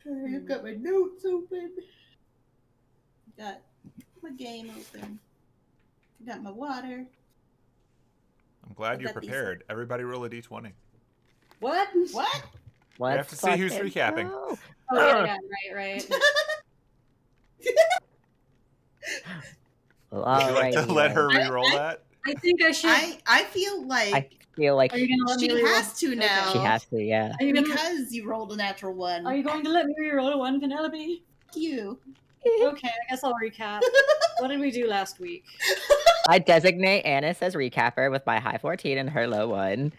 I've got my notes open. Got my game open. Got my water. I'm glad you're prepared. Everybody roll a d20. What? We have to see who's recapping. Go. Oh, yeah, right. Well, Would you like to let her re-roll that? I think I should. I feel like Are you gonna let me she re-roll? has to now. She has to, yeah. Because you rolled a natural one. Are you going to let me re-roll a one, Penelope? Fuck you. Okay, I guess I'll recap. What did we do last week? I designate Annis as recapper with my high 14 and her low 1.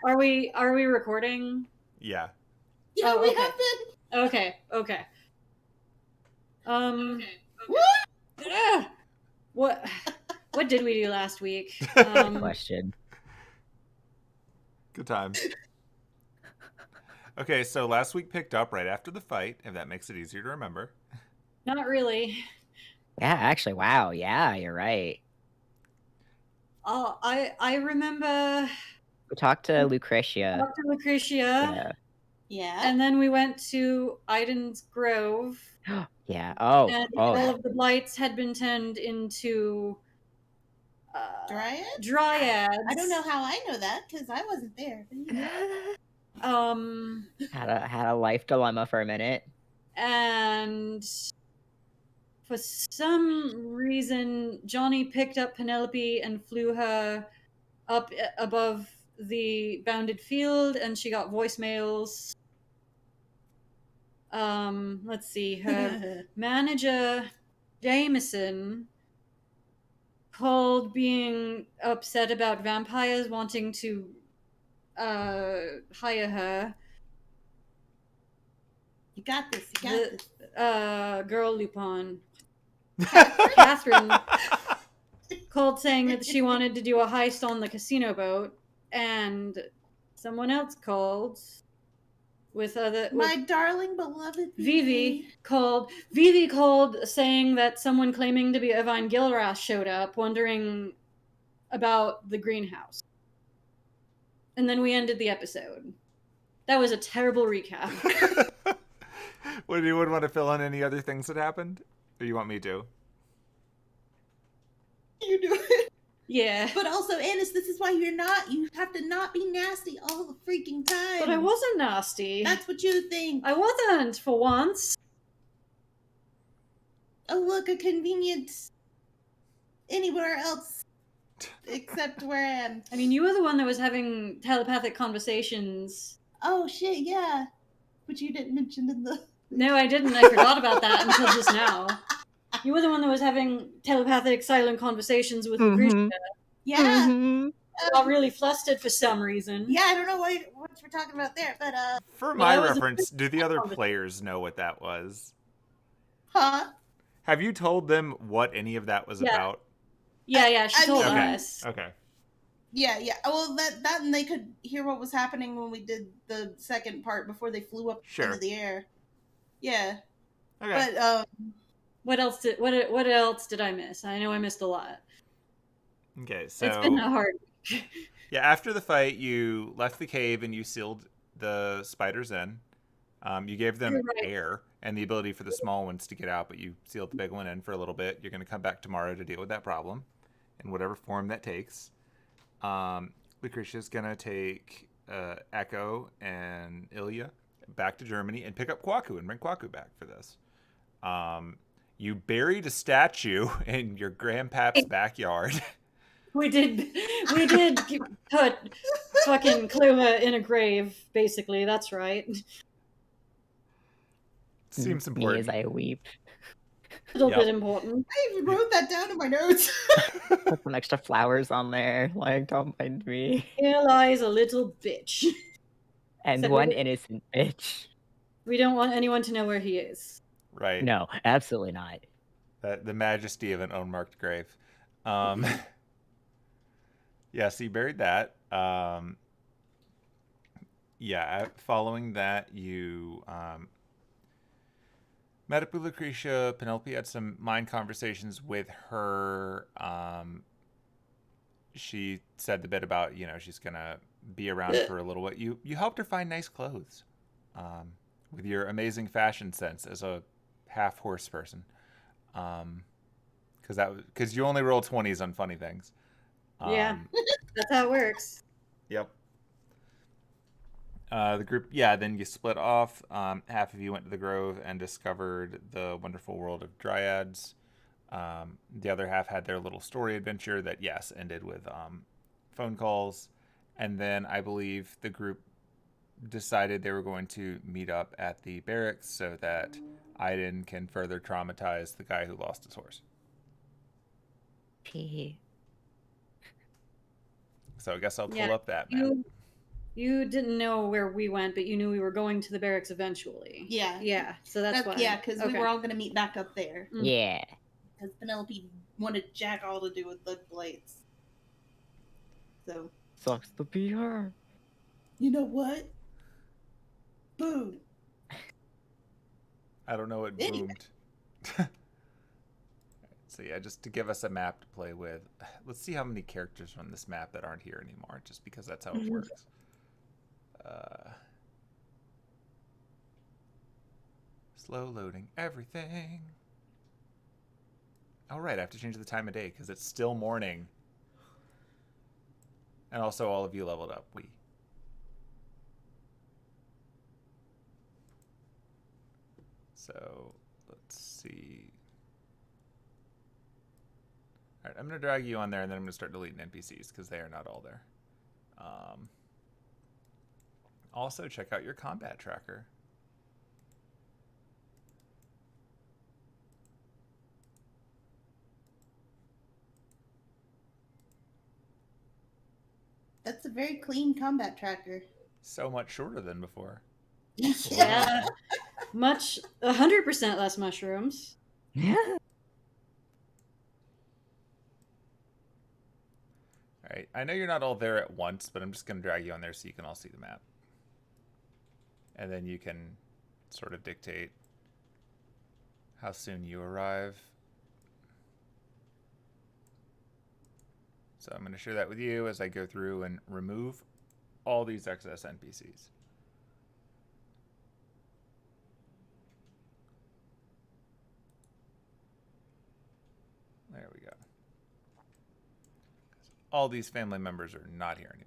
Are we recording? Yeah. Yeah, Oh, we okay. have been. Okay. What did we do last week? Question. Good times. Okay, so last week picked up right after the fight, if that makes it easier to remember. Not really. Yeah, actually, wow. Yeah, you're right. Oh, I remember. We talked to Lucretia. Dr. Lucretia. Yeah. And then we went to Iden's Grove. Yeah. Oh. And all of the blights had been turned into dryads. I don't know how I know that because I wasn't there. Had a life dilemma for a minute. And for some reason, Johnny picked up Penelope and flew her up above the bounded field, and she got voicemails. Let's see. Her manager, Jameson, called being upset about vampires wanting to hire her. You got this. This. Girl Lupin. Catherine called saying that she wanted to do a heist on the casino boat, and someone else called with my darling beloved Vivi called saying that someone claiming to be Irvine Gilrath showed up, wondering about the greenhouse. And then we ended the episode. That was a terrible recap. Would anyone want to fill in any other things that happened? Or you want me to? You do it. Yeah. But also, Annis, this is why you have to not be nasty all the freaking time. But I wasn't nasty. That's what you think. I wasn't, for once. Oh, look, a convenience anywhere else except where I am. I mean, you were the one that was having telepathic conversations. Oh, shit, yeah. But you didn't mention in the... No, I didn't. I forgot about that until just now. You were the one that was having telepathic silent conversations with Lucretia. Yeah. Got really flustered for some reason. Yeah, I don't know what we're talking about there, but For my reference, do the other players know what that was? Huh? Have you told them what any of that was about? Yeah, she told us. Okay. Yeah. Well, that and they could hear what was happening when we did the second part before they flew up into the air. Yeah. Okay. But what else did I miss? I know I missed a lot. Okay, so it's been a hard week. Yeah, after the fight, you left the cave and you sealed the spiders in. You gave them air and the ability for the small ones to get out, but you sealed the big one in for a little bit. You're going to come back tomorrow to deal with that problem in whatever form that takes. Lucretia's going to take Echo and Ilya back to Germany and pick up Kwaku and bring Kwaku back for this. You buried a statue in your grandpap's backyard. We did put fucking Clua in a grave, basically. That's right. Seems important. Me as I weep. A little bit important. I even wrote that down in my notes. Put some extra flowers on there. Like, don't mind me. Eli's a little bitch. And one innocent bitch. We don't want anyone to know where he is. Right. No, absolutely not. The majesty of an unmarked grave. Yeah, so you buried that. Following that, you met up with Lucretia. Penelope had some mind conversations with her. She said the bit about, she's going to be around for a little bit. You helped her find nice clothes. with your amazing fashion sense as a half horse person. Because you only roll 20s on funny things. Yeah, that's how it works. Yep. The group, then you split off. Half of you went to the Grove and discovered the wonderful world of dryads. The other half had their little story adventure that, yes, ended with phone calls. And then I believe the group decided they were going to meet up at the barracks so that Aiden can further traumatize the guy who lost his horse. So I guess I'll pull up that map. You didn't know where we went, but you knew we were going to the barracks eventually. Yeah. Yeah, so that's why. Yeah, because we were all going to meet back up there. Yeah. Because Penelope wanted Jack all to do with the blades. So. Sucks to be her. You know what? Boom. I don't know what boomed. So yeah, just to give us a map to play with. Let's see how many characters on this map that aren't here anymore, just because that's how it works. Slow loading everything. All right, I have to change the time of day because it's still morning. And also all of you leveled up. So let's see. All right, I'm going to drag you on there, and then I'm going to start deleting NPCs because they are not all there. Also, check out your combat tracker. That's a very clean combat tracker. So much shorter than before. Yeah. 100% less mushrooms. Yeah. All right, I know you're not all there at once, but I'm just going to drag you on there so you can all see the map. And then you can sort of dictate how soon you arrive. So I'm going to share that with you as I go through and remove all these excess NPCs. There we go. All these family members are not here anymore.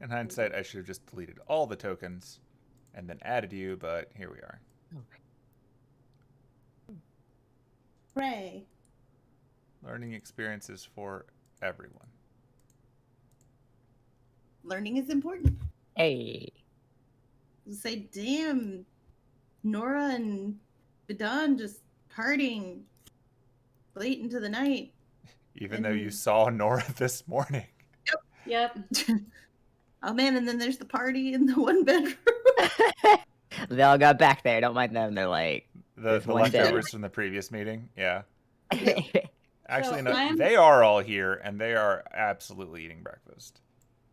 In hindsight, I should have just deleted all the tokens and then added you, but here we are. Hooray. Learning experiences for everyone. Learning is important. Hey. Say, damn, Nora and Bidan just partying late into the night. Even though you saw Nora this morning. Yep. Oh man, and then there's the party in the one bedroom. They all got back there. Don't mind them. They're like the leftovers from the previous meeting. Yeah. Actually, So no, they are all here, and they are absolutely eating breakfast.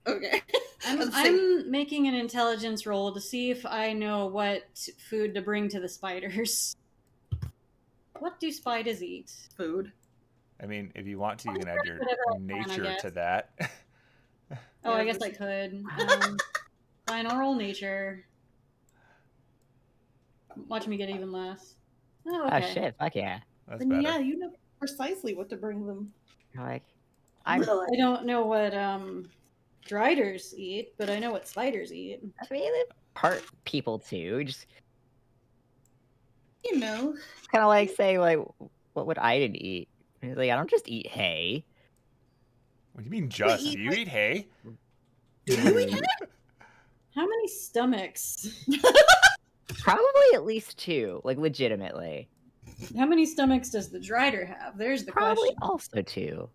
Okay. I'm making an intelligence roll to see if I know what food to bring to the spiders. What do spiders eat? Food. I mean, if you want to, you can add your nature to that. Oh, I guess I could. Fine, I'll roll nature. Watch me get even less. Oh, okay. Oh shit! Fuck yeah! That's Then better. yeah, you know precisely what to bring them. Like, I don't know what driders eat, but I know what spiders eat. I mean, they're part people too. Just You know. kind of like say like, what would Aiden eat? He's like, I don't just eat hay. What do you mean just? Do you eat hay? Do you eat hay? How many stomachs? Probably at least 2, like legitimately. How many stomachs does the drider have? There's the Probably question. also 2.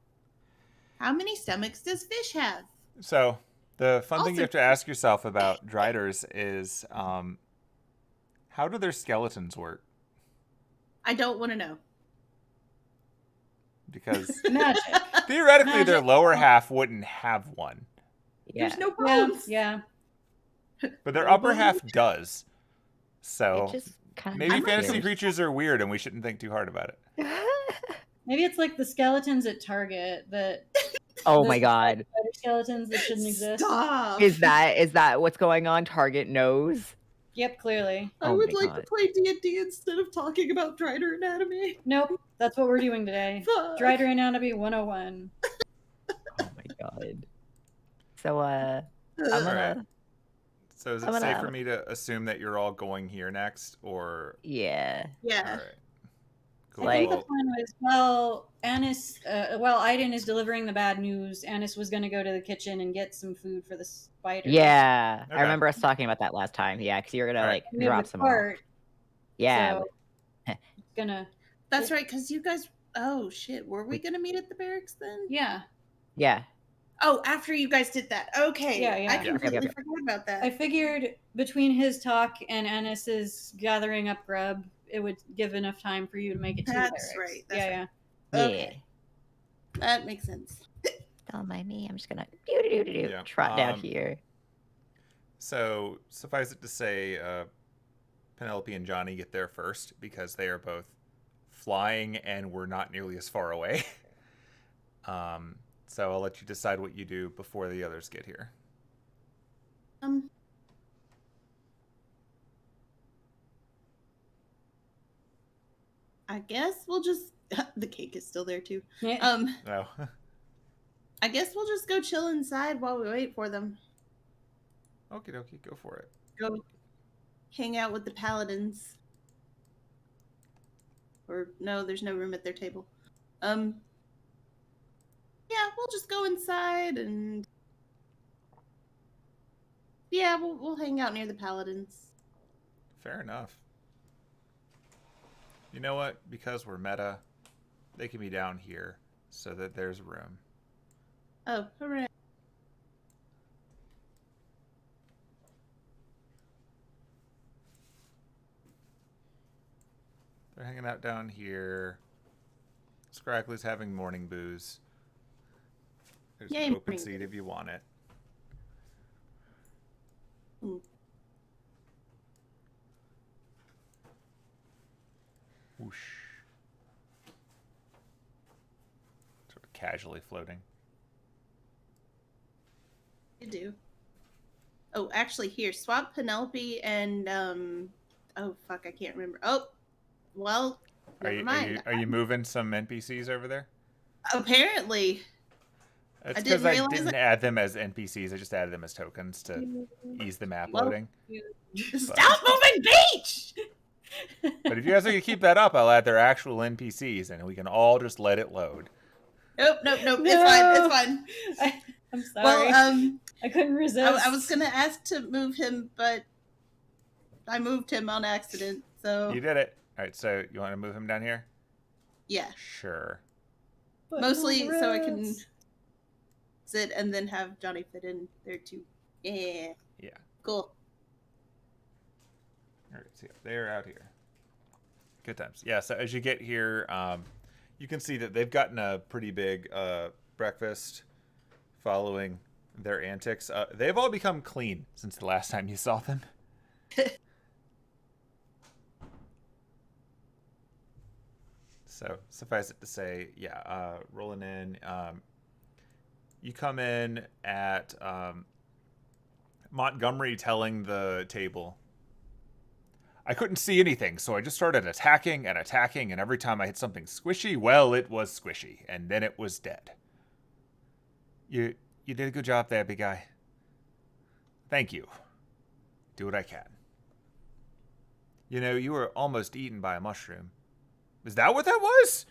How many stomachs does fish have? So the fun thing you have to ask yourself about driders is, how do their skeletons work? I don't want to know. Because Magic. theoretically, their lower half wouldn't have one. Yeah. There's no bones. Yeah. But their upper half does. So It just kind of maybe fantasy creatures are weird and we shouldn't think too hard about it. Maybe it's like the skeletons at Target that. Oh the my god. spider skeletons that shouldn't exist. Stop. Is that what's going on? Target knows? Yep, clearly. I Oh would my like to God. play D&D instead of talking about Drider anatomy. Nope, that's what we're doing today. Fuck. Drider Anatomy 101. Oh my god. So I'm All gonna right. So is it I'm safe gonna- for me to assume that you're all going here next, or yeah. all Yeah. right? Cool. I think the Well, plan was, while Aiden is delivering the bad news, Annis was going to go to the kitchen and get some food for the spiders. Yeah. Okay. I remember us talking about that last time. Yeah, because you were gonna Alright. like We have drop the some off. cart, Yeah. so it's gonna. That's right, because you guys... Oh, shit. Were we going to meet at the barracks then? Yeah, Yeah. Oh, after you guys did that. Okay. Yeah, yeah. I completely Yep. forgot about that. I figured between his talk and Annis's gathering up grub, it would give enough time for you to make it to the That's barracks. right. That's yeah, right. Yeah. Okay. That makes sense. Don't mind me. I'm just gonna Yeah, trot down here. So suffice it to say, Penelope and Johnny get there first because they are both flying and we're not nearly as far away. So I'll let you decide what you do before the others get here. I guess we'll just... The cake is still there, too. yeah. Oh. I guess we'll just go chill inside while we wait for them. Okie dokie, go for it. Go hang out with the paladins. Or, no, there's no room at their table. Yeah, we'll just go inside and... Yeah, we'll hang out near the paladins. Fair enough. You know what? Because we're meta, they can be down here so that there's room. Oh, hooray. They're hanging out down here. Scraggly's having morning booze. There's Yay, an open morning seat if you want it. Mm. Whoosh. Sort of casually floating. You do. Oh, actually, here, swap Penelope and, oh, fuck, I can't remember. Oh, well, never mind. Are you moving some NPCs over there? Apparently. That's I because didn't I realize didn't add them as NPCs. I just added them as tokens to ease the map Well, loading. Stop moving, beach! But if you guys are going to keep that up, I'll add their actual NPCs and we can all just let it load. Nope. No. It's fine. I'm sorry. Well, I couldn't resist. I was gonna ask to move him, but I moved him on accident, so... You did it. All right, so you want to move him down here? Yeah. Sure. But Mostly no so I can rest. sit and then have Johnny fit in there too. Yeah. Yeah. Cool. All right, so they're out here. Good times. Yeah, so as you get here, you can see that they've gotten a pretty big breakfast following their antics. They've all become clean since the last time you saw them. So suffice it to say, yeah, rolling in. You come in at Montgomery telling the table, I couldn't see anything, so I just started attacking, and every time I hit something squishy, well, it was squishy, and then it was dead. You did a good job there, big guy. Thank you. Do what I can. You know, you were almost eaten by a mushroom. Is that what that was?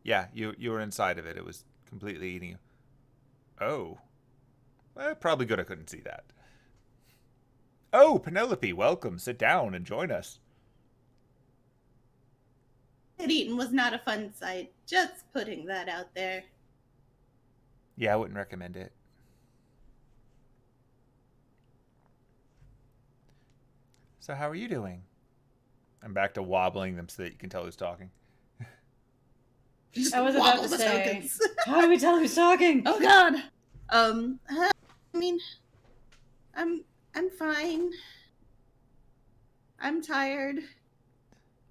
Yeah, you were inside of it. It was completely eating you. Oh. Well, probably good I couldn't see that. Oh, Penelope, welcome. Sit down and join us. Eaton was not a fun sight. Just putting that out there. Yeah, I wouldn't recommend it. So how are you doing? I'm back to wobbling them so that you can tell who's talking. Just I was about wobble to the say, tokens. how do we tell who's talking? Oh God. I mean, I'm fine. I'm tired.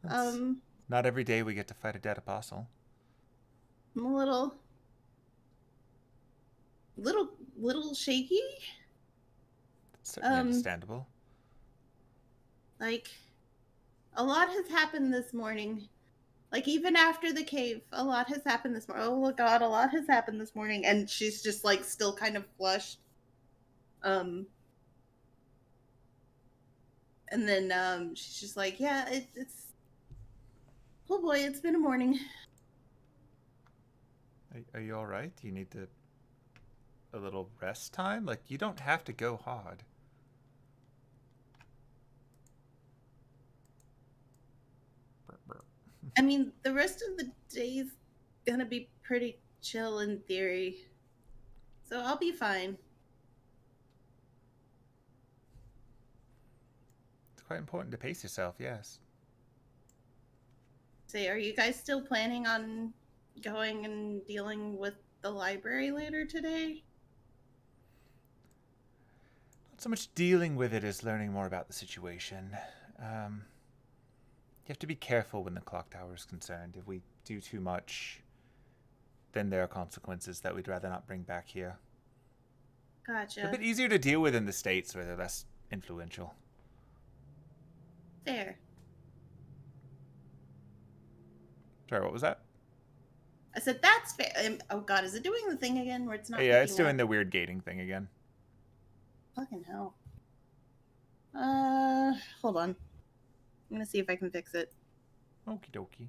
Not every day we get to fight a dead apostle. I'm a little shaky. That's certainly understandable. Like, a lot has happened this morning. Like, even after the cave, a lot has happened this morning. Oh, God, a lot has happened this morning. And she's just, like, still kind of flushed. And then, she's just like, yeah, it's... Oh, boy, it's been a morning. Are you all right? Do you need a little rest time? Like, you don't have to go hard. I mean, the rest of the day's gonna be pretty chill in theory. So I'll be fine. It's quite important to pace yourself, yes. Say, are you guys still planning on going and dealing with the library later today? Not so much dealing with it as learning more about the situation. You have to be careful when the clock tower is concerned. If we do too much, then there are consequences that we'd rather not bring back here. Gotcha. They're a bit easier to deal with in the States where they're less influential. Fair. Sorry, what was that? I said, that's fair. Oh, God, is it doing the thing again where it's not Yeah, it's picking doing up? the weird gating thing again. Fucking hell. Hold on. I'm gonna see if I can fix it. Okie dokie.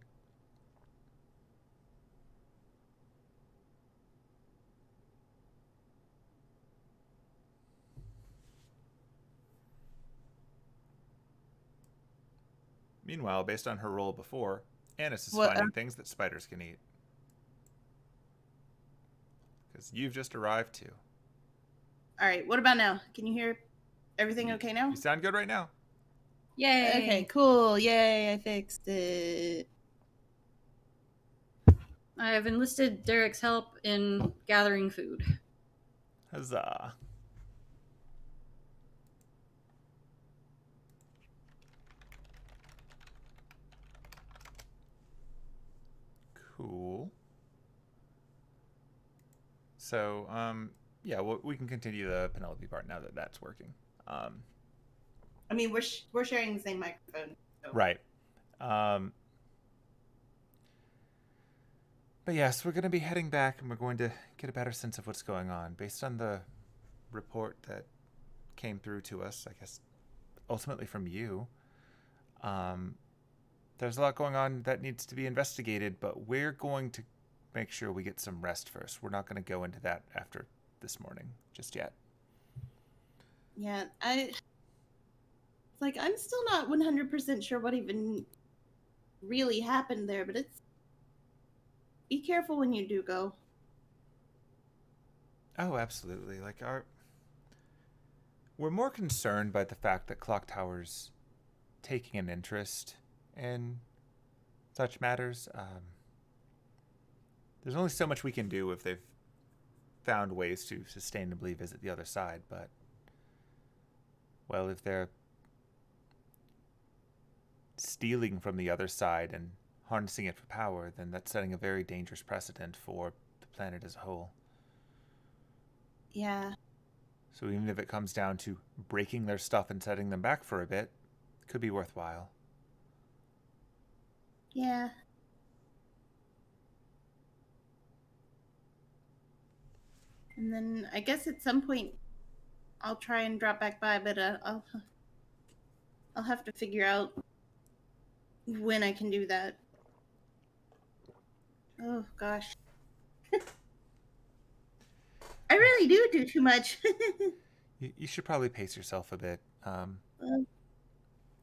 Meanwhile, based on her role before, Annis is finding things that spiders can eat. Because you've just arrived too. Alright, what about now? Can you hear everything okay now? You sound good right now. Yay! Okay, cool. Yay, I fixed it. I have enlisted Derek's help in gathering food. Huzzah. Cool. So, yeah, we can continue the Penelope part now that that's working. I mean, we're sharing the same microphone. So. Right. But yes, we're going to be heading back and we're going to get a better sense of what's going on. Based on the report that came through to us, I guess, ultimately from you, there's a lot going on that needs to be investigated, but we're going to make sure we get some rest first. We're not going to go into that after this morning just yet. Yeah, I'm still not 100% sure what even really happened there, but be careful when you do go. Oh, absolutely. Like, we're more concerned by the fact that clock towers taking an interest in such matters. There's only so much we can do if they've found ways to sustainably visit the other side, but, well, if they're stealing from the other side and harnessing it for power, then that's setting a very dangerous precedent for the planet as a whole. Yeah. So even if it comes down to breaking their stuff and setting them back for a bit, it could be worthwhile. Yeah. And then I guess at some point I'll try and drop back by, but I'll have to figure out when I can do that. Oh gosh. I really do too much. You should probably pace yourself a bit.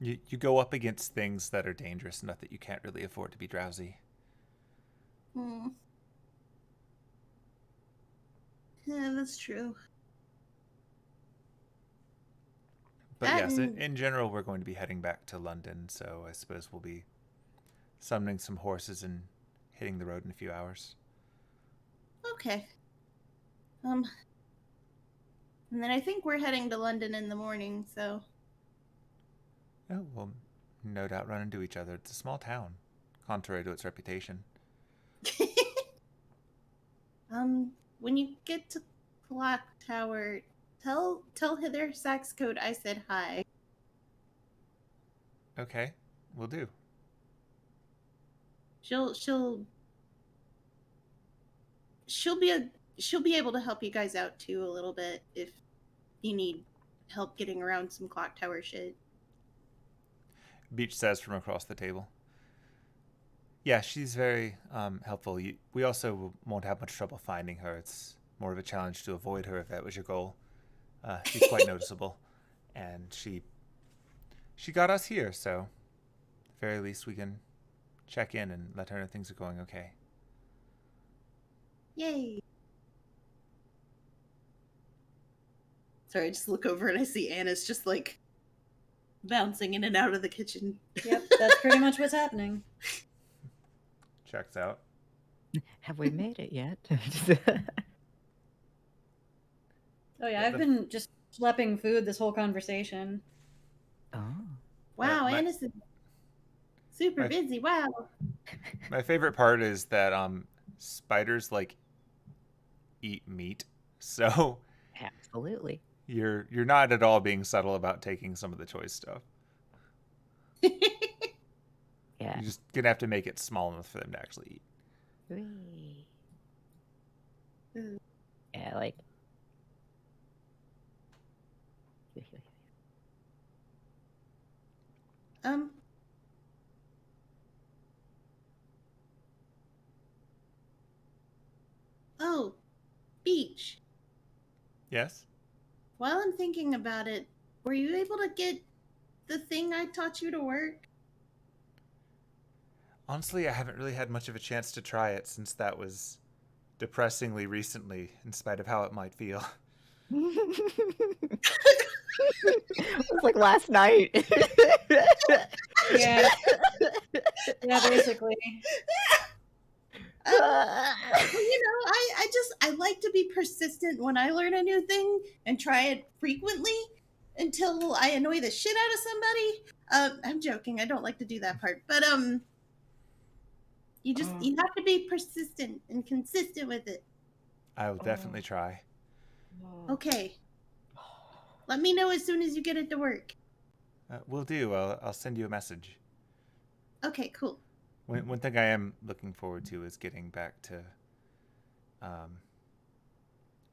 You go up against things that are dangerous enough that you can't really afford to be drowsy. Yeah, that's true. But yes, in general, we're going to be heading back to London, so I suppose we'll be summoning some horses and hitting the road in a few hours. Okay. And then I think we're heading to London in the morning, so... Oh, we'll no doubt run into each other. It's a small town, contrary to its reputation. When you get to Clock Tower, tell Heather Sax Code I said hi. Okay, we'll do. She'll be able to help you guys out too a little bit if you need help getting around some Clock Tower shit. Beach says from across the table. Yeah, she's very helpful. We also won't have much trouble finding her. It's more of a challenge to avoid her if that was your goal. She's quite noticeable, and she got us here, so at the very least we can check in and let her know things are going okay. Yay! Sorry, I just look over and I see Anna's just like bouncing in and out of the kitchen. Yep, that's pretty much what's happening. Checks out. Have we made it yet? Oh yeah, I've been just schlepping food this whole conversation. Oh. Wow, my- Anna's super busy. Wow. My favorite part is that spiders like eat meat, so Absolutely. you're not at all being subtle about taking some of the choice stuff. Yeah. You're just gonna have to make it small enough for them to actually eat. Whee. Mm. Yeah, like. Oh, Beach. Yes? While I'm thinking about it, were you able to get the thing I taught you to work? Honestly, I haven't really had much of a chance to try it since that was depressingly recently, in spite of how it might feel. It was like last night. Yeah. Yeah, basically. I like to be persistent when I learn a new thing and try it frequently until I annoy the shit out of somebody. I'm joking. I don't like to do that part, but you have to be persistent and consistent with it. I will definitely try. Okay. Let me know as soon as you get it to work. Will do. I'll send you a message. Okay, cool. One thing I am looking forward to is getting back to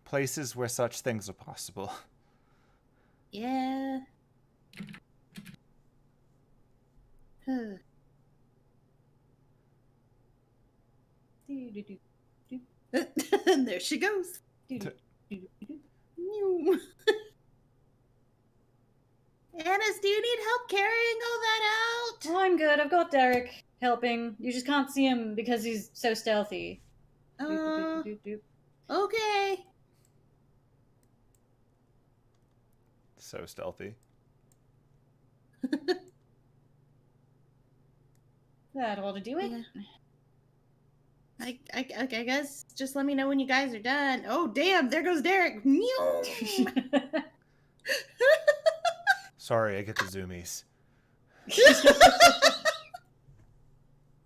places where such things are possible. Yeah. And there she goes. Annis, do you need help carrying all that out? Oh, I'm good. I've got Derek helping. You just can't see him because he's so stealthy. Okay. So stealthy. That ought to do it. Yeah. I guess just let me know when you guys are done. Oh, damn, there goes Derek. Sorry, I get the zoomies.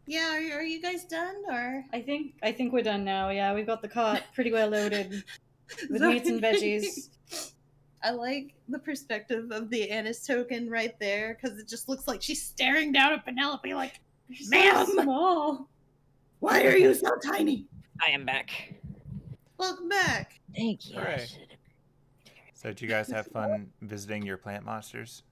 Yeah, are you guys done or? I think we're done now. Yeah, we've got the cart pretty well loaded with meats and veggies. I like the perspective of the Annis token right there because it just looks like she's staring down at Penelope like, ma'am, So small. Why are you so tiny? I am back. Welcome back. Thank you. Hooray. So did you guys have fun visiting your plant monsters?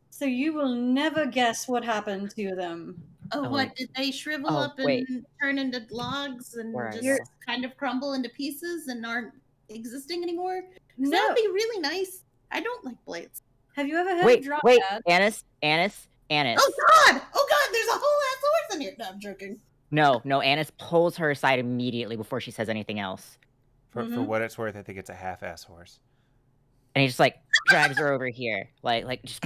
So you will never guess what happened to them. Oh, Oh, what? wait. Did they shrivel Oh, up and wait. turn into logs and Where are just you? kind of crumble into pieces and aren't existing anymore? 'Cause No. that would be really nice. I don't like blades. Have you ever heard of Wait, Drawdad? Annis. Oh God! Oh God! There's a whole ass horse in here. No, I'm joking. No, Annis pulls her aside immediately before she says anything else. For what it's worth, I think it's a half-ass horse. And he just like drags her over here. Like just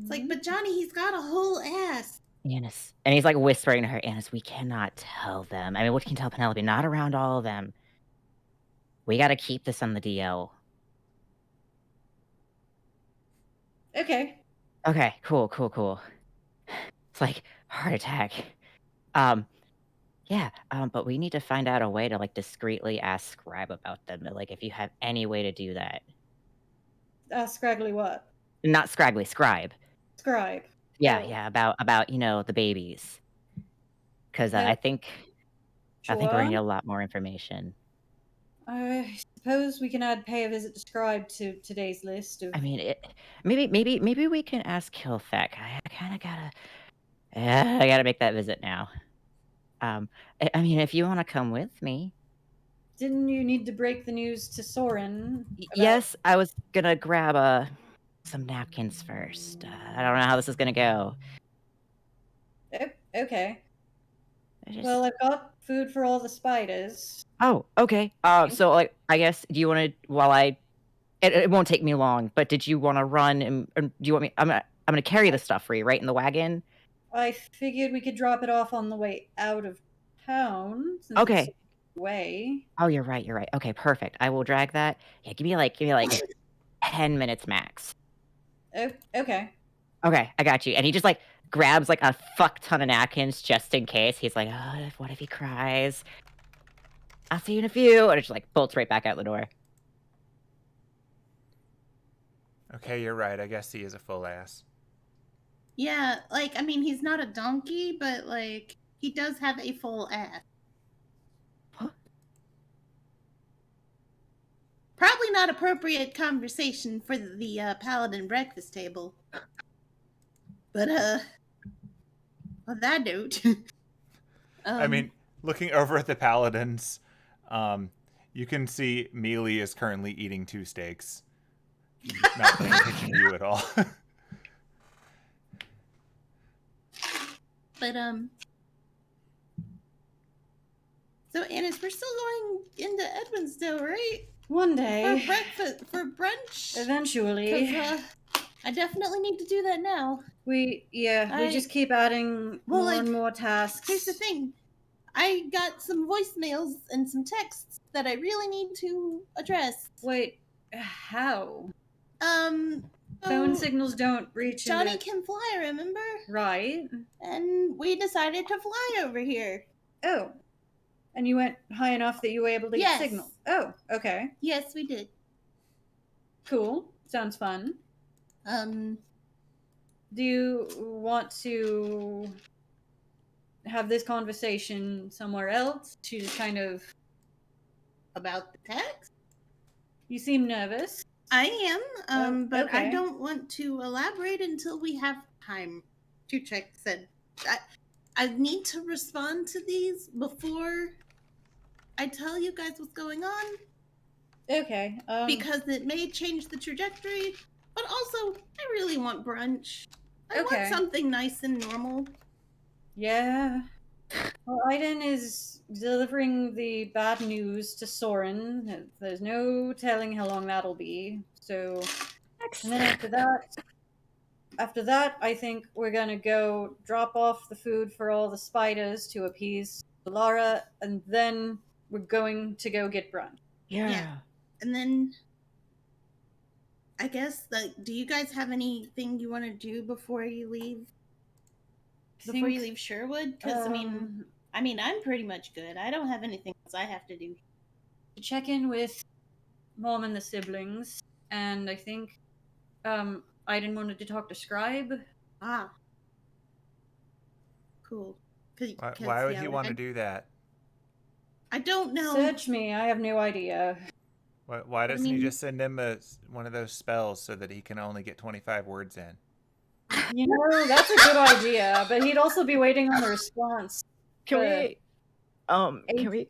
It's like, but Johnny, he's got a whole ass. Annis. And he's like whispering to her, Annis, we cannot tell them. I mean, what can you tell Penelope? Not around all of them. We gotta keep this on the DL. Okay. Okay, cool. It's like heart attack. Yeah, but we need to find out a way to, like, discreetly ask Scribe about them, like, if you have any way to do that. Ask Scraggly what? Not Scraggly, Scribe. Scribe. Yeah, Oh, yeah, about, the babies. 'Cause, no, I think we're gonna sure. need a lot more information. I suppose we can add pay a visit to Scribe to today's list of. I mean, maybe we can ask Kilfeck. I kinda gotta I gotta make that visit now. I mean, if you wanna come with me. Didn't you need to break the news to Soren about? Yes, I was gonna grab, some napkins first. I don't know how this is gonna go. Oh, okay. I Well, just I've got food for all the spiders. Oh, okay. So, like, I guess, do you wanna while I it won't take me long, but did you wanna run and do you want me I'm gonna carry the stuff for you, right, in the wagon? I figured we could drop it off on the way out of town since it's Okay. so far away. Oh, you're right, you're right. Okay, perfect. I will drag that. Yeah, give me, like, 10 minutes max. Oh, okay. Okay, I got you. And he just, like, grabs, like, a fuck ton of napkins just in case. He's like, "Oh, what if he cries? I'll see you in a few," and it just, like, bolts right back out the door. Okay, you're right. I guess he is a full ass. Yeah, like, I mean, he's not a donkey, but, like, he does have a full ass. Huh? Probably not appropriate conversation for the paladin breakfast table. But, on that note, I mean, looking over at the paladins, you can see Mealy is currently eating 2 steaks. Not paying attention to you at all. but, so, Annis, we're still going into Edwinsdale, right? One For day, breakfast, for brunch? eventually, Because, I definitely need to do that now. we just keep adding Well, more like, and more tasks. Here's the thing. I got some voicemails and some texts that I really need to address. Wait, how? So Phone signals don't reach Johnny into... can fly, remember? Right. And we decided to fly over here. Oh. And you went high enough that you were able to get Yes. signal. Oh, okay. Yes, we did. Cool. Sounds fun. Do you want to have this conversation somewhere else to just kind of... About the text? You seem nervous. I am, but I okay. don't want to elaborate until we have time. 2 checks said. I need to respond to these before I tell you guys what's going on. Okay. Because it may change the trajectory, but also I really want brunch. I want something nice and normal. Yeah. Well, Aiden is delivering the bad news to Soren. There's no telling how long that'll be. So, and then after that, I think we're gonna go drop off the food for all the spiders to appease Solara, and then we're going to go get brunch. Yeah. And then I guess, like, do you guys have anything you want to do before you leave? Before you leave Sherwood? Because I mean, I'm pretty much good. I don't have anything else I have to do. To check in with Mom and the siblings, and I think Aiden wanted to talk to Scribe. Ah. Cool. Why would he want to do that? I don't know. Search me. I have no idea. Why doesn't he just send him one of those spells so that he can only get 25 words in? You know, that's a good idea, but he'd also be waiting on the response. Can we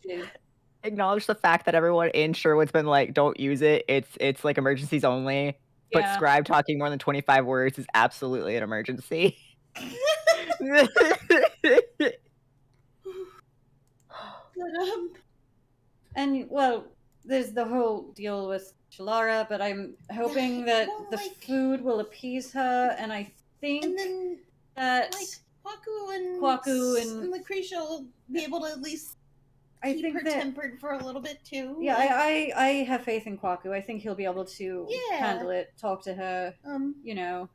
acknowledge the fact that everyone in Sherwood's been like, don't use it. It's like emergencies only. But Yeah. Scribe talking more than 25 words is absolutely an emergency. And well, there's the whole deal with Shalara, but I'm hoping that the food will appease her, and I think And then, that like, Kwaku Kwaku and Lucretia will be able to at least keep her tempered for a little bit too. Yeah, I have faith in Kwaku. I think he'll be able to handle it, talk to her, you know.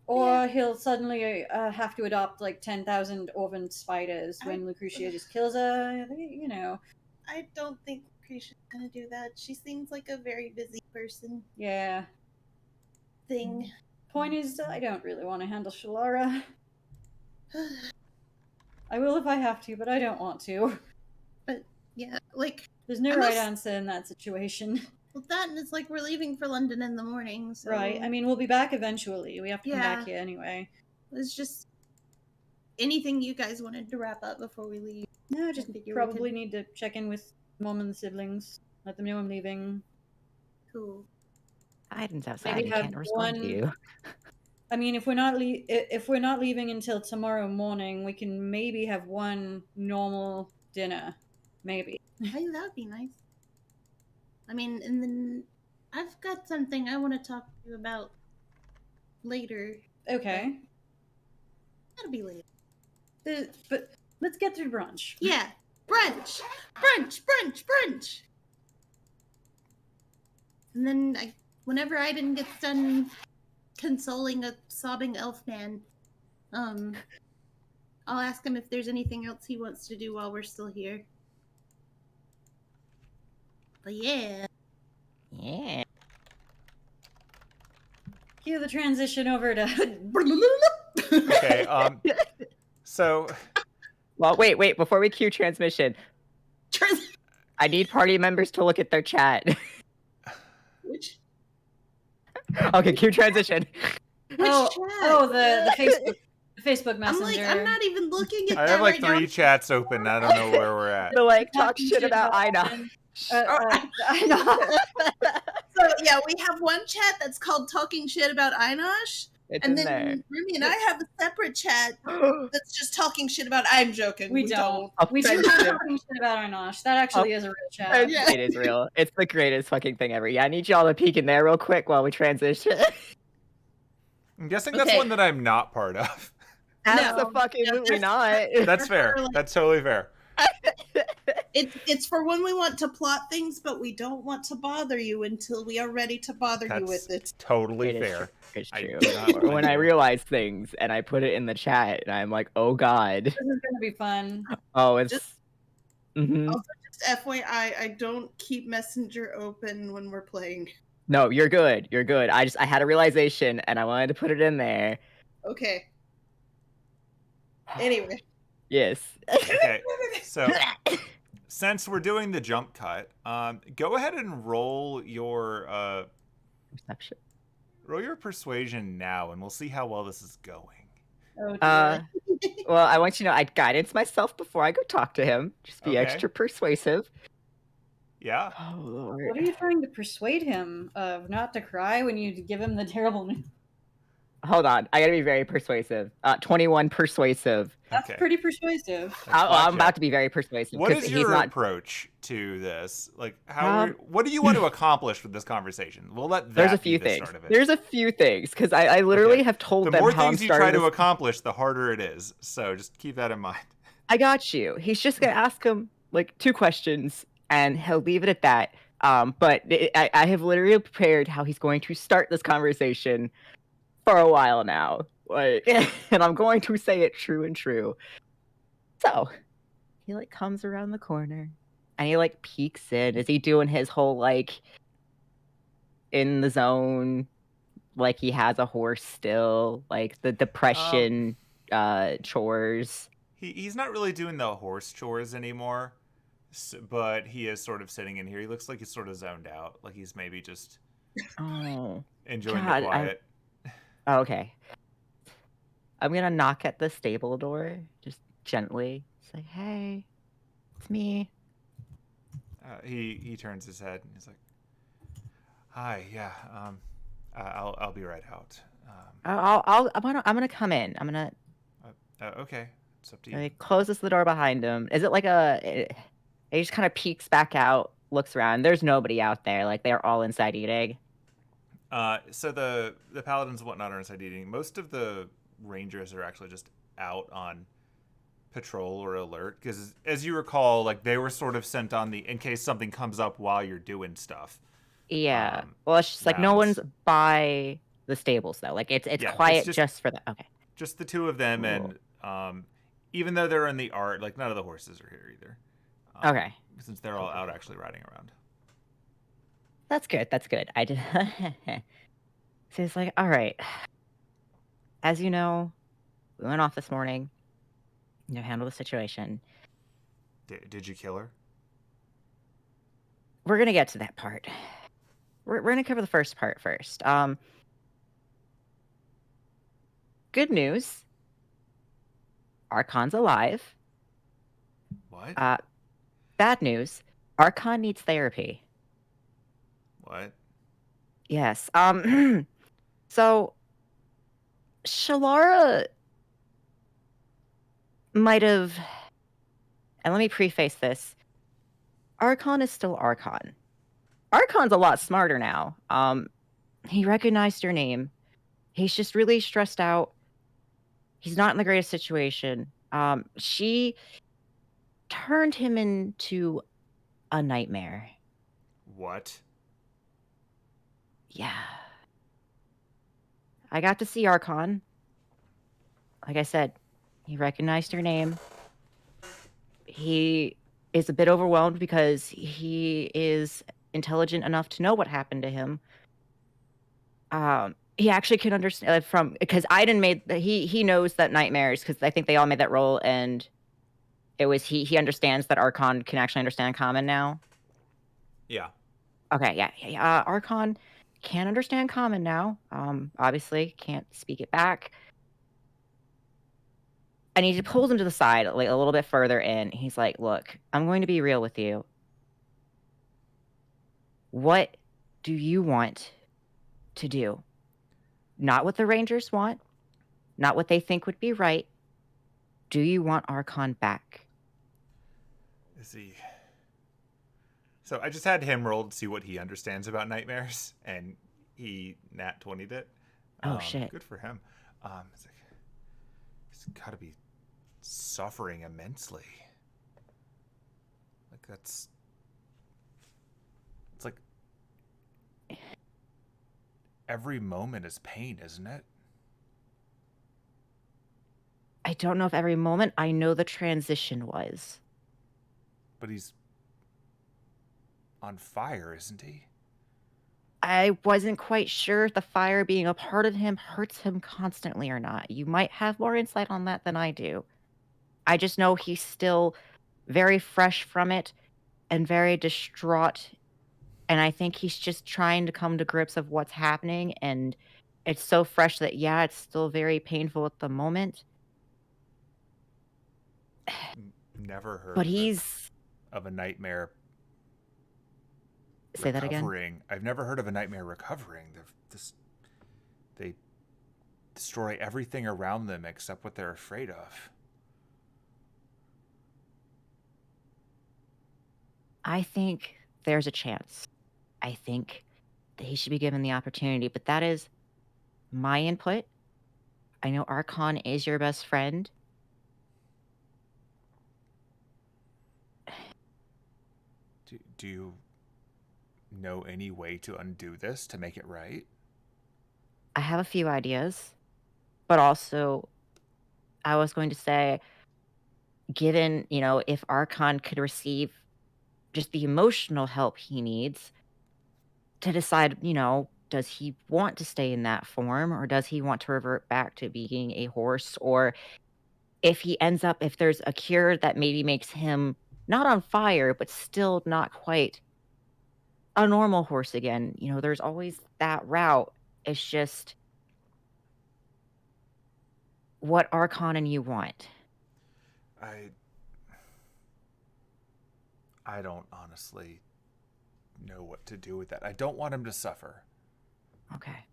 Or he'll suddenly have to adopt like 10,000 orphan spiders when Lucretia just kills her. You know. I don't think Lucretia's gonna do that. She seems like a very busy person. Yeah. Thing. Point is, I don't really want to handle Shalara. I will if I have to, but I don't want to. But yeah, like there's no right answer in that situation. Well, that and it's like we're leaving for London in the morning, so right. I mean, we'll be back eventually. We have to come back here anyway. It's just anything you guys wanted to wrap up before we leave. No, just probably need to check in with Mom and the siblings. Let them know I'm leaving. Cool. Iden's outside. Maybe can't respond to you. I mean, if we're not leaving until tomorrow morning, we can maybe have one normal dinner, maybe. Hey, that would be nice. I mean, and then I've got something I want to talk to you about later. Okay. That'll be later. But let's get through brunch. Yeah, brunch, brunch, brunch, brunch. And then whenever Aiden gets done consoling a sobbing elf man, I'll ask him if there's anything else he wants to do while we're still here. But yeah. Cue the transition over to. Okay. So. Well, wait. Before we cue transmission, I need party members to look at their chat. Which? Okay, cue transition. The Facebook Messenger. I'm not even looking at that. I have like right 3 chats open. I don't know where we're at. To like talk shit about Ina. So yeah, we have one chat that's called "Talking Shit About Einosh," and then Rumi and I have a separate chat that's just talking shit about. I'm joking. We don't. We do have talking shit about Einosh. That actually is a real chat. Yeah. It is real. It's the greatest fucking thing ever. Yeah, I need y'all to peek in there real quick while we transition. I'm guessing that's one that I'm not part of. Absolutely not. That's fair. That's totally fair. It's for when we want to plot things, but we don't want to bother you until we are ready to bother you with it. Totally fair. It's true. When I realize things and I put it in the chat, and I'm like, oh god, this is gonna be fun. Oh, it's just, also just FYI, I don't keep Messenger open when we're playing. No, you're good. You're good. I had a realization, and I wanted to put it in there. Okay. Anyway. Yes. Okay. So, since we're doing the jump cut, go ahead and roll your perception. Roll your persuasion now, and we'll see how well this is going. Oh, well, I want you to know I guidance myself before I go talk to him. Just be extra persuasive. Yeah. Oh, Lord. What are you trying to persuade him of? Not to cry when you give him the terrible news? Hold on. I gotta be very persuasive. 21 persuasive. That's pretty persuasive. I'm about to be very persuasive. What is your approach to this? Like, what do you want to accomplish with this conversation? We'll let that There's a few things. There's a few things, because I literally have told them how I'm starting. The more things you try to accomplish, the harder it is. So just keep that in mind. I got you. He's just gonna ask him like 2 questions, and he'll leave it at that. But I have literally prepared how he's going to start this conversation for a while now, like, and I'm going to say it true and true. So he like comes around the corner and he like peeks in. Is he doing his whole like in the zone, like he has a horse still, like the depression chores? He's not really doing the horse chores anymore, but he is sort of sitting in here. He looks like he's sort of zoned out, like he's maybe just enjoying the quiet. Okay. I'm gonna knock at the stable door, just gently. Say, "Hey, it's me." He turns his head and he's like, "Hi, yeah. I'll be right out." I'm gonna come in. I'm gonna. Okay, it's up to you. He closes the door behind him. Is it like he just kind of peeks back out, looks around. There's nobody out there. Like they're all inside eating. So the paladins and whatnot are inside eating. Most of the rangers are actually just out on patrol or alert, because as you recall, like they were sort of sent on in case something comes up while you're doing stuff. Yeah. Well, it's just like no one's by the stables though. Like it's Yeah, quiet it's just for that. Okay. just the two of them, Cool. and even though they're in the art, like none of the horses are here either. Okay. Since they're all out actually riding around. That's good. That's good. I did. So it's like, all right. As you know, we went off this morning. Handle the situation. Did you kill her? We're gonna get to that part. We're gonna cover the first part first. Good news. Archon's alive. What? Bad news. Archon needs therapy. What? Yes. So Shalara might have, and let me preface this. Archon is still Archon. Archon's a lot smarter now. He recognized your name. He's just really stressed out. He's not in the greatest situation. She turned him into a nightmare. What? Yeah. I got to see Archon. Like I said, he recognized your name. He is a bit overwhelmed because he is intelligent enough to know what happened to him. He actually can understand because Aiden made he knows that nightmares, because I think they all made that roll, and it was he understands that Archon can actually understand common now. Yeah. Okay, yeah. Archon can understand common now. Obviously can't speak it back. And he pulls him to the side, like a little bit further in. He's like, "Look, I'm going to be real with you. What do you want to do? Not what the Rangers want, not what they think would be right. Do you want Archon back?" Is he? So I just had him roll to see what he understands about nightmares, and he nat 20'd it. Oh shit. Good for him. It's like, he's got to be suffering immensely. Like it's like every moment is pain, isn't it? I don't know if every moment. I know the transition was. But he's on fire, isn't he? I wasn't quite sure if the fire being a part of him hurts him constantly or not. You might have more insight on that than I do. I just know he's still very fresh from it and very distraught. And I think he's just trying to come to grips of what's happening. And it's so fresh that, yeah, it's still very painful at the moment. Never heard But he's... of a nightmare Say that recovering. again? I've never heard of a nightmare recovering. They destroy everything around them except what they're afraid of. I think there's a chance. I think that he should be given the opportunity, but that is my input. I know Archon is your best friend. Do you know any way to undo this, to make it right? I have a few ideas, but also I was going to say, given, if Archon could receive just the emotional help he needs to decide, does he want to stay in that form, or does he want to revert back to being a horse? Or if there's a cure that maybe makes him not on fire, but still not quite a normal horse again, there's always that route. It's just what Archon and you want. I don't honestly know what to do with that. I don't want him to suffer. Okay.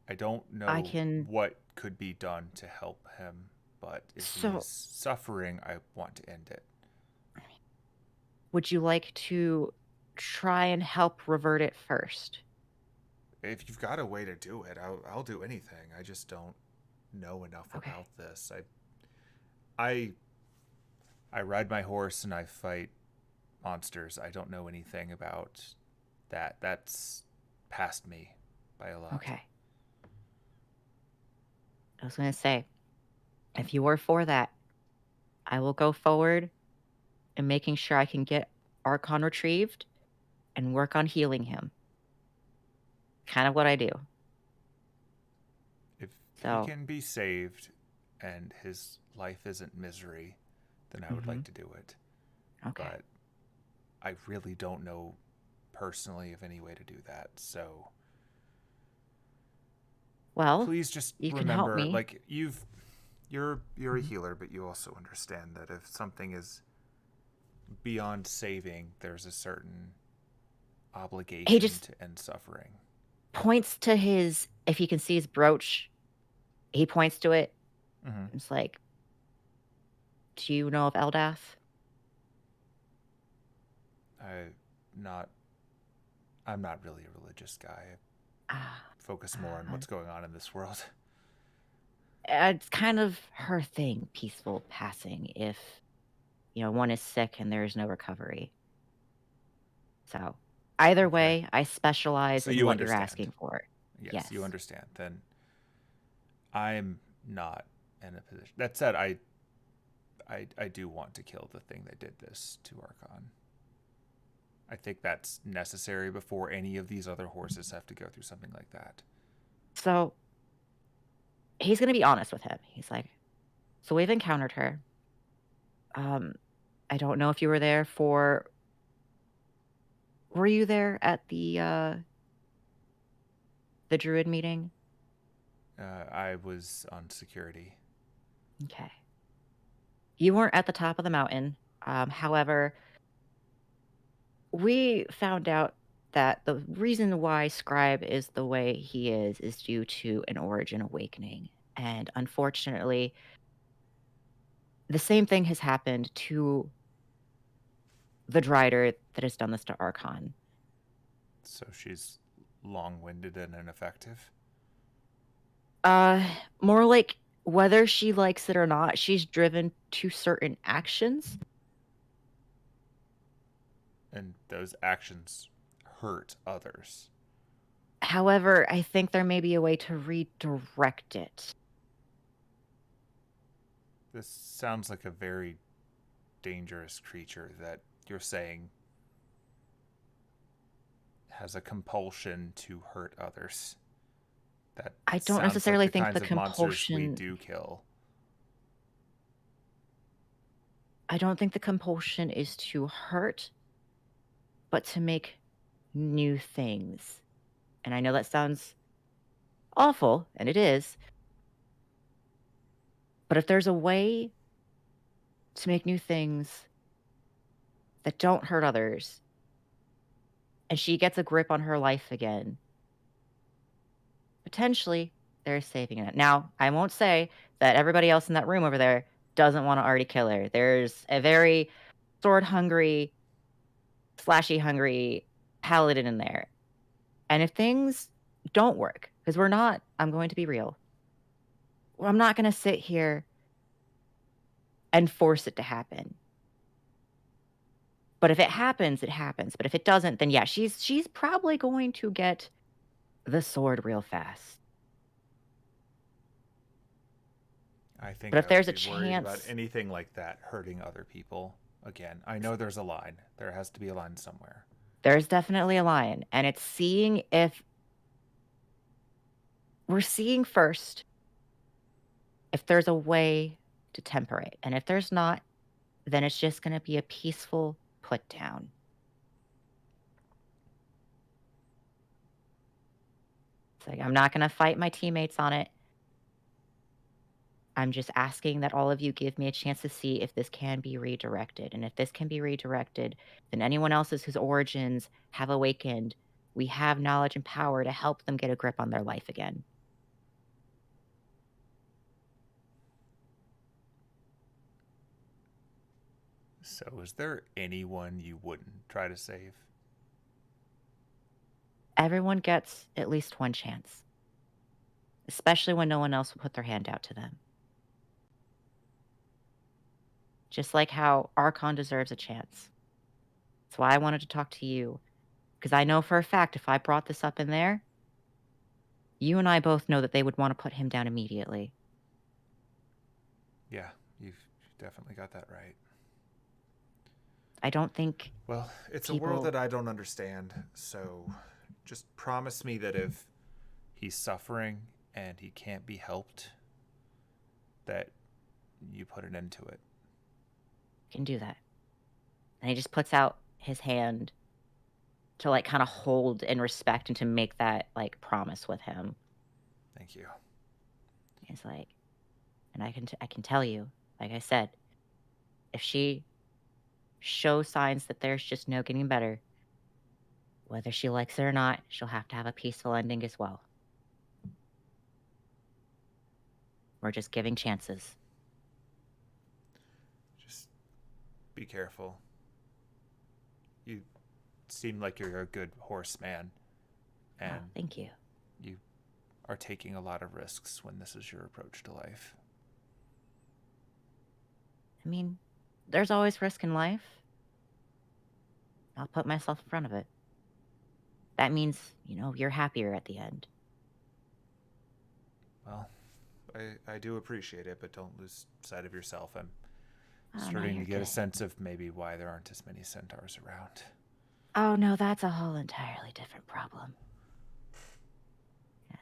I don't know what could be done to help him, but if he's suffering, I want to end it. Would you like to try and help revert it first? If you've got a way to do it, I'll do anything. I just don't know enough about this. I ride my horse and I fight monsters. I don't know anything about that. That's past me by a lot. Okay. I was going to say, if you are for that, I will go forward in making sure I can get Archon retrieved and work on healing him. Kind of what I do. If So, he can be saved and his life isn't misery, then I would like to do it. okay. But I really don't know personally of any way to do that. So Well, please just you can help remember, me. like, you're a healer, but you also understand that if something is beyond saving, there's a certain obligation He just to end suffering. points to his, if he can see his brooch, he points to it. Mm-hmm. It's like, do you know of Eldath? I'm not really a religious guy. I focus more on what's going on in this world. It's kind of her thing, peaceful passing, if, one is sick and there is no recovery. So, either Okay. way, I specialize So in you what understand. you're asking for. Yes, you understand. Then I'm not in a position. That said, I do want to kill the thing that did this to Archon. I think that's necessary before any of these other horses have to go through something like that. So, he's going to be honest with him. He's like, so we've encountered her. I don't know if you were there for... Were you there at the druid meeting? I was on security. Okay. You weren't at the top of the mountain. However, we found out that the reason why Scribe is the way he is due to an origin awakening. And unfortunately, the same thing has happened to the Drider that has done this to Archon. So she's long-winded and ineffective? More like whether she likes it or not, she's driven to certain actions. And those actions hurt others. However, I think there may be a way to redirect it. This sounds like a very dangerous creature that you're saying has a compulsion to hurt others. That I don't necessarily think the monsters we compulsion... do kill. I don't think the compulsion is to hurt, but to make new things. And I know that sounds awful, and it is. But if there's a way to make new things that don't hurt others, and she gets a grip on her life again, potentially they're saving it. Now, I won't say that everybody else in that room over there doesn't want to already kill her. There's a very sword-hungry, slashy-hungry paladin in there. And if things don't work, because I'm going to be real. I'm not going to sit here and force it to happen. But if it happens, it happens. But if it doesn't, then yeah, she's probably going to get the sword real fast. I think But if I there's would a be worried about chance... anything like that hurting other people. Again, I know there's a line. There has to be a line somewhere. There's definitely a line. And it's seeing if... We're seeing first if there's a way to temper it. And if there's not, then it's just going to be a peaceful put down. It's like, I'm not going to fight my teammates on it. I'm just asking that all of you give me a chance to see if this can be redirected. And if this can be redirected, then anyone else's whose origins have awakened, we have knowledge and power to help them get a grip on their life again. So is there anyone you wouldn't try to save? Everyone gets at least one chance, especially when no one else will put their hand out to them. Just like how Archon deserves a chance. That's why I wanted to talk to you, because I know for a fact if I brought this up in there, you and I both know that they would want to put him down immediately. Yeah, you've definitely got that right. I don't think... Well, it's a world that I don't understand, so just promise me that if he's suffering and he can't be helped, that you put an end to it. Can do that. And he just puts out his hand to like kind of hold in respect and to make that like promise with him. Thank you. He's like, and I can tell you, like I said, if she shows signs that there's just no getting better, whether she likes it or not, she'll have to have a peaceful ending as well. We're just giving chances. Just be careful. You seem like you're a good horseman, and thank you. You are taking a lot of risks when this is your approach to life. I mean, there's always risk in life. I'll put myself in front of it. That means, you're happier at the end. Well, I do appreciate it, but don't lose sight of yourself. I'm Oh, starting no, to get good. a sense of maybe why there aren't as many centaurs around. Oh, no, that's a whole entirely different problem.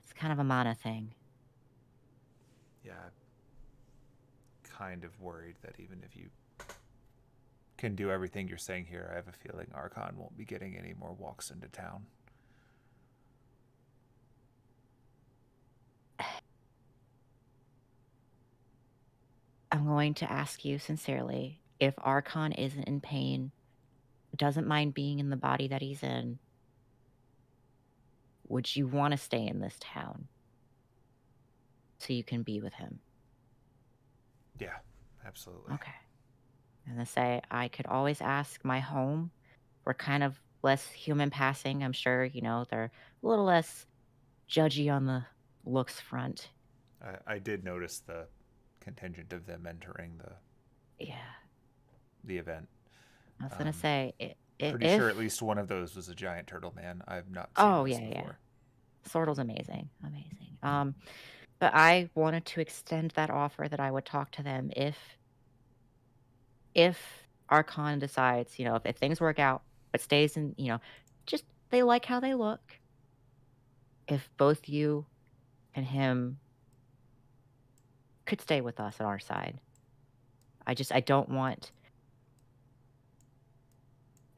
It's kind of a mana thing. Yeah, kind of worried that even if you can do everything you're saying here, I have a feeling Archon won't be getting any more walks into town. I'm going to ask you sincerely, if Archon isn't in pain, doesn't mind being in the body that he's in, would you want to stay in this town so you can be with him? Yeah, absolutely. Okay. And to say, I could always ask my home. We're kind of less human passing. I'm sure, they're a little less judgy on the looks front. I did notice the contingent of them entering the event. I was going to say, pretty sure at least one of those was a giant turtle man. I've not seen those before. Yeah. Sortle's amazing. But I wanted to extend that offer that I would talk to them if Archon decides, if things work out, but stays in, just they like how they look. If both you and him could stay with us on our side. I don't want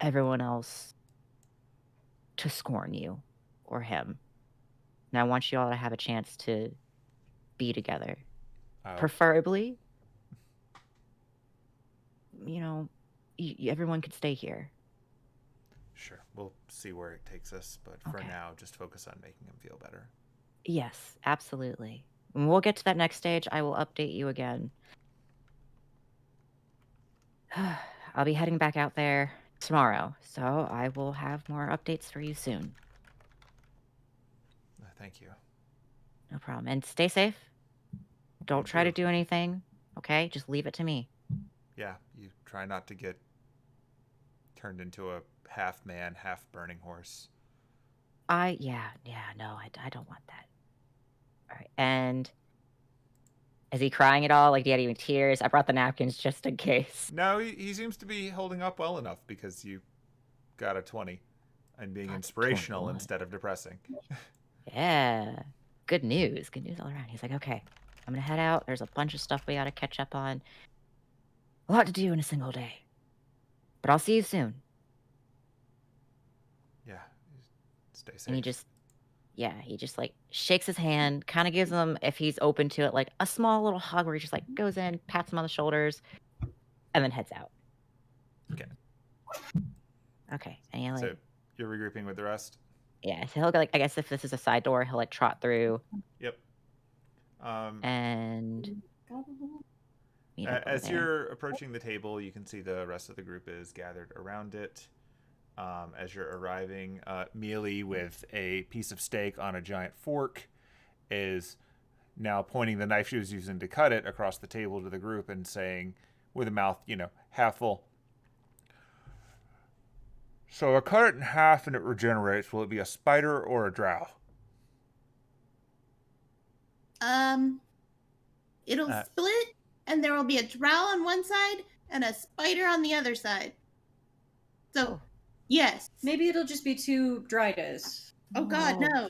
everyone else to scorn you or him. And I want you all to have a chance to be together. Preferably, everyone could stay here. Sure. We'll see where it takes us, but for now, just focus on making him feel better. Yes, absolutely. When we'll get to that next stage, I will update you again. I'll be heading back out there tomorrow, so I will have more updates for you soon. Thank you. No problem. And stay safe. Don't try to do anything, okay? Just leave it to me. Yeah, you try not to get turned into a half man, half burning horse. No, I don't want that. All right, and is he crying at all? Like, do you have any tears? I brought the napkins just in case. No, he seems to be holding up well enough because you got a 20 and being inspirational 21. instead of depressing. Yeah, good news all around. He's like, okay, I'm gonna head out. There's a bunch of stuff we gotta catch up on. A lot to do in a single day. But I'll see you soon. Yeah, stay safe. And he just like shakes his hand, kind of gives him, if he's open to it, like a small little hug where he just like goes in, pats him on the shoulders, and then heads out. Okay. And so you're regrouping with the rest? Yeah, so he'll go, like, I guess if this is a side door, he'll like trot through. Yep. And as you're approaching the table, you can see the rest of the group is gathered around it. As you're arriving, Mealy, with a piece of steak on a giant fork, is now pointing the knife she was using to cut it across the table to the group and saying, with a mouth, half full, "So I cut it in half and it regenerates. Will it be a spider or a drow?" It'll split and there will be a drow on one side and a spider on the other side. So, yes. Maybe it'll just be 2 Drydas. Oh God, no.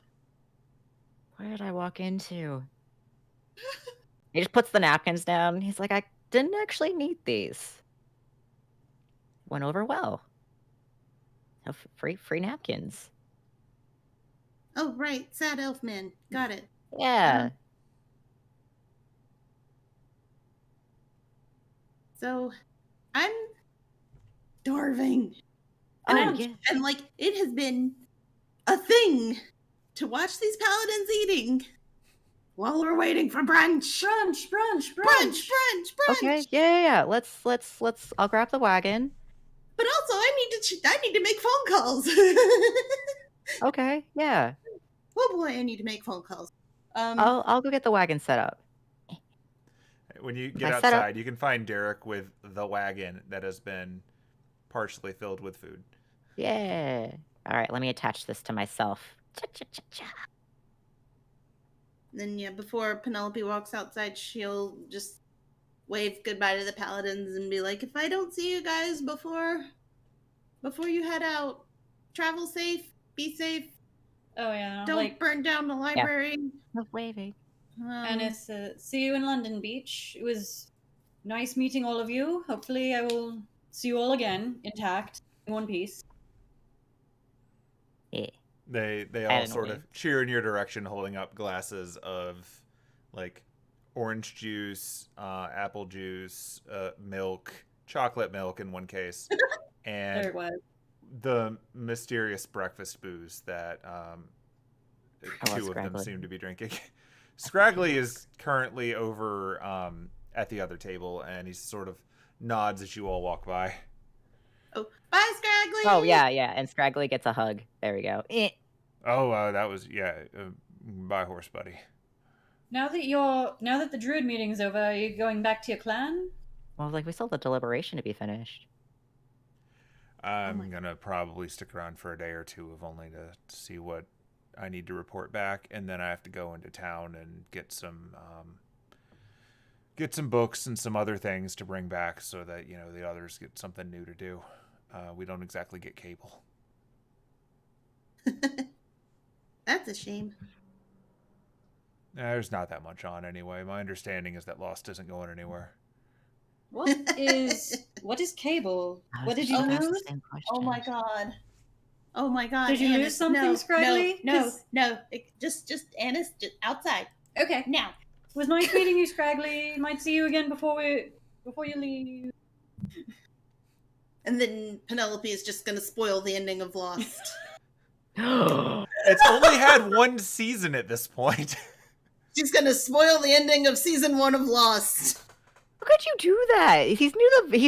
Where did I walk into? He just puts the napkins down. He's like, I didn't actually need these. Went over well. Free napkins. Oh, right. Sad elf man. Got it. Yeah. So, I'm starving. And, and like, it has been a thing to watch these paladins eating while we're waiting for brunch. Brunch. Okay, yeah. Let's. I'll grab the wagon. But also, I need to make phone calls. Okay, yeah. Oh boy, I need to make phone calls. I'll go get the wagon set up. When you get outside, you can find Derek with the wagon that has been partially filled with food. Yeah. All right, let me attach this to myself. Then, yeah, before Penelope walks outside, she'll just wave goodbye to the paladins and be like, if I don't see you guys before you head out, travel safe, be safe. Oh, yeah. Don't burn down the library. No waving. And it's see you in London Beach. It was nice meeting all of you. Hopefully I will see you all again, intact, in one piece. Yeah. They all sort of cheer in your direction, holding up glasses of, like, orange juice, apple juice, milk, chocolate milk in one case, and there it was. The mysterious breakfast booze that 2 of them seem to be drinking. Scraggly is currently over at the other table, and he sort of nods as you all walk by. Oh, bye, Scraggly! Oh, yeah, and Scraggly gets a hug. There we go. Oh, that was, bye, horse buddy. Now that the druid meeting is over, are you going back to your clan? Well, we still have the deliberation to be finished. I'm gonna probably stick around for a day or 2, if only to see what I need to report back, and then I have to go into town and get some books and some other things to bring back, so that the others get something new to do. We don't exactly get cable. That's a shame. There's not that much on anyway. My understanding is that Lost isn't going anywhere. What is cable? What did you lose? Oh my god. Oh my god. Did you lose something, Scraggly? No. Just Annis, just outside. Okay. Now. It was nice meeting you, Scraggly. Might see you again before you leave. And then Penelope is just gonna spoil the ending of Lost. It's only had 1 season at this point. She's gonna spoil the ending of season 1 of Lost. How could you do that? He's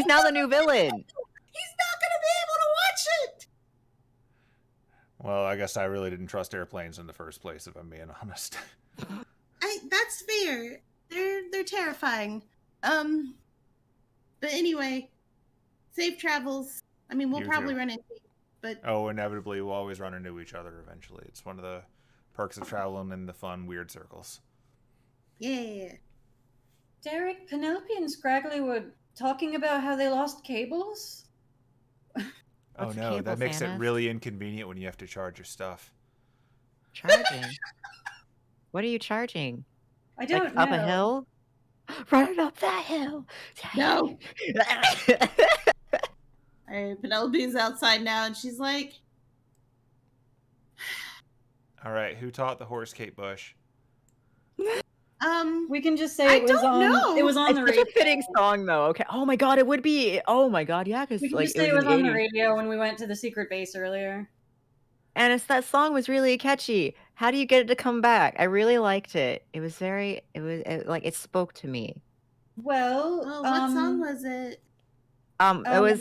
now the new villain. He's not gonna be able to watch it. Well, I guess I really didn't trust airplanes in the first place, if I'm being honest. That's fair. They're terrifying. But anyway, safe travels. I mean, we'll probably run into you, but inevitably we'll always run into each other eventually. It's one of the perks of traveling in the fun, weird circles. Yeah. Derek, Penelope, and Scraggly were talking about how they lost cables? Oh no, that makes it really inconvenient when you have to charge your stuff. Charging? What are you charging? I don't know. Up a hill? Running up that hill. No. Penelope's outside now, and she's like, all right, who taught the horse Kate Bush? We can just say it was on the radio. It's a fitting song, though. Okay. Oh my god, it would be. Oh my god, yeah, because we can just say it was on the radio when we went to the secret base earlier. And that song was really catchy. How do you get it to come back? I really liked it. It was it spoke to me. Well, what song was it? It was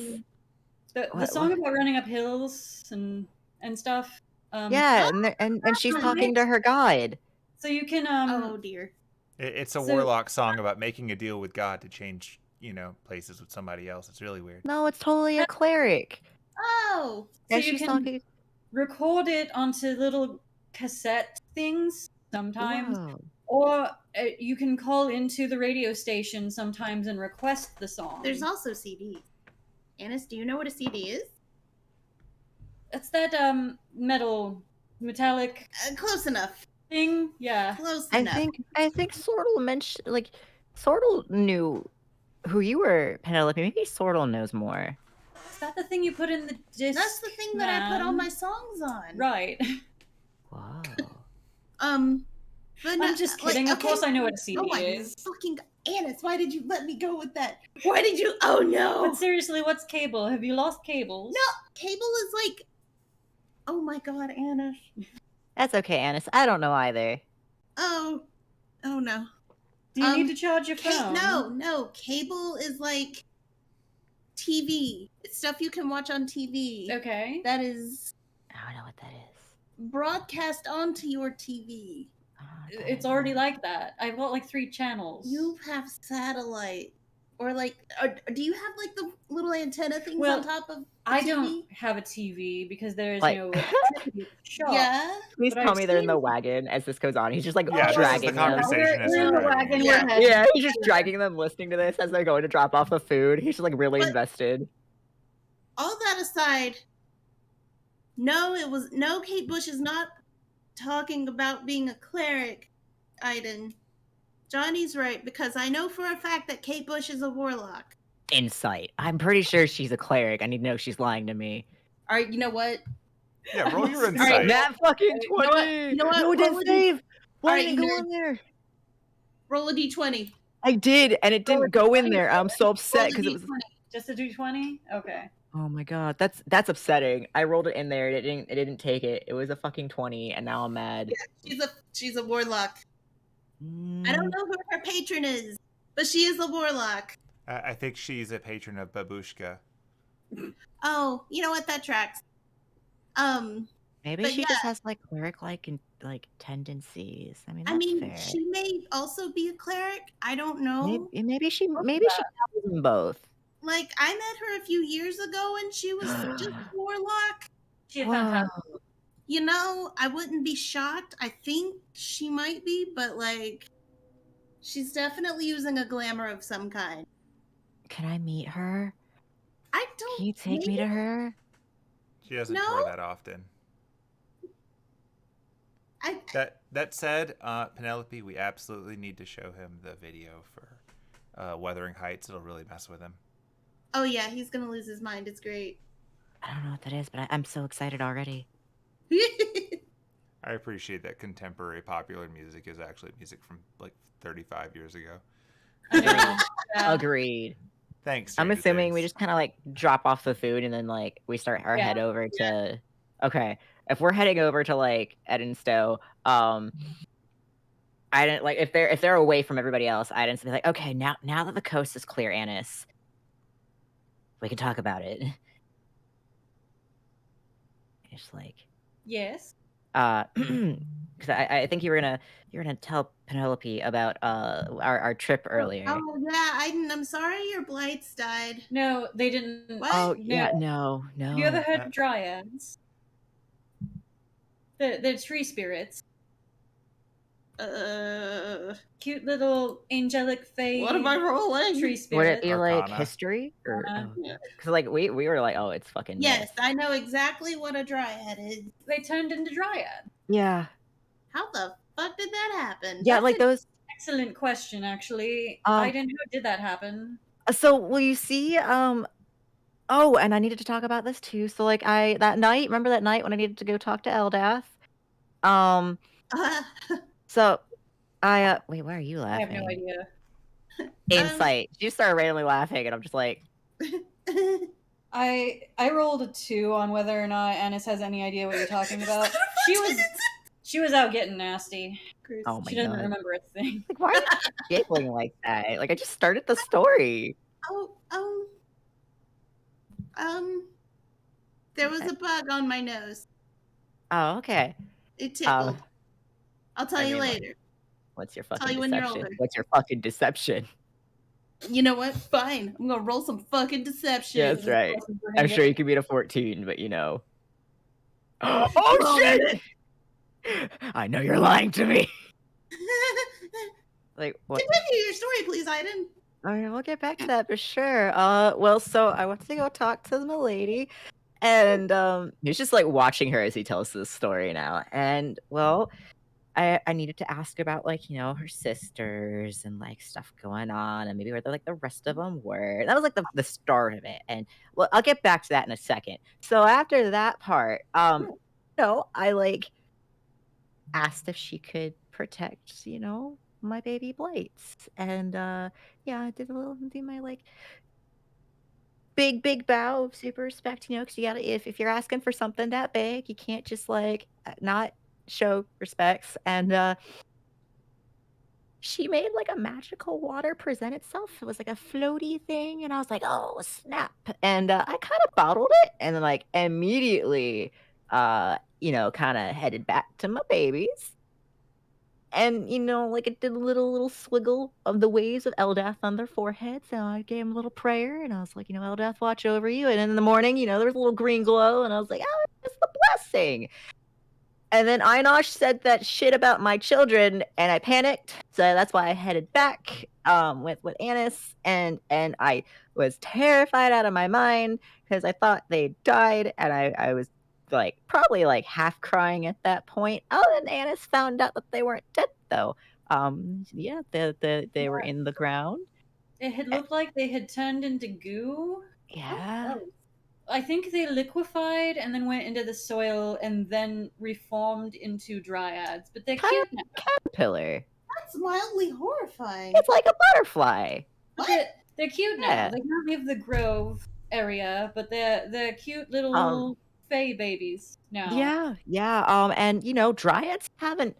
the song about running up hills and stuff. Yeah, and she's talking to her guide. So you can oh dear. It's a warlock song about making a deal with God to change, places with somebody else. It's really weird. No, it's totally a cleric. Oh. So you can record it onto little cassette things sometimes. Whoa. Or you can call into the radio station sometimes and request the song. There's also CDs. Annis, do you know what a CD is? It's that metallic Close enough. thing. Yeah. Close I enough. think Sortle mentioned Sortle knew who you were, Penelope. Maybe Sortle knows more. Is that the thing you put in the disc? That's the thing that I put all my songs on. Right. Wow. But I'm just kidding. Of course I know what a CD is. Fucking Annis, why did you let me go with that? Why did you? Oh no! But seriously, what's cable? Have you lost cables? No, cable is like. Oh my god, Annis. That's okay, Annis. I don't know either. Oh no. Do you need to charge your phone? No. Cable is like TV. It's stuff you can watch on TV. Okay. That is I don't know what that is. broadcast onto your TV. It's already like that. I've got like 3 channels. You have satellite. Or like, do you have like the little antenna things Well, on top of the I TV? don't have a TV because there is Like- no electricity at the shop. Yeah. Please But tell I've me they're in the seen- wagon as this goes on. He's just like Yeah, this is the dragging them. conversation as We're in we're the having wagon. it. Yeah. We're heading. Yeah, he's just dragging them, listening to this as they're going to drop off the food. He's just like really But- invested. All that aside, no, Kate Bush is not talking about being a cleric, Aiden. Johnny's right, because I know for a fact that Kate Bush is a warlock. Insight. I'm pretty sure she's a cleric. I need to know if she's lying to me. Alright, you know what? Yeah, roll your All right, insight. That fucking You know what? 20! You know what? No, it Roll didn't a save! Why Alright, didn't it you go nerd. in there? Roll a d20. I did, and it Roll a didn't go in D20. there. I'm so Roll upset a because it was. d20. Just a D20? Okay. Oh my god, that's upsetting. I rolled it in there, and it didn't take it. It was a fucking 20, and now I'm mad. She's a warlock. I don't know who her patron is, but she is a warlock. I think she's a patron of Babushka. Oh, you know what? That tracks. Maybe but she yeah. just has like cleric-like tendencies. I mean, that's I mean, fair. she may also be a cleric. I don't know. Maybe she dabbles in both. Like, I met her a few years ago, and she was just a warlock. She had fantastic. Wow. You know, I wouldn't be shocked. I think she might be, but like, she's definitely using a glamour of some kind. Can I meet her? I don't. Can you take me to her? She doesn't No. tour that often. That said, Penelope, we absolutely need to show him the video for Wuthering Heights. It'll really mess with him. Oh yeah, he's gonna lose his mind. It's great. I don't know what that is, but I'm so excited already. I appreciate that contemporary popular music is actually music from like 35 years ago. I know. Yeah. Agreed. Thanks. I'm Stranger assuming we Things. just kind of like drop off the food and then like we start our head over to. Okay, if we're heading over to like Edenstow, I didn't like if they're away from everybody else. I didn't be like, okay, now that the coast is clear, Annis, we can talk about it. It's like, Yes. because I think you were gonna tell Penelope about our trip earlier. Oh yeah, I'm sorry your blights died. No, they didn't. What? Oh No. yeah, no. Have you ever heard of dryads? The tree spirits. Cute little angelic fae. What am I rolling? Tree Would spirits. it be like Arcana. history or? Yeah. Because like we were like, oh, it's fucking Yes, myth. I know exactly what a dryad is. They turned into dryad. Yeah, How the fuck did that happen? yeah, That's like a- those. Excellent question, actually. Um, I didn't know did that happen. So will you see? Oh, and I needed to talk about this too. So like remember that night when I needed to go talk to Eldath? So I wait, why are you I laughing? have no idea. Insight. You started randomly laughing, and I'm just like, I rolled a 2 on whether or not Annis has any idea what you're talking about. She was out getting nasty. oh my She doesn't god. remember a thing. Like, why are you giggling like that? Like, I just started the story. There was a bug on my nose. Oh, okay. It tickled. I'll tell I you mean, like, later. What's your Tell fucking you when you're deception? older. What's your fucking deception? You know what? Fine. I'm gonna roll some fucking deception. Yeah, that's right. We're I'm gonna sure get- you could beat a 14, but you know. Oh shit! I know you're lying to me. Like, what? Continue your story, please, Aiden. All right, we'll get back to that for sure. Well, so I went to go talk to the milady, and he's just like watching her as he tells this story now. And well, I needed to ask about like her sisters and like stuff going on, and maybe where the rest of them were. That was like the start of it. And well, I'll get back to that in a second. So after that part, I like asked if she could protect my baby Blights, and yeah, I did do my like big bow of super respect, because you gotta if you're asking for something that big, you can't just like not show respects. And she made like a magical water present itself. It was like a floaty thing, and I was like, oh snap. And I kind of bottled it, and then like immediately kind of headed back to my babies. And like it did a little swiggle of the waves of Eldath on their foreheads. So I gave him a little prayer, and I was like, Eldath, watch over you. And in the morning, there was a little green glow, and I was like, oh, it's the blessing. And then Einosh said that shit about my children, and I panicked. So that's why I headed back with Annis, and I was terrified out of my mind because I thought they died, and I was like probably like half crying at that point. Oh, and Annis found out that they weren't dead though. Yeah, they were in the ground. It had looked like they had turned into goo. Yeah. Oh, I think they liquefied and then went into the soil and then reformed into dryads. But they're cute now. Caterpillar. That's mildly horrifying. It's like a butterfly. But they're cute now. Yeah. They can't leave the grove area, but they're cute little fae babies now. Yeah. And dryads haven't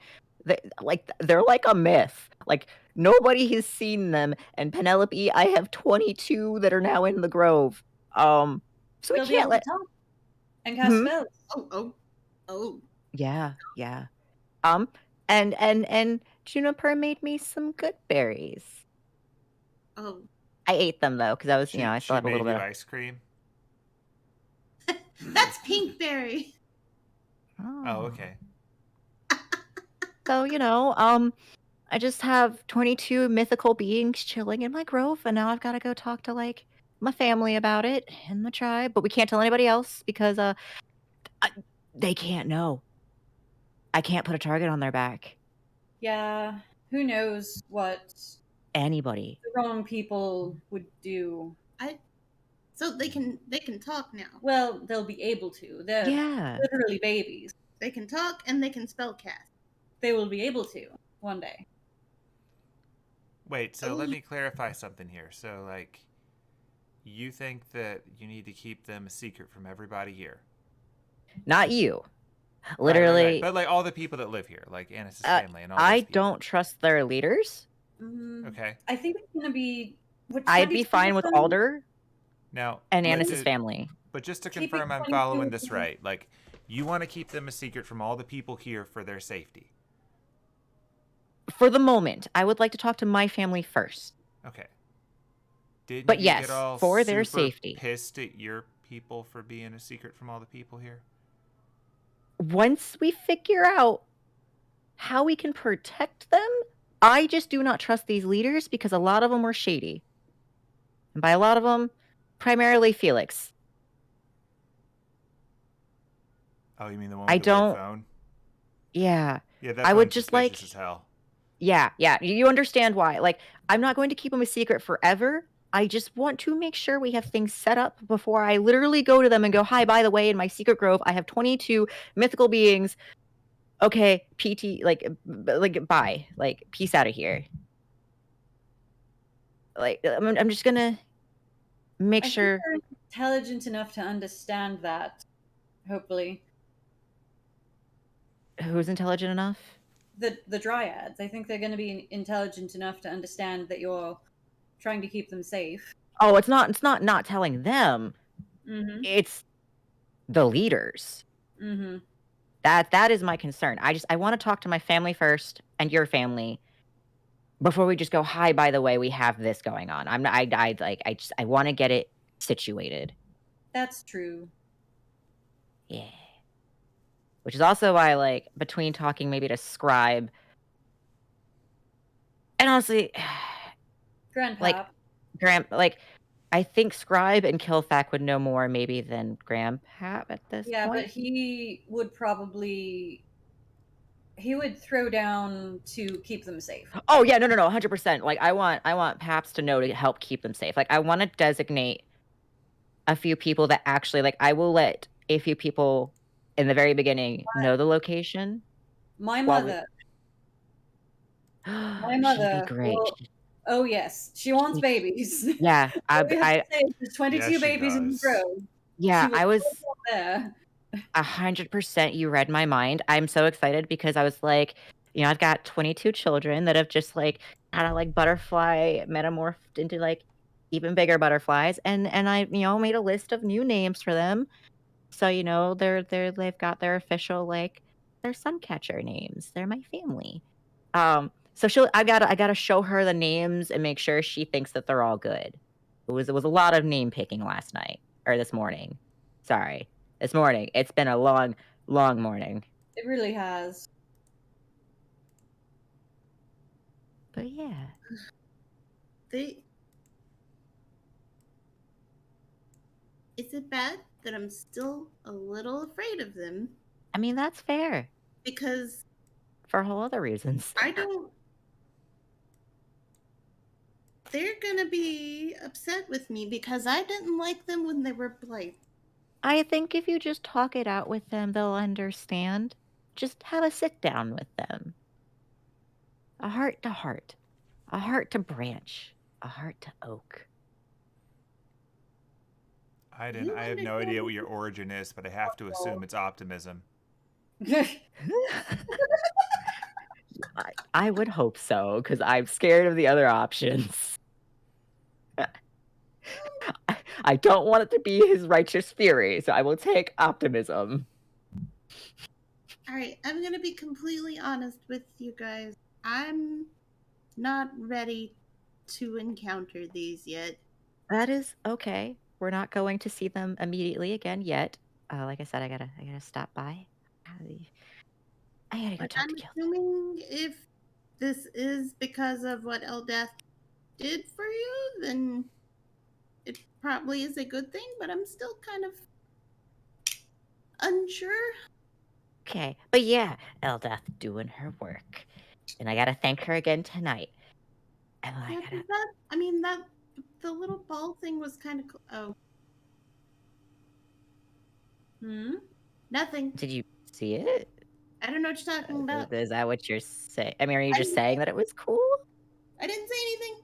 they're like a myth. Like nobody has seen them. And Penelope, I have 22 that are now in the grove. So They'll we be can't able let to talk and cast spells. Oh. Yeah. And Juniper made me some good berries. Oh. I ate them though, because I was, I still had a little bit of ice cream. That's pinkberry. Oh, okay. So, I just have 22 mythical beings chilling in my grove, and now I've got to go talk to like my family about it and the tribe, but we can't tell anybody else because they can't know. I can't put a target on their back. Yeah, who knows what Anybody. the wrong people would do. So they can talk now. Well, they'll be able to. They're literally babies. They can talk and they can spellcast. They will be able to one day. Wait, so let me clarify something here. So, like, you think that you need to keep them a secret from everybody here? Not you. Literally. Right. But, like, all the people that live here, like Annis' family and all I those people. don't trust their leaders. Okay. I think it's going to be... I'd be fine with Alder now, and Annis' family. But just to confirm I'm following this right, like, you want to keep them a secret from all the people here for their safety? For the moment, I would like to talk to my family first. Okay. Didn't but you yes, get all for their super safety. Pissed at your people for being a secret from all the people here? Once we figure out how we can protect them, I just do not trust these leaders because a lot of them were shady. And by a lot of them, primarily Felix. Oh, you mean the one with the weird phone? Yeah. Yeah, that I would just suspicious as hell. Yeah. You understand why. Like, I'm not going to keep them a secret forever. I just want to make sure we have things set up before I literally go to them and go, hi, by the way, in my secret grove, I have 22 mythical beings. Okay, PT, bye. Like, peace out of here. Like, I'm just gonna make sure. Think they're intelligent enough to understand that, hopefully. Who's intelligent enough? The dryads. I think they're going to be intelligent enough to understand that you're trying to keep them safe. Oh, it's not telling them. Mm-hmm. It's the leaders. Mm-hmm. That is my concern. I want to talk to my family first and your family before we just go, hi, by the way, we have this going on. I want to get it situated. That's true. Yeah. Which is also why, like, between talking maybe to Scribe And honestly, Grandpa. I think Scribe and Kilfac would know more maybe than Grandpap at this Yeah, point. but he would throw down to keep them safe. Oh yeah, no, 100%. Like I want Paps to know to help keep them safe. Like I want to designate a few people that actually like I will let a few people in the very beginning know the location. My While mother. My She'd be mother. great. Will, oh yes, she wants babies. Yeah, All we have to say is there's 22 Yes, she babies in the does. road. yeah, I was there. 100%. You read my mind. I'm so excited because I was like, I've got 22 children that have just like kind of like butterfly metamorphed into like even bigger butterflies, and I made a list of new names for them. So they've got their official like their suncatcher names. They're my family. So I gotta show her the names and make sure she thinks that they're all good. It was a lot of name picking last night or this morning. Sorry, this morning. It's been a long morning. It really has. But yeah, Is it bad that I'm still a little afraid of them? I mean that's fair Because for whole other reasons. they're gonna be upset with me because I didn't like them when they were blight. I think if you just talk it out with them, they'll understand. Just have a sit down with them. A heart to heart. A heart to branch. A heart to oak. I have no idea what your origin is, but I have to assume it's optimism. I would hope so, because I'm scared of the other options. I don't want it to be his righteous fury, so I will take optimism. Alright, I'm gonna be completely honest with you guys. I'm not ready to encounter these yet. That is okay. We're not going to see them immediately again yet. Like I said, I gotta stop by. I gotta go But talk I'm to Gil. assuming if this is because of what Eldeath did for you, then it probably is a good thing, but I'm still kind of unsure. Okay, but yeah, Eldath doing her work, and I gotta thank her again tonight. And Yeah, the little ball thing was kind of cool. Oh. Nothing. Did you see it? I don't know what you're talking about. Is that what you're saying? I mean, are you just saying that it was cool? I didn't say anything.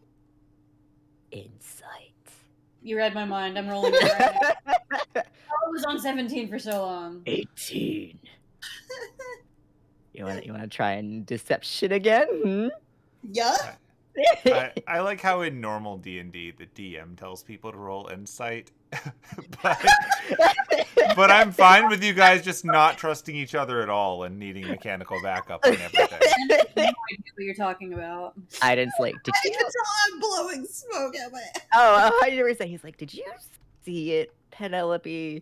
Insight. You read my mind. I'm rolling it right now. I was on 17 for so long. 18. You want to try and deception again? Hmm? Yeah. I like how in normal D&D the DM tells people to roll insight, but I'm fine with you guys just not trusting each other at all and needing mechanical backup on everything. I have no idea what you're talking about. I didn't like. I can tell I'm blowing smoke at my. Oh, I never say. He's like, did you see it, Penelope?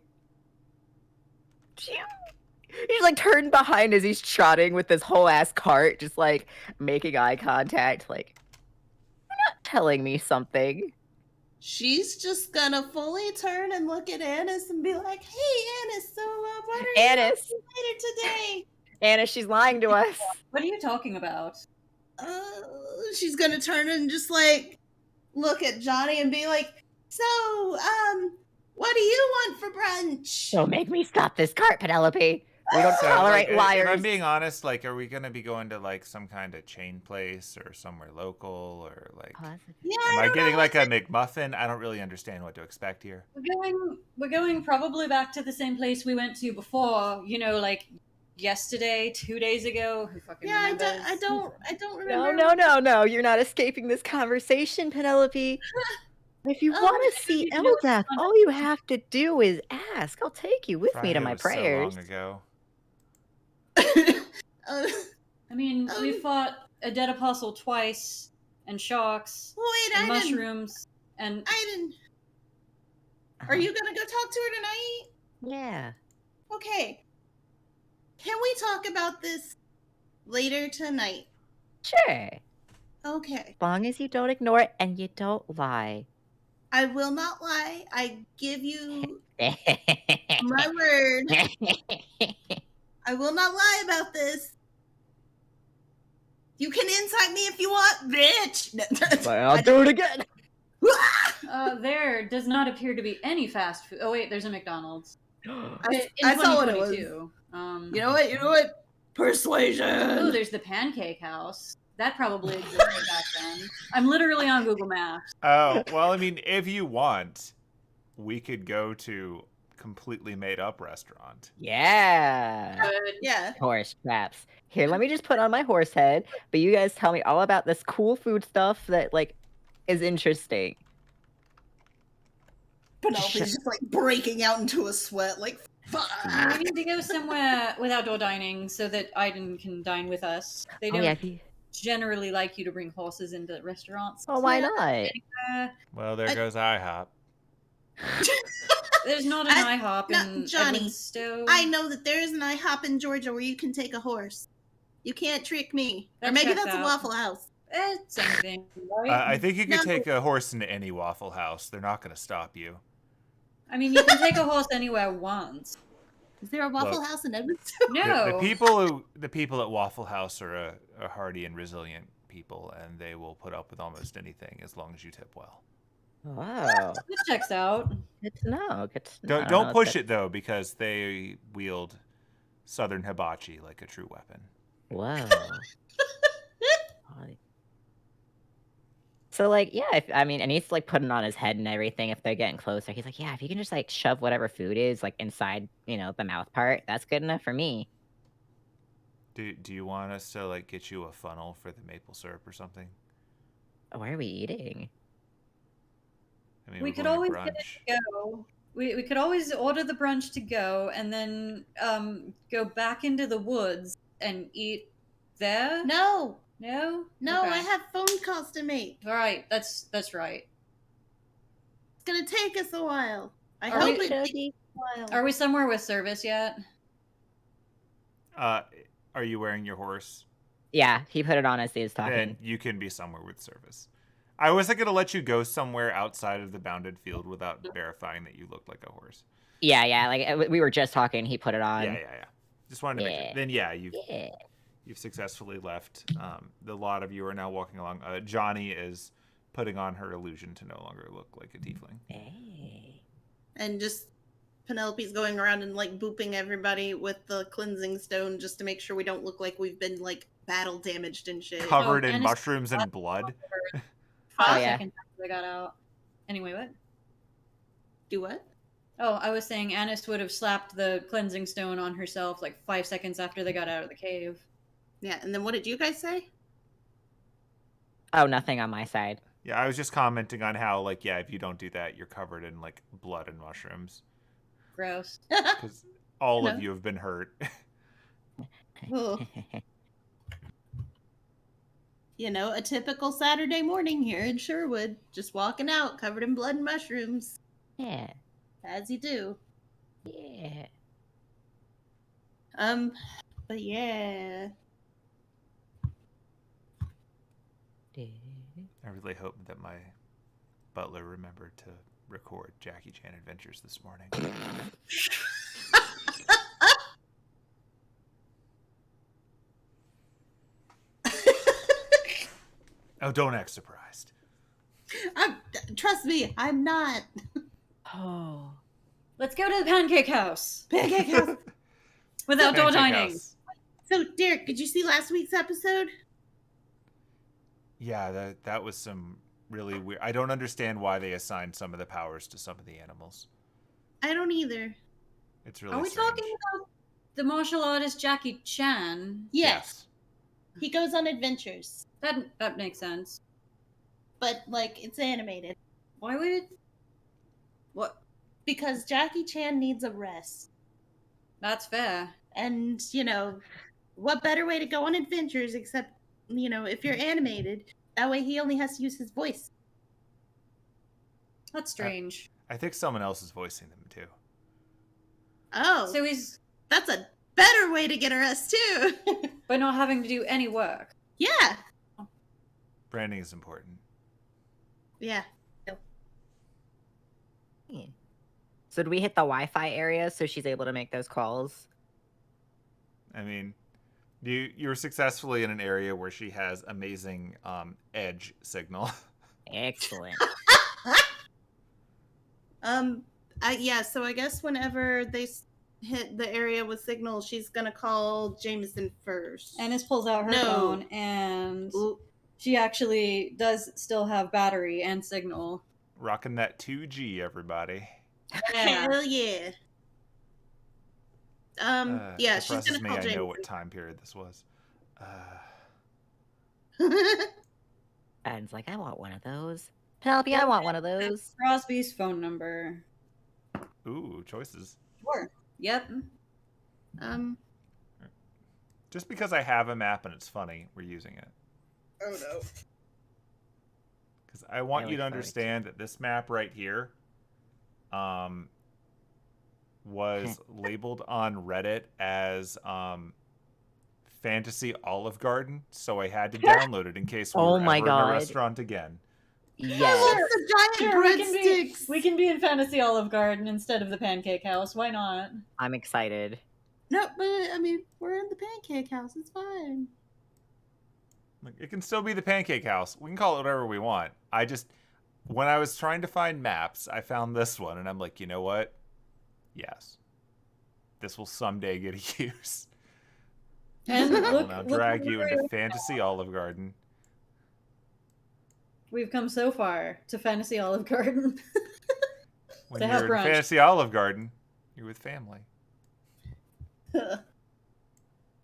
He's like turned behind as he's trotting with this whole ass cart, just like making eye contact. Like, you're not telling me something. She's just gonna fully turn and look at Annis and be like, "Hey, Annis, so what are Annis. you doing later today?" Annis, she's lying to us. What are you talking about? She's gonna turn and just like look at Johnny and be like, "So, what do you want for brunch?" Don't make me stop this cart, Penelope. We don't tolerate liars. If I'm being honest, like, are we gonna be going to like some kind of chain place or somewhere local, or like, am I getting like a McMuffin? I don't really understand what to expect here. We're going probably back to the same place we went to before. You know, like yesterday, 2 days ago. Who fucking remembers? I don't remember. No. You're not escaping this conversation, Penelope. If you want to see Eldath, all you have to do is ask. I'll take you with me to my prayers. So long ago. I mean, we fought a dead apostle twice, and sharks, and mushrooms, and Aiden, are you gonna go talk to her tonight? Yeah. Okay. Can we talk about this later tonight? Sure. Okay. As long as you don't ignore it and you don't lie. I will not lie. I give you my word. I will not lie about this. You can incite me if you want, bitch. But I'll do it again. There does not appear to be any fast food. Oh wait, there's a McDonald's. I saw what it was. You know what? Persuasion. Oh, there's the Pancake House. That probably existed back then. I'm literally on Google Maps. Oh, well, I mean, if you want, we could go to completely made up restaurant. Yeah. Good. Yeah. Horse traps. Here, let me just put on my horse head, but you guys tell me all about this cool food stuff that, like, is interesting. Penelope's just like breaking out into a sweat, like, fuck. We need to go somewhere with outdoor dining so that Aiden can dine with us. They Oh, don't yeah. if you- generally like you to bring horses into restaurants. Oh, why Yeah. not? Well, there goes IHOP. There's not an IHOP no, in Johnny, Edwinstowe. I know that there is an IHOP in Georgia where you can take a horse. You can't trick me. That or maybe checks that's a out. Waffle House. Same thing, right? I think you could No. take a horse into any Waffle House. They're not going to stop you. I mean, you can take a horse anywhere once. Is there a Waffle Look. House in Edmonton? No. The people at Waffle House are a hardy and resilient people, and they will put up with almost anything as long as you tip well. Wow. It checks out. Good to know. Good to know. Don't push it though, because they wield Southern hibachi like a true weapon. Whoa. So, like, yeah, and he's, like, putting on his head and everything if they're getting closer. He's like, yeah, if you can just, like, shove whatever food is, like, inside, the mouth part, that's good enough for me. Do you want us to, like, get you a funnel for the maple syrup or something? Where are we eating? I mean, We we're could going always to get brunch. it to go. We could always order the brunch to go and then go back into the woods and eat there. No. No? No, Okay. I have phone calls to make. All right, that's right. It's gonna take us a while. I Are hope we- it takes a while. Are we somewhere with service yet? Are you wearing your horse? Yeah, he put it on as he was talking. Then you can be somewhere with service. I wasn't going to let you go somewhere outside of the bounded field without verifying that you looked like a horse. Yeah, like, we were just talking, he put it on. Yeah. Just wanted to make sure. Then, you've successfully left. The lot of you are now walking along. Johnny is putting on her illusion to no longer look like a tiefling. Hey. And just Penelope's going around and like booping everybody with the cleansing stone just to make sure we don't look like we've been like battle damaged and shit. Covered in and mushrooms and blood. 5 yeah. seconds after they got out. Anyway, what? Do what? Oh, I was saying Anis would have slapped the cleansing stone on herself like 5 seconds after they got out of the cave. Yeah, and then what did you guys say? Oh, nothing on my side. Yeah, I was just commenting on how, like, yeah, if you don't do that, you're covered in, like, blood and mushrooms. Gross. Because all No. of you have been hurt. Ugh. You know, a typical Saturday morning here in Sherwood. Just walking out, covered in blood and mushrooms. Yeah. As you do. Yeah. But yeah. I really hope that my butler remembered to record Jackie Chan Adventures this morning. Oh, don't act surprised. Trust me, I'm not. Oh. Let's go to the pancake house Pancake House. with outdoor Pancake dining. House. So, Derek, did you see last week's episode? Yeah, that was some really weird. I don't understand why they assigned some of the powers to some of the animals. I don't either. It's really Are we strange. talking about the martial artist Jackie Chan? Yes. He goes on adventures, That makes sense. but like it's animated Why would it? What? because Jackie Chan needs a rest. That's fair. And, you know, what better way to go on adventures except, you know, if you're animated, that way he only has to use his voice. That's strange. I think someone else is voicing them too. Oh, So he's that's a better way to get a rest too. but not having to do any work. Yeah. Branding is important. Yeah. So do we hit the Wi-Fi area so she's able to make those calls? I mean, you're successfully in an area where she has amazing edge signal. Excellent. Yeah, so I guess whenever they hit the area with signal, she's gonna call Jameson first. Ennis pulls out her phone, and she actually does still have battery and signal. Rocking that 2G, everybody. Yeah. Hell yeah. Yeah, she's Depresses gonna me. call I Jameson. know what time period this was. And like, I want one of those. Penelope, I want one of those. Crosby's phone number. Ooh, choices. Sure. Yep. Just because I have a map and it's funny, we're using it. Oh no. Because I want you to understand that this map right here was labeled on Reddit as Fantasy Olive Garden, so I had to download it in case we were ever in a restaurant again. Yes. The giant breadsticks. We can be in Fantasy Olive Garden instead of the Pancake House. Why not? I'm excited. No, but I mean, we're in the Pancake House. It's fine. It can still be the Pancake House. We can call it whatever we want. When I was trying to find maps, I found this one, and I'm like, you know what? Yes. This will someday get a use. And I will now drag you into Fantasy Olive Garden. We've come so far to Fantasy Olive Garden. When you're in Fantasy Olive Garden, you're with family.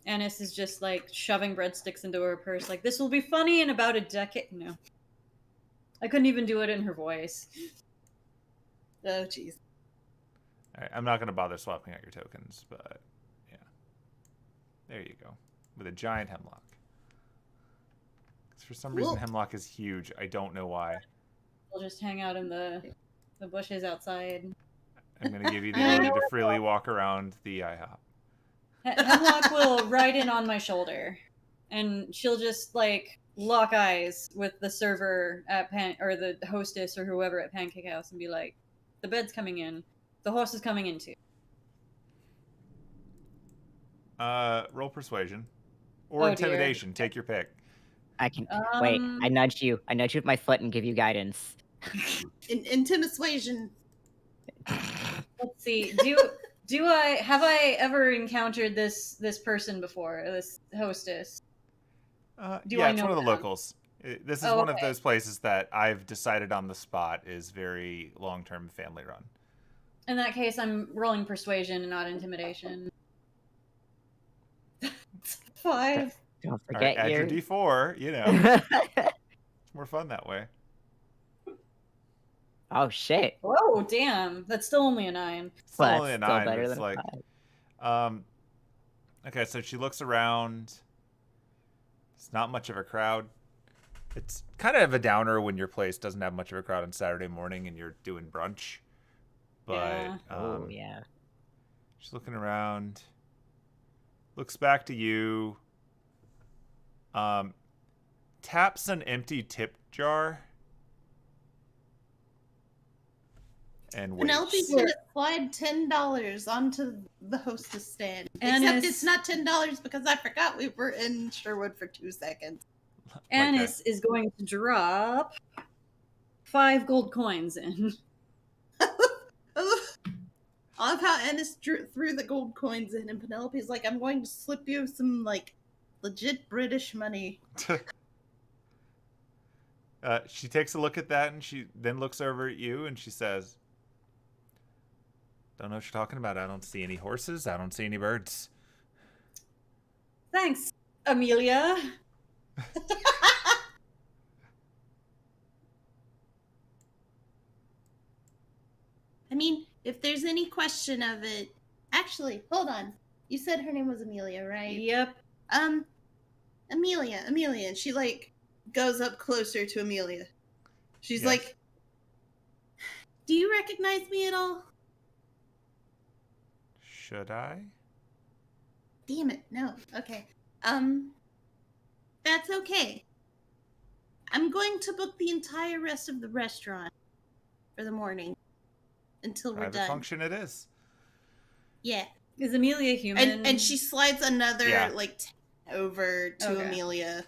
Ennis is just like shoving breadsticks into her purse. Like, this will be funny in about a decade. No. I couldn't even do it in her voice. Oh, jeez. Alright, I'm not going to bother swapping out your tokens, but yeah. There you go. With a giant hemlock. For some reason, hemlock is huge. I don't know why. We'll just hang out in the bushes outside. I'm going to give you the ability to freely walk around the IHOP. Hemlock will ride in on my shoulder, and she'll just like lock eyes with the server at or the hostess or whoever at Pancake House and be like, "The bed's coming in. The horse is coming in too." Roll persuasion or intimidation. Take your pick. I can wait. I nudge you. I nudge you with my foot and give you guidance. Intimidation. Let's see. Have I ever encountered this person before? This hostess? Yeah, it's one of the locals. This is one of those places that I've decided on the spot is very long-term family run. In that case, I'm rolling persuasion and not intimidation. 5. Don't forget add your D4. You know, it's more fun that way. Oh shit! Oh damn! That's still only a 9. Still only a 9. Better than like, 5. Okay, so she looks around. It's not much of a crowd. It's kind of a downer when your place doesn't have much of a crowd on Saturday morning and you're doing brunch. But yeah. She's looking around. Looks back to you. Taps an empty tip jar. And Penelope's gonna slide $10 onto the hostess stand. Except it's not $10 because I forgot we were in Sherwood for 2 seconds. Ennis is going to drop 5 gold coins in. I love how Ennis threw the gold coins in, and Penelope's like, "I'm going to slip you some like legit British money." She takes a look at that, and she then looks over at you, and she says, "Don't know what you're talking about. I don't see any horses. I don't see any birds." Thanks, Amelia. I mean, if there's any question of it... Actually, hold on. You said her name was Amelia, right? Yep. Amelia. And she, like, goes up closer to Amelia. She's like, "Do you recognize me at all?" Should I? Damn it, no. Okay. That's okay. I'm going to book the entire rest of the restaurant for the morning until we're Private done. function it is. Yeah. Is Amelia human? And she slides another Yeah. like 10 over to Okay. Amelia.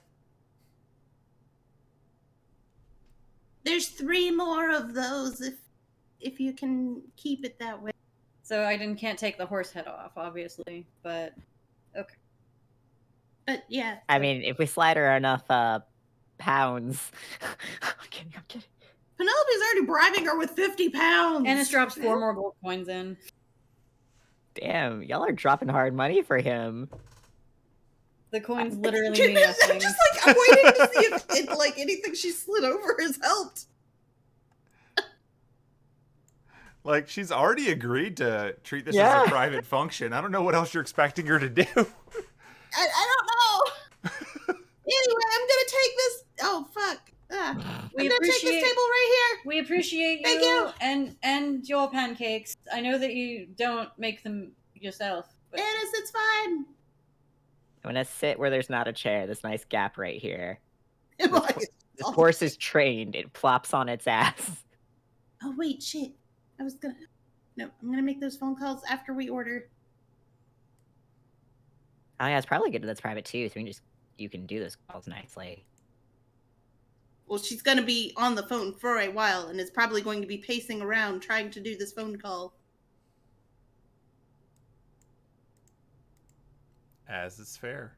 There's 3 more of those if you can keep it that way. So I can't take the horse head off, obviously, but okay. But yeah. I mean, if we slide her enough pounds. I'm kidding. Penelope's already bribing her with 50 pounds. Annis drops 4 more gold coins in. Damn, y'all are dropping hard money for him. The coins literally mean nothing. Just like I'm waiting to see if anything she slid over has helped. Like, she's already agreed to treat this as a private function. I don't know what else you're expecting her to do. I don't know. Anyway, I'm gonna take this. Oh fuck! I'm gonna take this table right here. We appreciate you. Thank you. And your pancakes. I know that you don't make them yourself. But... Annis, it's fine. I'm gonna sit where there's not a chair. This nice gap right here. This horse is trained. It plops on its ass. Oh wait, shit! I'm gonna make those phone calls after we order. Oh yeah, it's probably good that's private too. So you can do those calls nicely. Well, she's gonna be on the phone for a while and is probably going to be pacing around trying to do this phone call. As is fair.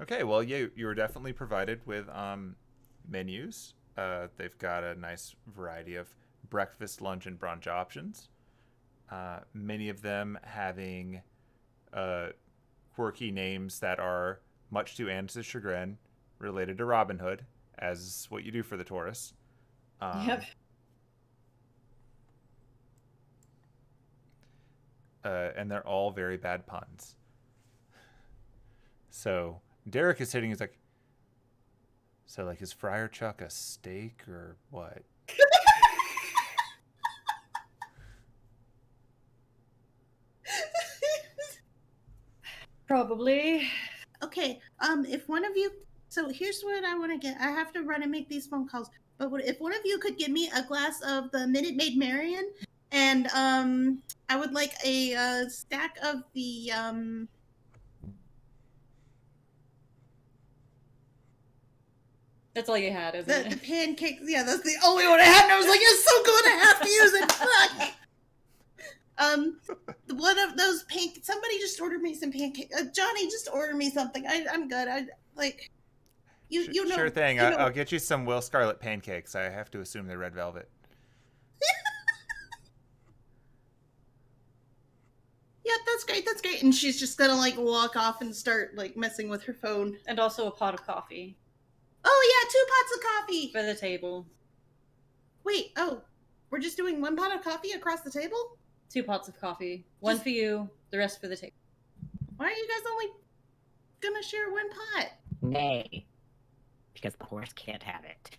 Okay, well, you were definitely provided with menus. They've got a nice variety of breakfast, lunch, and brunch options. Many of them having quirky names that are, much to Anne's chagrin, related to Robin Hood, as what you do for the tourists. Yep. And they're all very bad puns. So Derek is sitting, he's like, so like, is Friar Chuck a steak or what? Probably. Okay, if one of you... So here's what I want to get. I have to run and make these phone calls. But if one of you could give me a glass of the Minute Maid Marion, and I would like a stack of the... That's all you had, isn't The it? pancakes. Yeah, that's the only one I had. And I was like, it's so good, I have to use it. Fuck. One of those somebody just ordered me some pancakes. Johnny, just order me something. I'm good. You know. Sure thing. You know. I'll get you some Will Scarlet pancakes. I have to assume they're red velvet. Yeah, that's great. That's great. And she's just gonna like walk off and start like messing with her phone. And also a pot of coffee. Oh yeah, 2 pots of coffee for the table. Wait. Oh, we're just doing 1 pot of coffee across the table? 2 pots of coffee. One for you, the rest for the table. Why are you guys only gonna share 1 pot? Nay. Because the horse can't have it.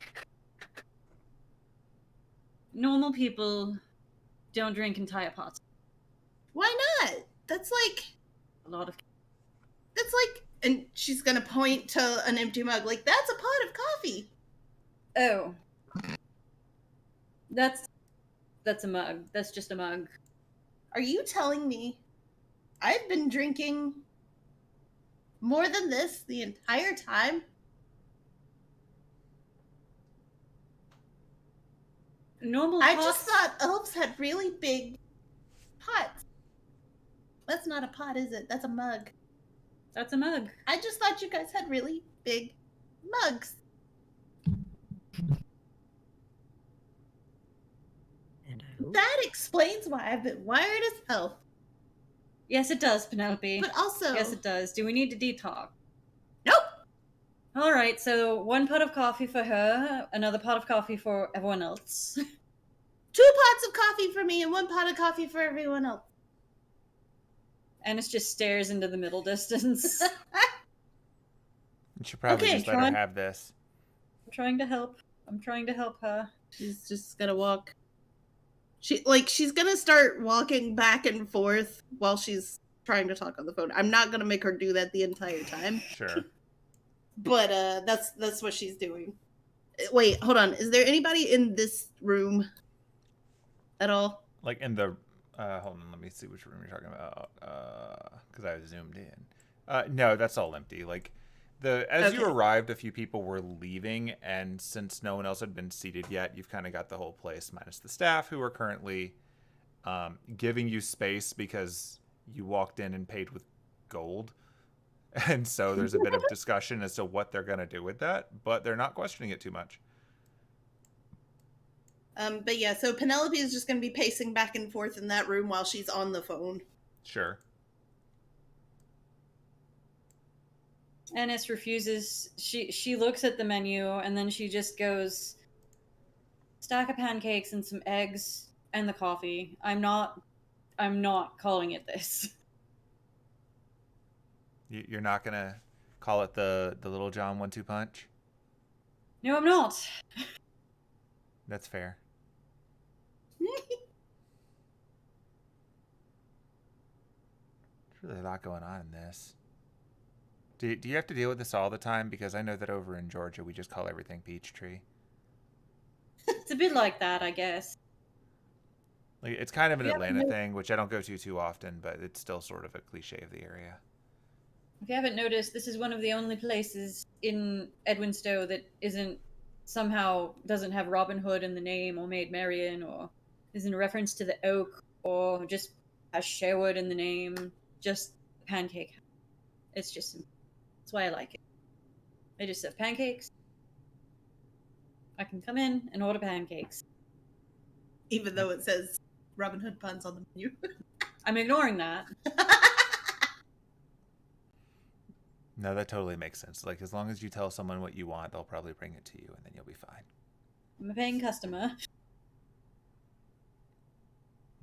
Normal people don't drink entire pots. Why not? That's like... A lot of... That's like... And she's gonna point to an empty mug. Like, that's a pot of coffee. Oh. That's a mug. That's just a mug. Are you telling me I've been drinking more than this the entire time? Normal I pots... just thought elves had really big pots. That's not a pot, is it? That's a mug. That's a mug. I just thought you guys had really big mugs. That explains why I've been wired as hell. Yes, it does, Penelope. But also... Yes, it does. Do we need to detox? Nope! Alright, so 1 pot of coffee for her, another pot of coffee for everyone else. 2 pots of coffee for me and 1 pot of coffee for everyone else. Annis just stares into the middle distance. You should probably just let her have this. I'm trying to help. I'm trying to help her. She's just gonna walk. She's gonna start walking back and forth while she's trying to talk on the phone. I'm not gonna make her do that the entire time. Sure. But that's what she's doing. Wait, hold on. Is there anybody in this room at all? Like in the hold on, let me see which room you're talking about. Because I zoomed in. No, that's all empty. Like as you arrived, a few people were leaving, and since no one else had been seated yet, you've kind of got the whole place minus the staff who are currently giving you space because you walked in and paid with gold. And so there's a bit of discussion as to what they're going to do with that, but they're not questioning it too much. But yeah, so Penelope is just going to be pacing back and forth in that room while she's on the phone. Sure. Ennis refuses. She looks at the menu and then she just goes, stack of pancakes and some eggs and the coffee. I'm not calling it this. You're not going to call it the Little John 1-2 punch? No, I'm not. That's fair. There's really a lot going on in this. Do you have to deal with this all the time? Because I know that over in Georgia, we just call everything Peachtree. It's a bit like that, I guess. Like, it's kind of an Atlanta thing, which I don't go to too often, but it's still sort of a cliche of the area. If you haven't noticed, this is one of the only places in Edwinstowe that doesn't have Robin Hood in the name, or Maid Marian, or isn't a reference to the oak, or just has Sherwood in the name. Just pancake. It's just, that's why I like it. They just serve pancakes. I can come in and order pancakes. Even though it says Robin Hood puns on the menu. I'm ignoring that. No, that totally makes sense. Like, as long as you tell someone what you want, they'll probably bring it to you, and then you'll be fine. I'm a paying customer.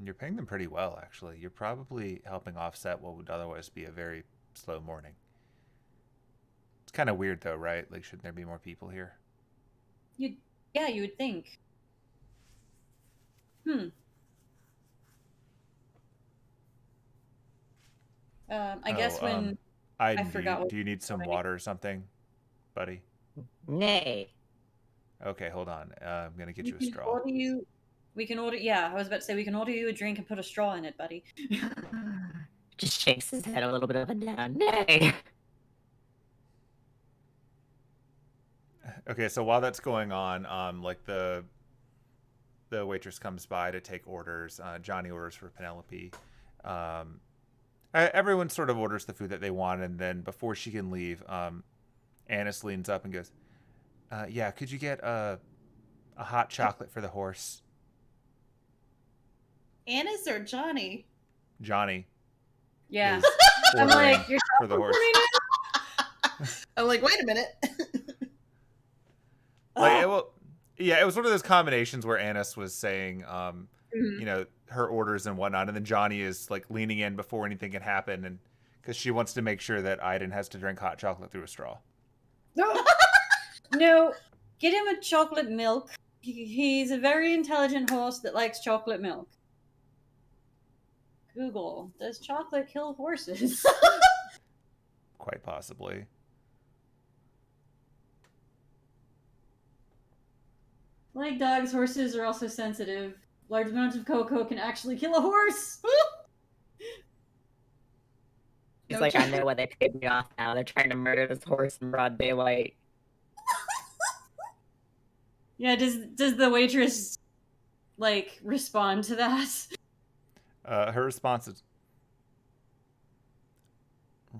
You're paying them pretty well, actually. You're probably helping offset what would otherwise be a very slow morning. It's kind of weird, though, right? Like, shouldn't there be more people here? Yeah, you would think. I guess when I forgot. Do you need some water or something, buddy? Nay. Okay, hold on. I'm gonna get you a straw. We can order. Yeah, I was about to say we can order you a drink and put a straw in it, buddy. Just shakes his head a little bit up and down. Nay. Okay, so while that's going on, like the waitress comes by to take orders. Johnny orders for Penelope. Everyone sort of orders the food that they want, and then before she can leave, Annis leans up and goes, "Yeah, could you get a hot chocolate for the horse?" Annis or Johnny? Johnny. Yeah. I'm like, you're for the horse. I'm like, wait a minute. Like, it was one of those combinations where Annis was saying, you know, her orders and whatnot, and then Johnny is like leaning in before anything can happen, and because she wants to make sure that Iden has to drink hot chocolate through a straw. No, get him a chocolate milk. He's a very intelligent horse that likes chocolate milk. Google, does chocolate kill horses? Quite possibly. Like dogs, horses are also sensitive. Large amounts of cocoa can actually kill a horse. He's like, I know why they paid me off now. They're trying to murder this horse in broad daylight. Yeah, does the waitress, like, respond to that? Her response is,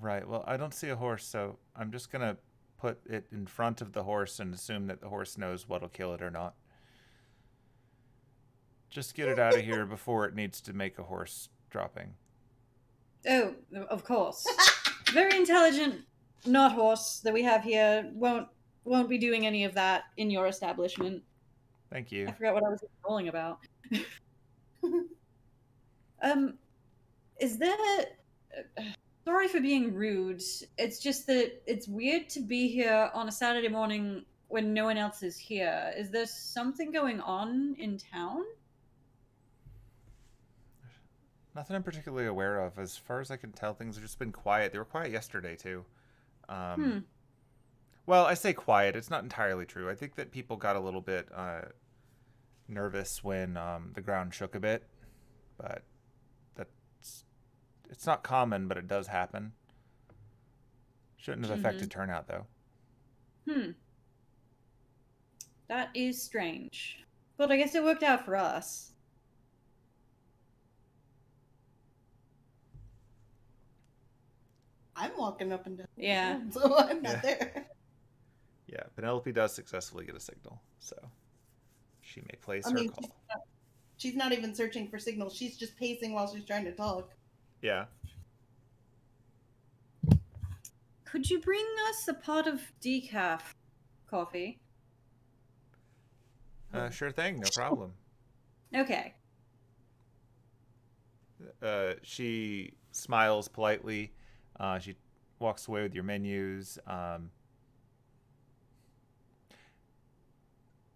right, well, I don't see a horse, so I'm just going to put it in front of the horse and assume that the horse knows what'll kill it or not. Just get it out of here before it needs to make a horse dropping. Oh, of course. Very intelligent, not horse that we have here won't be doing any of that in your establishment. Thank you. I forgot what I was rolling about. Is there... Sorry for being rude. It's just that it's weird to be here on a Saturday morning when no one else is here. Is there something going on in town? Nothing I'm particularly aware of. As far as I can tell, things have just been quiet. They were quiet yesterday, too. Well, I say quiet. It's not entirely true. I think that people got a little bit nervous when the ground shook a bit. But it's not common, but it does happen. Shouldn't have affected turnout, though. That is strange. But I guess it worked out for us. I'm walking up and down. Yeah. So I'm not there. Yeah, Penelope does successfully get a signal, so she may place her call. She's not even searching for signals. She's just pacing while she's trying to talk. Yeah. Could you bring us a pot of decaf coffee? Sure thing, no problem. Okay. She smiles politely. She walks away with your menus.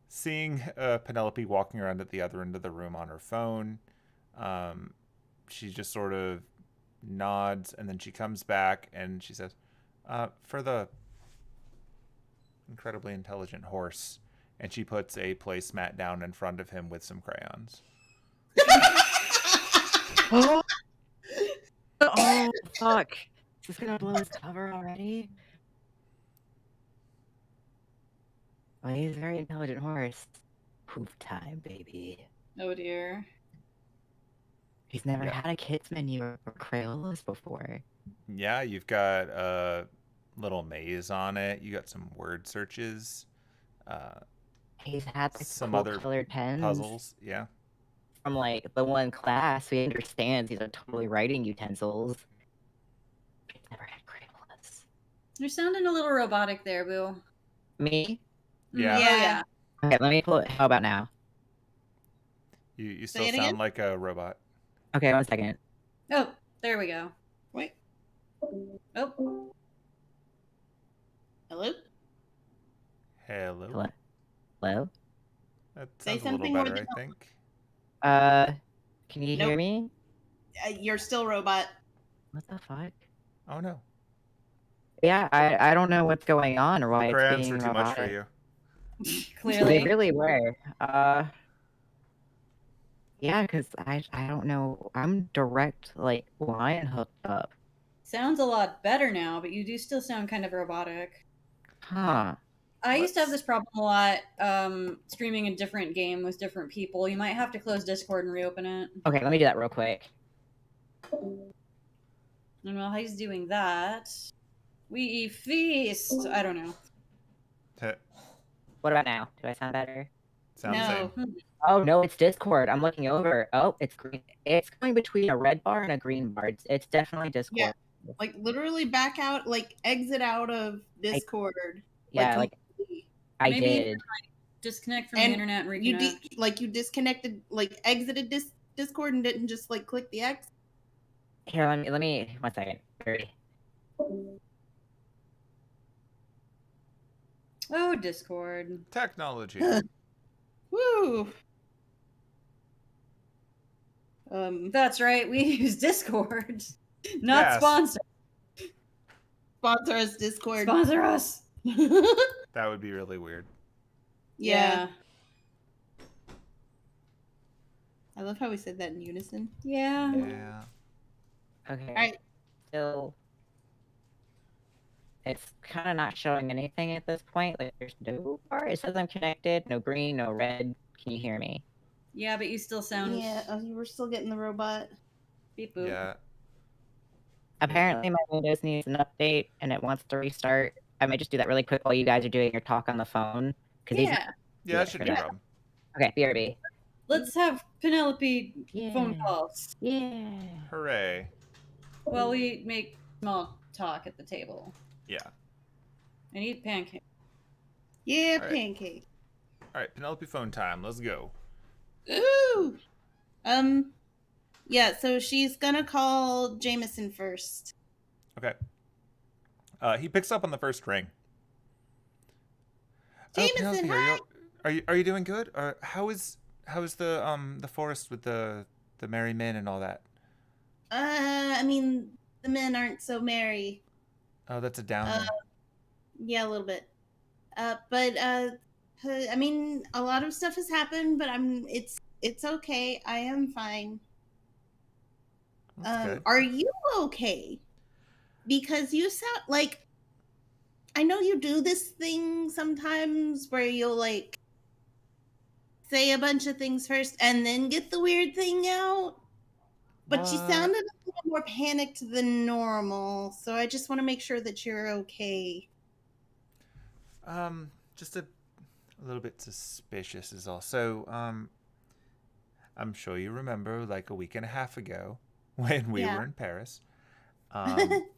Seeing Penelope walking around at the other end of the room on her phone, she just sort of nods, and then she comes back and she says, for the incredibly intelligent horse, and she puts a placemat down in front of him with some crayons. Oh, fuck. Is this gonna blow his cover already? Well, he's a very intelligent horse. Poof time, baby. Oh dear. He's never had a kids menu or Crayolas before. Yeah, you've got a little maze on it. You got some word searches. He's had like, some cool other colored pens. Puzzles, yeah. From like the one class, we understand these are totally writing utensils. He's never had Crayolas. You're sounding a little robotic there, Boo. Me? Yeah. Yeah. Okay, let me pull it. How about now? You still sound like a robot. Okay, 1 second. Oh, there we go. Wait. Oh. Hello? Hello. Hello? That Say sounds a something little more better, than I think. Can you hear me? You're still robot. What the fuck? Oh no. Yeah, I don't know what's going on or why The it's crayons being were too much for robotic. you. Clearly. They really were. Yeah, because I don't know. I'm direct like line hooked up. Sounds a lot better now, but you do still sound kind of robotic. Huh. I used to have this problem a lot, streaming a different game with different people. You might have to close Discord and reopen it. Okay, let me do that real quick. And while he's doing that, we feast. I don't know. What about now? Do I sound better? Sounds the same. Oh no, it's Discord. I'm looking over. Oh, it's green. It's going between a red bar and a green bar. It's definitely Discord. Yeah, like literally back out, like exit out of Discord. I Maybe did. you disconnect from the internet and reconnect. You disconnected, like exited Discord and didn't just like click the X. Here, let me 1 second. Hurry. Oh, Discord. Technology. Woo. That's right. We use Discord. Not sponsored. Sponsor us, Discord. Sponsor us. That would be really weird. Yeah. I love how we said that in unison. Yeah. Okay. All right. Still, it's kind of not showing anything at this point. Like, there's no bar. It says I'm connected. No green, no red. Can you hear me? Yeah, but you still sound... Yeah, you were still getting the robot. Beep boop. Yeah. Apparently my Windows needs an update and it wants to restart. I might just do that really quick while you guys are doing your talk on the phone. Yeah, that should be a problem. Okay, BRB. Let's have Penelope phone calls. Yeah. Hooray. Well, we make small talk at the table. Yeah. I need pancake. Yeah, All right. pancake. All right, Penelope phone time. Let's go. Ooh. Yeah, so she's gonna call Jameson first. Okay. He picks up on the first ring. Jameson, hi. Are you doing good? How is the forest with the merry men and all that? I mean, the men aren't so merry. Oh, that's a Uh, downer. yeah, a little bit. But I mean, a lot of stuff has happened, but it's okay. I am fine. That's good. Are you okay? Because you sound like, I know you do this thing sometimes where you'll like say a bunch of things first and then get the weird thing out. But you What? sounded a little more panicked than normal, so I just want to make sure that you're okay. Just a little bit suspicious is all. So, I'm sure you remember like a week and a half ago when we Yeah. were in Paris. Um,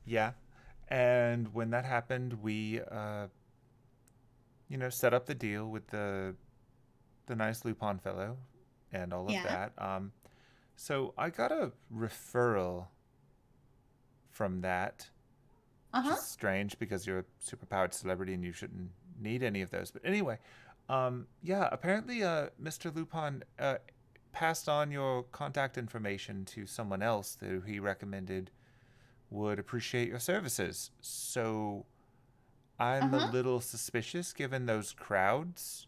yeah. And when that happened, we, set up the deal with the nice Lupin fellow and all of Yeah. that. So I got a referral from that, which Uh-huh. is strange because you're a superpowered celebrity and you shouldn't need any of those. But anyway, yeah, apparently, Mr. Lupin passed on your contact information to someone else who he recommended would appreciate your services. So I'm a Uh-huh. little suspicious given those crowds.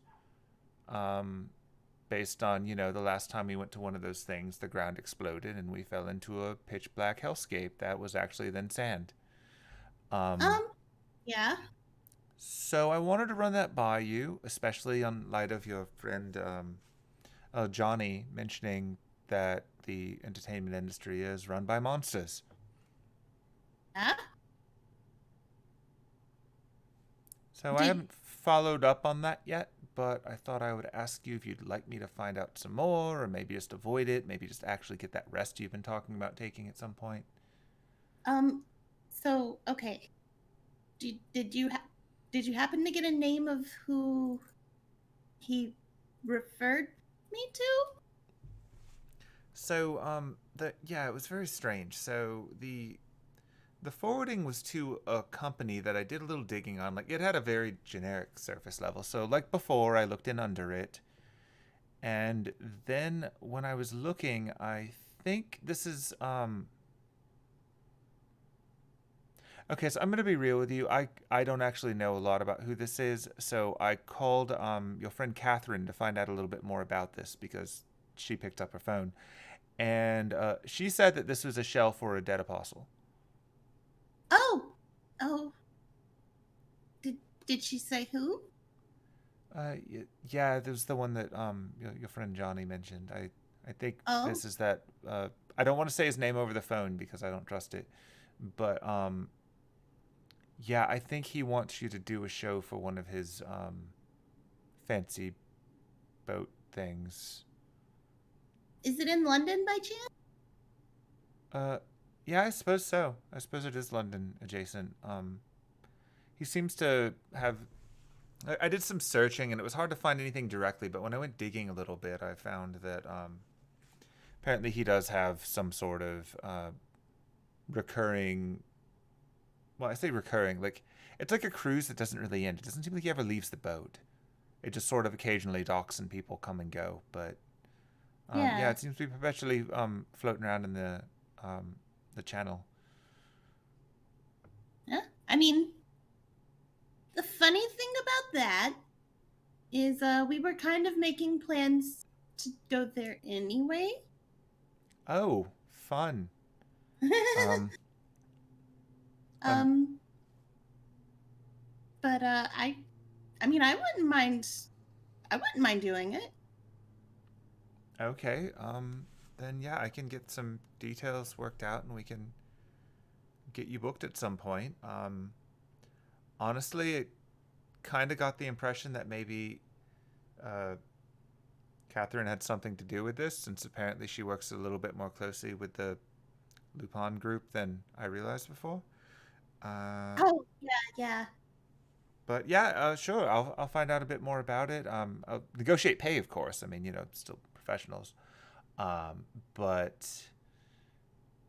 Um, Based on, the last time we went to one of those things, the ground exploded and we fell into a pitch black hellscape that was actually then sand. Um, Um, yeah. so I wanted to run that by you, especially on light of your friend Johnny mentioning that the entertainment industry is run by monsters. Yeah. So I Did haven't followed up on that yet, but I thought I would ask you if you'd like me to find out some more, or maybe just avoid it, maybe just actually get that rest you've been talking about taking at some point. um so okay. Did you happen to get a name of who he referred me to? So, it was very strange. So the forwarding was to a company that I did a little digging on. Like it had a very generic surface level. So like before, I looked in under it, and then when I was looking, I think this is okay. So I'm gonna be real with you. I don't actually know a lot about who this is. So I called your friend Catherine to find out a little bit more about this because she picked up her phone, and she said that this was a shell for a dead apostle. Oh. Oh. Did did she say who? Yeah, there's the one that your friend Johnny mentioned. I think Oh. this is that. I don't want to say his name over the phone because I don't trust it, but yeah, I think he wants you to do a show for one of his fancy boat things. Is it in London by chance? Uh, yeah, I suppose so. I suppose it is London adjacent. He seems to have. I did some searching and it was hard to find anything directly, but when I went digging a little bit, I found that apparently he does have some sort of recurring. Well, I say recurring, like it's like a cruise that doesn't really end. It doesn't seem like he ever leaves the boat. It just sort of occasionally docks and people come and go. But yeah, Yeah. it seems to be perpetually floating around in the channel. Huh? I mean, the funny thing about that is we were kind of making plans to go there anyway. Oh, fun. Um, um, um but I mean, I wouldn't mind doing it. okay. Then yeah, I can get some details worked out and we can get you booked at some point. Honestly, it kind of got the impression that maybe uh, Catherine had something to do with this, since apparently she works a little bit more closely with the Lupin group than I realized before. Uh, Oh, yeah, yeah. but yeah, sure, I'll find out a bit more about it. I'll negotiate pay, of course. I mean, still professionals. But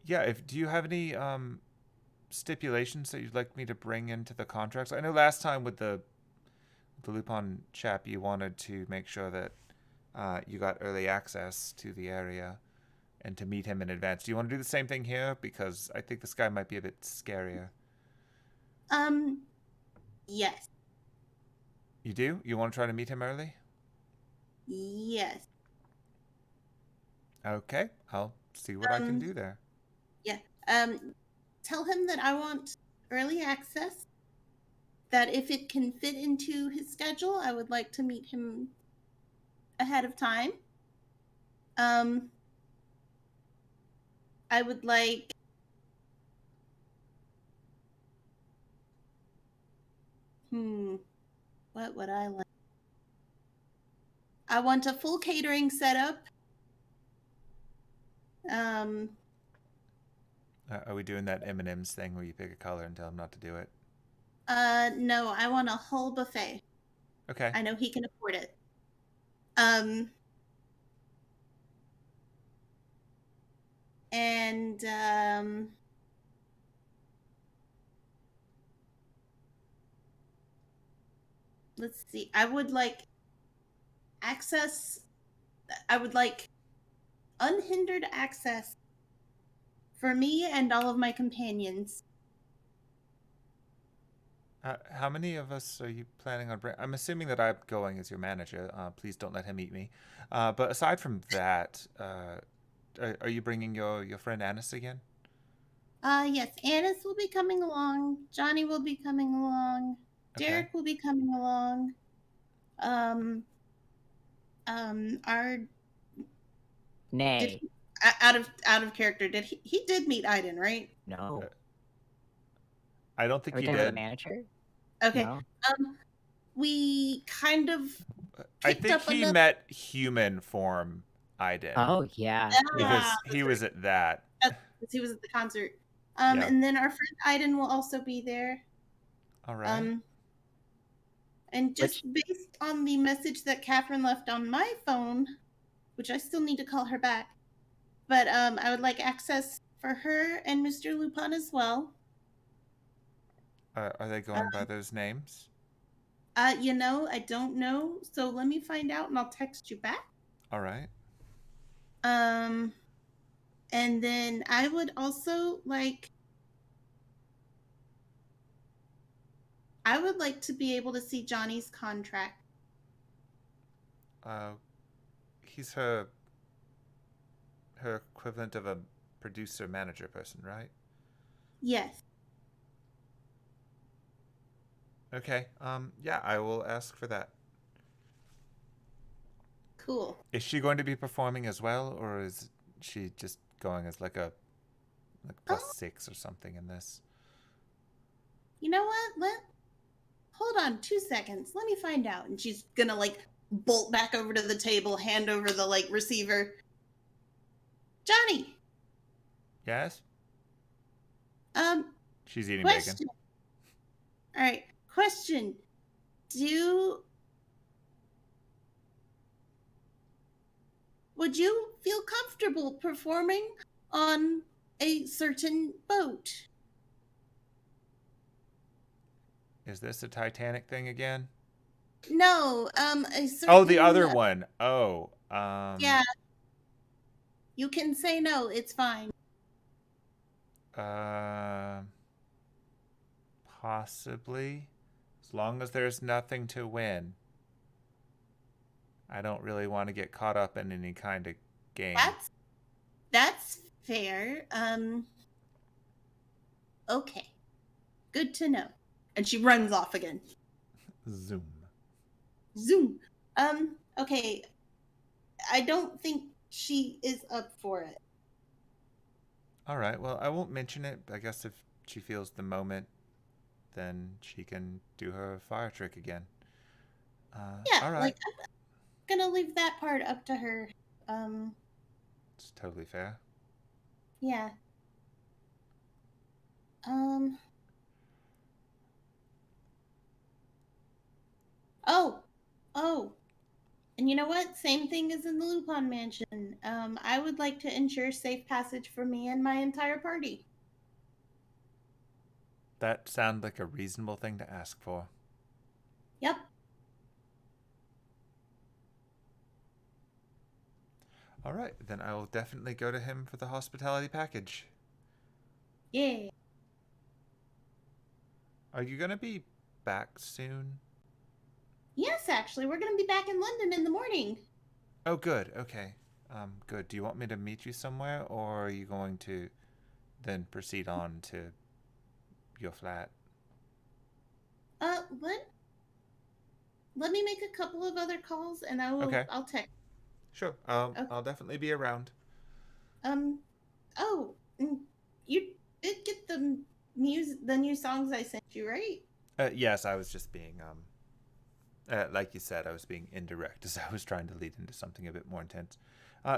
yeah, if do you have any stipulations that you'd like me to bring into the contracts? I know last time with the Lupin chap, you wanted to make sure that you got early access to the area. and to meet him in advance. Do you want to do the same thing here? Because I think this guy might be a bit scarier. Yes. You do? You want to try to meet him early? Yes. Okay, I'll see what I can do there. Yeah. Tell him that I want early access. That if it can fit into his schedule, I would like to meet him ahead of time. I would like what would I like? I want a full catering setup. Are we doing that M&M's thing where you pick a color and tell him not to do it? No, I want a whole buffet. Okay. I know he can afford it. And let's see. I would like access. I would like unhindered access for me and all of my companions. How many of us are you planning on I'm assuming that I'm going as your manager. Please don't let him eat me. But aside from that, are you bringing your friend Annis again? Yes, Annis will be coming along. Johnny will be coming along. Okay. Derek will be coming along. Our Nay. out of character. Did he did meet Aiden, right? No. I don't think Are we he talking about did. the manager? Okay. No. We kind of I picked think up he another. met human form Aiden. Oh yeah. Because he was at that. He was at the concert. Yeah. And then our friend Aiden will also be there. All right. And just based on the message that Catherine left on my phone, which I still need to call her back, but I would like access for her and Mr. Lupin as well. Are they going by those names? I don't know. So let me find out and I'll text you back. All right. And then I would also like to be able to see Johnny's contract. He's her equivalent of a producer manager person, right? Yes. Okay. Yeah, I will ask for that. Cool. Is she going to be performing as well, or is she just going as like +6 or something in this? You know what? Hold on 2 seconds. Let me find out. And she's gonna bolt back over to the table, hand over the receiver. Johnny. Yes. She's eating question. bacon. All right. Question. Would you feel comfortable performing on a certain boat? Is this a Titanic thing again? No, a certain... Oh, the other one. Oh, yeah. You can say no, it's fine. Possibly. As long as there's nothing to win. I don't really want to get caught up in any kind of game. That's fair. Okay. Good to know. And she runs off again. Zoom. Okay. I don't think she is up for it. All right. Well, I won't mention it. I guess if she feels the moment, then she can do her fire trick again. Yeah. All right. I'm gonna leave that part up to her. It's totally fair. Yeah. Oh. And you know what? Same thing as in the Lupin Mansion. I would like to ensure safe passage for me and my entire party. That sounds like a reasonable thing to ask for. Yep. All right, then I will definitely go to him for the hospitality package. Yeah. Are you gonna be back soon? Yes, actually, we're gonna be back in London in the morning. Oh, good. Okay. Good. Do you want me to meet you somewhere, or are you going to then proceed on to your flat? Let me make a couple of other calls, and Okay. I'll text. Sure. Okay. I'll definitely be around. Oh, you did get the new songs I sent you, right? Yes, I was just being like you said, I was being indirect as I was trying to lead into something a bit more intense.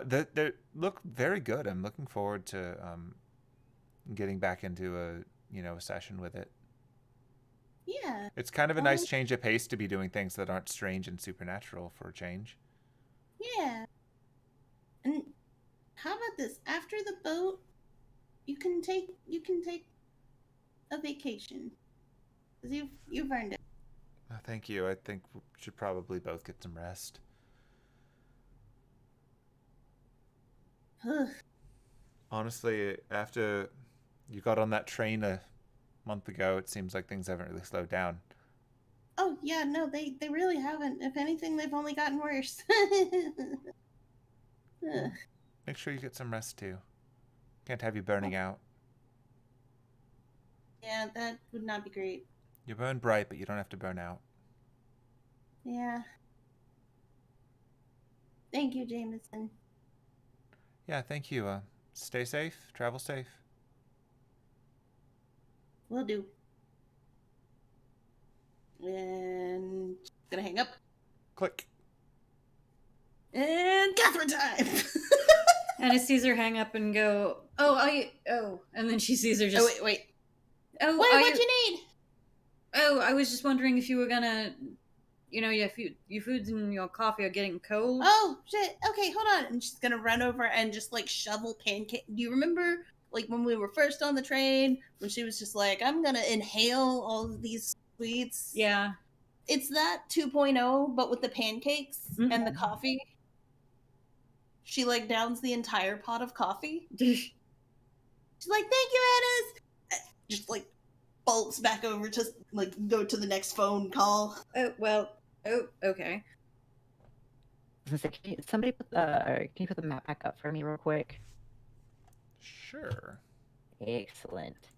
They look very good. I'm looking forward to getting back into a session with it. Yeah. It's kind of a nice change of pace to be doing things that aren't strange and supernatural for a change. Yeah. And how about this? After the boat, you can take a vacation. 'Cause you've earned it. Thank you. I think we should probably both get some rest. Honestly, after you got on that train a month ago, it seems like things haven't really slowed down. Oh yeah, no, they really haven't. If anything, they've only gotten worse. Make sure you get some rest too. Can't have you burning out. Yeah, that would not be great. You burn bright, but you don't have to burn out. Yeah. Thank you, Jameson. Yeah, thank you. Stay safe. Travel safe. Will do. And gonna hang up. Click. And Catherine time. And it sees her hang up and go, and then she sees her just. Oh wait. Oh, What'd you need? Oh, I was just wondering if you were gonna, your foods and your coffee are getting cold. Oh shit. Okay, hold on. And she's gonna run over and just like shovel pancake. Do you remember like when we were first on the train when she was just like, I'm gonna inhale all of these sweets? Yeah. It's that 2.0, but with the pancakes and the coffee. She like downs the entire pot of coffee. She's like, "Thank you, Annis." Just like bolts back over to like go to the next phone call. Okay. Can you put the map back up for me real quick? Sure. Excellent.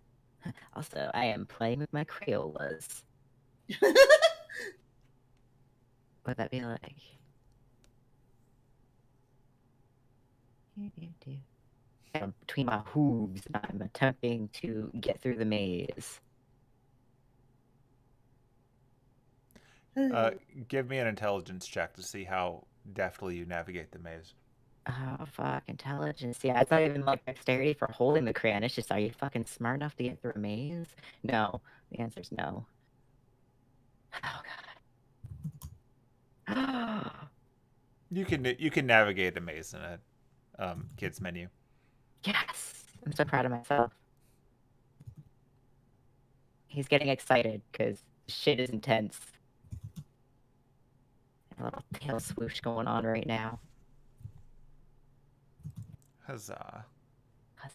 Also, I am playing with my Crayolas. What'd that be like? Between my hooves, I'm attempting to get through the maze. Give me an intelligence check to see how deftly you navigate the maze. Oh, fuck, intelligence. Yeah, it's not even like dexterity for holding the crayon. It's just, are you fucking smart enough to get through a maze? No. The answer's no. Oh, God. You can navigate a maze in a kids menu. Yes! I'm so proud of myself. He's getting excited because shit is intense. A little tail swoosh going on right now. Huzzah. I'm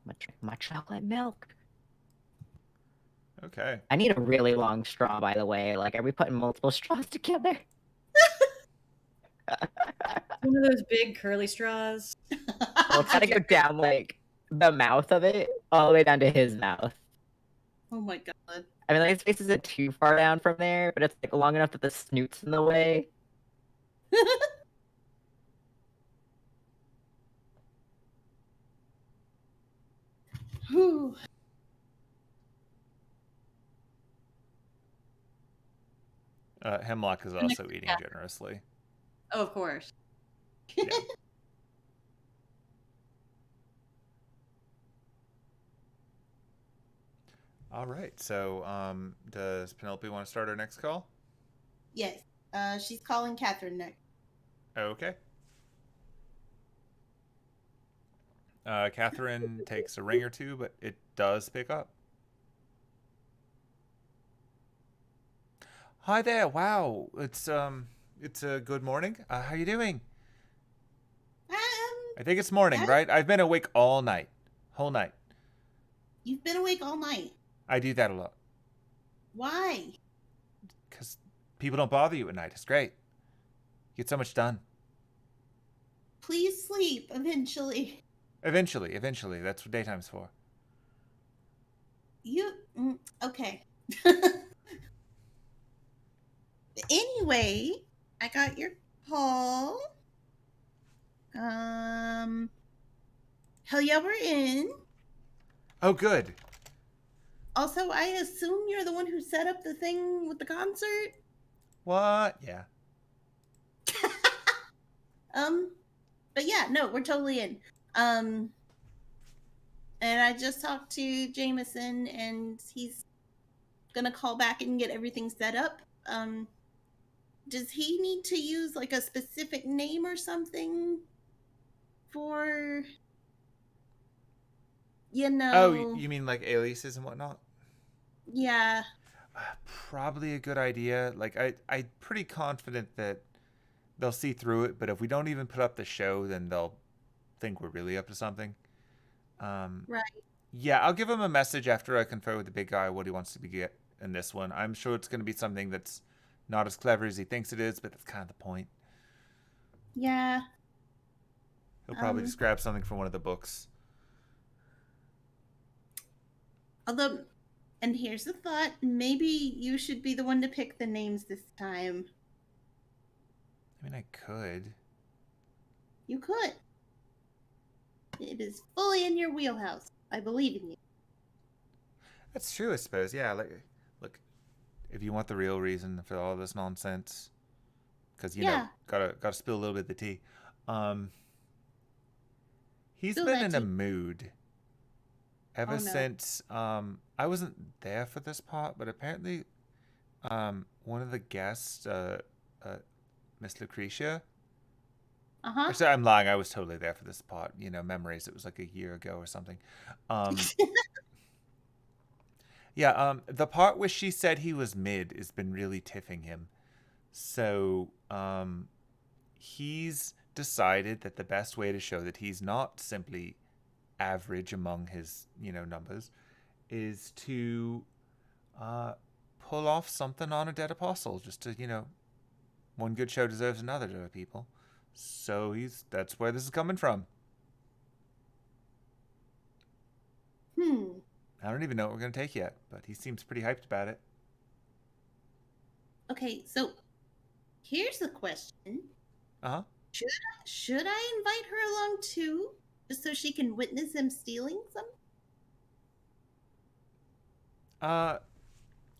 gonna drink my chocolate milk. Okay. I need a really long straw, by the way. Like, are we putting multiple straws together? One of those big curly straws. Well, it's gotta go down, like, the mouth of it, all the way down to his mouth. Oh my god. I mean, like, his face isn't too far down from there, but it's, like, long enough that the snoot's in the way. Whew. Hemlock is also eating generously. Oh, of course. Yeah. All right. So, does Penelope want to start our next call? Yes. She's calling Catherine next. Okay. Catherine takes a ring or two, but it does pick up. Hi there. Wow, it's It's a good morning. How you doing? Um, I think it's morning, right? I've been awake all night. Whole night. you've been awake all night. I do that a lot. Why? Because people don't bother you at night. It's great. You get so much done. Please sleep eventually. Eventually. That's what daytime's for. Okay. Anyway, I got your call. Hell yeah, we're in. Oh, good. Also, I assume you're the one who set up the thing with the concert. What? Yeah. But yeah, no, we're totally in. And I just talked to Jameson, and he's gonna call back and get everything set up. Does he need to use like a specific name or something for, Oh, you mean like aliases and whatnot? Yeah. Probably a good idea. Like, I'm pretty confident that they'll see through it, but if we don't even put up the show, then they'll think we're really up to something. Right. Yeah, I'll give him a message after I confer with the big guy what he wants to get in this one. I'm sure it's going to be something that's not as clever as he thinks it is, but that's kind of the point. Yeah. He'll probably just grab something from one of the books. Although, and here's the thought, maybe you should be the one to pick the names this time. I mean, I could. You could. It is fully in your wheelhouse. I believe in you. That's true, I suppose. Yeah, like, look, if you want the real reason for all this nonsense, because you know, gotta spill a little bit of the tea. He's been in a mood ever since. I wasn't there for this part, but apparently, one of the guests, Miss Lucretia. Actually, I'm lying. I was totally there for this part. You know, memories. It was like a year ago or something. Yeah, the part where she said he was mid has been really tiffing him. So, he's decided that the best way to show that he's not simply average among his, numbers is to pull off something on a dead apostle, just to, one good show deserves another to people. So that's where this is coming from. I don't even know what we're going to take yet, but he seems pretty hyped about it. Okay, so here's the question. Uh-huh. Should I invite her along too? Just so she can witness him stealing some?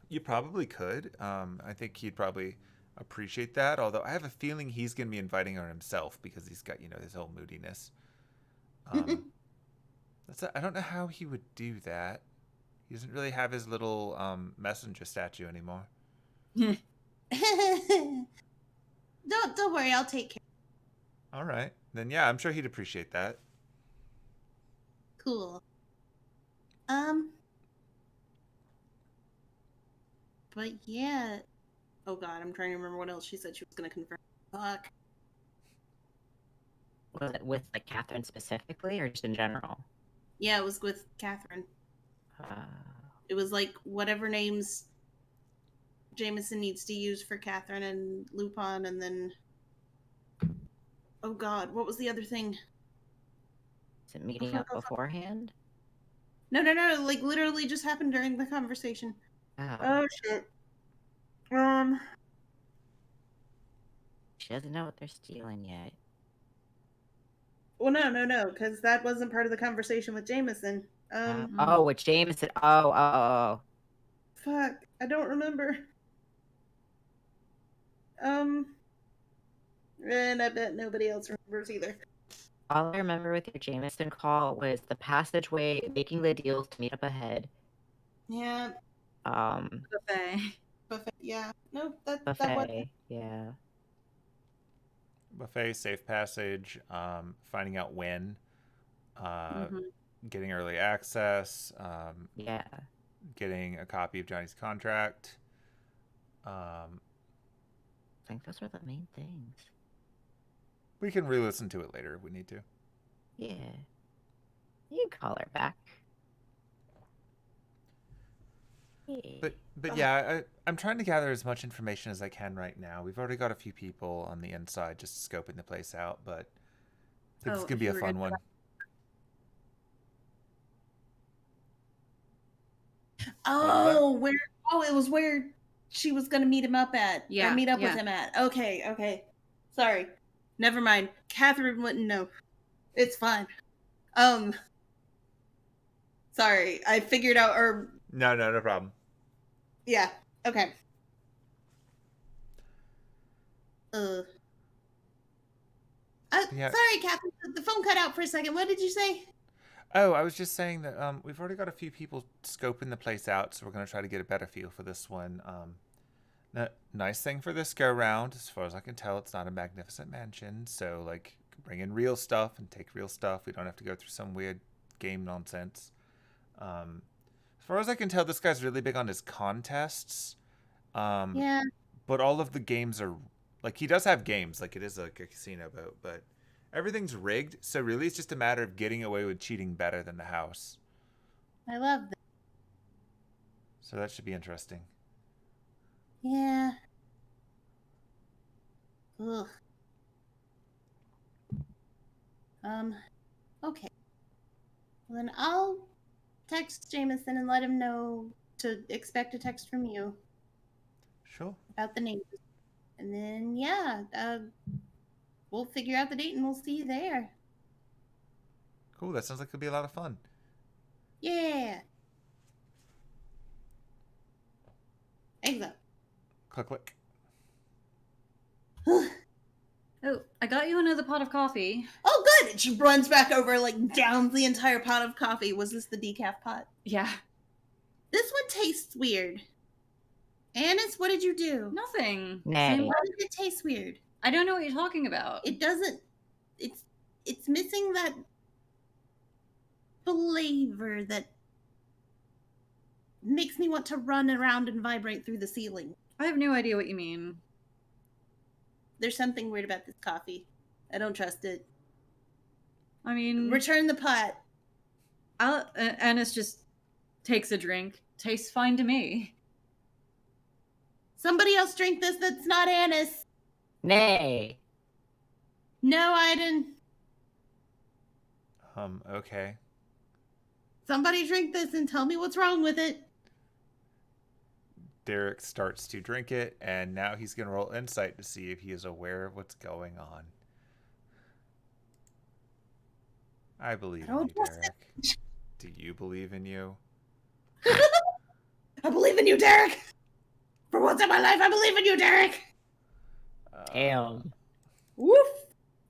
You probably could. I think he'd probably appreciate that, although I have a feeling he's going to be inviting her himself because he's got, his whole moodiness. I don't know how he would do that. He doesn't really have his little messenger statue anymore. Don't worry, I'll take care. All right. Then yeah, I'm sure he'd appreciate that. Cool. But yeah. Oh god, I'm trying to remember what else she said she was gonna confirm. Fuck. Was it with like Catherine specifically, or just in general? Yeah, it was with Catherine. It was like whatever names Jameson needs to use for Catherine and Lupin, and then oh god, what was the other thing? Is it meeting up beforehand? No, like literally just happened during the conversation. Oh shit. She doesn't know what they're stealing yet. Well, no, because that wasn't part of the conversation with Jameson. With Jameson. Oh. Fuck, I don't remember. And I bet nobody else remembers either. All I remember with your Jameson call was the passageway, making the deals to meet up ahead. Yeah. Buffet. Yeah. No, that buffet. Wasn't... Yeah. Buffet, safe passage, finding out when, getting early access, getting a copy of Johnny's contract, think those are the main things. We can re-listen to it later if we need to. Yeah. You can call her back. But yeah, I'm trying to gather as much information as I can right now. We've already got a few people on the inside just scoping the place out, but I think it's gonna be a fun one. Oh, it was where she was gonna meet him up at. Yeah, Or meet up yeah. with him at. Okay. Sorry. Never mind. Catherine wouldn't know. It's fine. Sorry. I figured out No problem. yeah. Okay. Yeah. Sorry, Catherine. The phone cut out for a second. What did you say? Oh, I was just saying that we've already got a few people scoping the place out, so we're going to try to get a better feel for this one. Nice thing for this go round, as far as I can tell, it's not a magnificent mansion, so like bring in real stuff and take real stuff. We don't have to go through some weird game nonsense. As far as I can tell, this guy's really big on his contests. Yeah. But all of the games are like, he does have games, like it is like a casino boat, but everything's rigged, so really it's just a matter of getting away with cheating better than the house. I love that. So that should be interesting. Yeah. Ugh. Okay. Well, then I'll text Jameson and let him know to expect a text from you Sure. about the names. And then, yeah, we'll figure out the date and we'll see you there. Cool, that sounds like it'll be a lot of fun. Yeah. Eggs up. Click. Oh, I got you another pot of coffee. Oh, good. And she runs back over, like, downs the entire pot of coffee. Was this the decaf pot? Yeah. This one tastes weird. Annis, what did you do? Nothing. Nay. Why did it taste weird? I don't know what you're talking about. It doesn't. It's missing that flavor that makes me want to run around and vibrate through the ceiling. I have no idea what you mean. There's something weird about this coffee. I don't trust it. I mean, Return the pot. Annis just takes a drink. Tastes fine to me. Somebody else drink this that's not Annis. Nay. No, I didn't. Okay. Somebody drink this and tell me what's wrong with it. Derek starts to drink it, and now he's going to roll insight to see if he is aware of what's going on. I believe in you, Derek. Do you believe in you? I believe in you, Derek. For once in my life, I believe in you, Derek. Damn. Woof.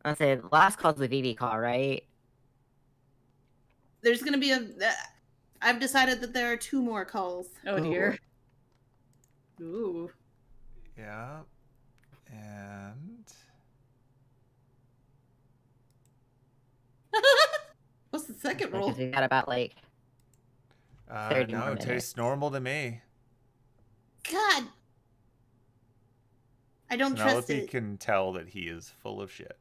I'll say the last call's the VV call, right? There's gonna be I've decided that there are 2 more calls. Oh dear. Ooh. Yeah. And What's the second roll? Because we got about like 30 more no, it minutes. tastes normal to me. God. I don't trust Penelope it. can tell that he is full of shit.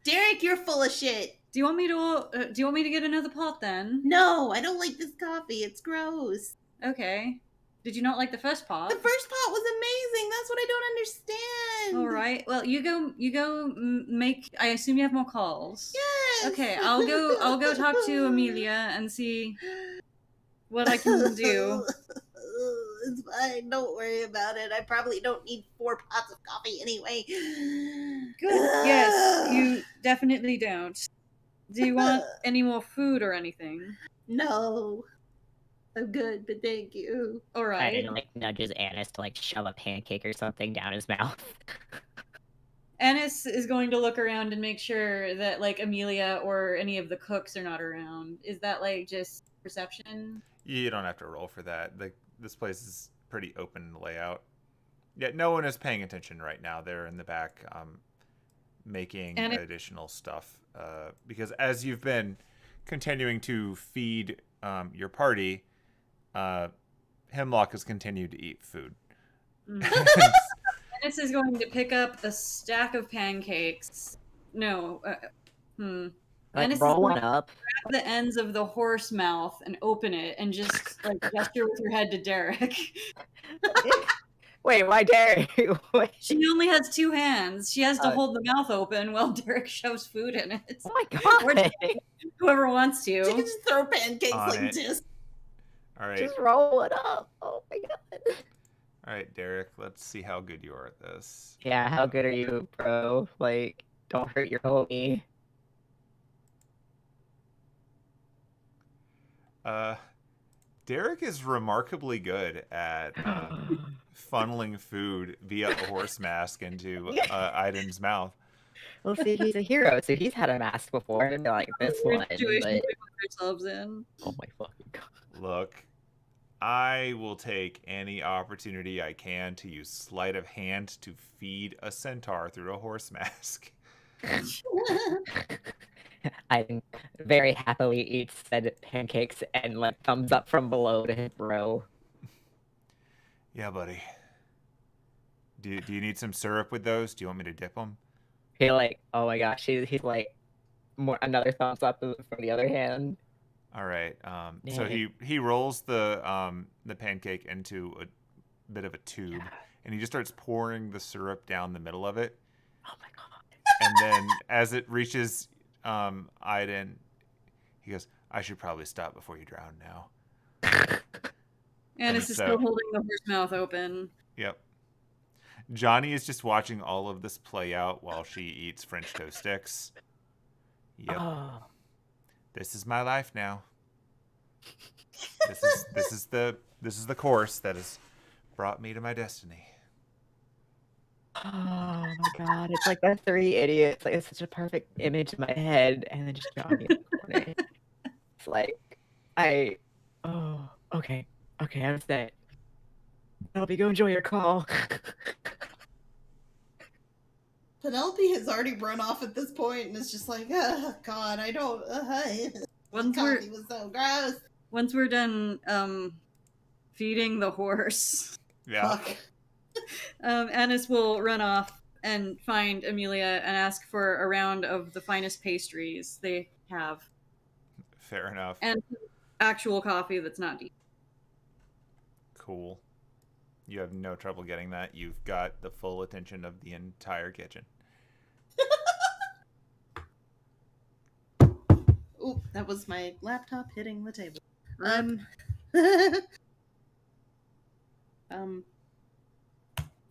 Derek, you're full of shit. Do you want me to get another pot then? No, I don't like this coffee. It's gross. Okay. Did you not like the first pot? The first pot was amazing. That's what I don't understand. All right. Well, you go make. I assume you have more calls. Yes. Okay. I'll go talk to Amelia and see what I can do. It's fine. Don't worry about it. I probably don't need 4 pots of coffee anyway. Good. Yes, you definitely don't. Do you want any more food or anything? No. I'm good, but thank you. All right. And like nudges Annis to like shove a pancake or something down his mouth. Annis is going to look around and make sure that like Amelia or any of the cooks are not around. Is that like just perception? You don't have to roll for that. This place is pretty open layout. Yeah, no one is paying attention right now. They're in the back making additional stuff. Because as you've been continuing to feed your party, Hemlock has continued to eat food. Ennis is going to pick up a stack of pancakes. No. Like, Ennis roll is going one up. to grab the ends of the horse mouth and open it and just like gesture with her head to Derek. Wait, why Derek? Wait. She only has 2 hands. She has to Uh, hold the mouth open while Derek shoves food in it. Oh my Or god! whoever wants She can to. just throw pancakes On like it. this. All right. Just roll it up. Oh my god. All right, Derek, let's see how good you are at this. Yeah, how good are you, bro? Like, don't hurt your homie. Derek is remarkably good at funneling food via a horse mask into Aiden's mouth. Well, see, he's a hero, so he's had a mask before, and like this Weird one, situation but... we put ourselves in. Oh my fucking god. Look, I will take any opportunity I can to use sleight of hand to feed a centaur through a horse mask. I very happily eats said pancakes and like thumbs up from below to his bro. Yeah, buddy. Do you need some syrup with those? Do you want me to dip them? He like, oh my gosh, he's like more another thumbs up from the other hand. All right. So he rolls the pancake into a bit of a tube, and he just starts pouring the syrup down the middle of it. Oh my god. And then as it reaches Aiden, he goes, "I should probably stop before you drown now." Ennis is still holding the horse mouth open. Yep. Johnny is just watching all of this play out while she eats French toast sticks. Yep. Oh. This is my life now. This is the course that has brought me to my destiny. Oh my god, it's like the 3 idiots. Like, it's such a perfect image in my head, and then just Johnny in the corner. It's like, oh, okay, I'm set. Penelope, go enjoy your call. Penelope has already run off at this point and is just like, oh god, I don't. Coffee was so gross. Once we're done feeding the horse, Yeah. Fuck. Ennis will run off and find Amelia and ask for a round of the finest pastries they have. Fair enough. And actual coffee that's not deep. Cool. You have no trouble getting that. You've got the full attention of the entire kitchen. Oop, that was my laptop hitting the table.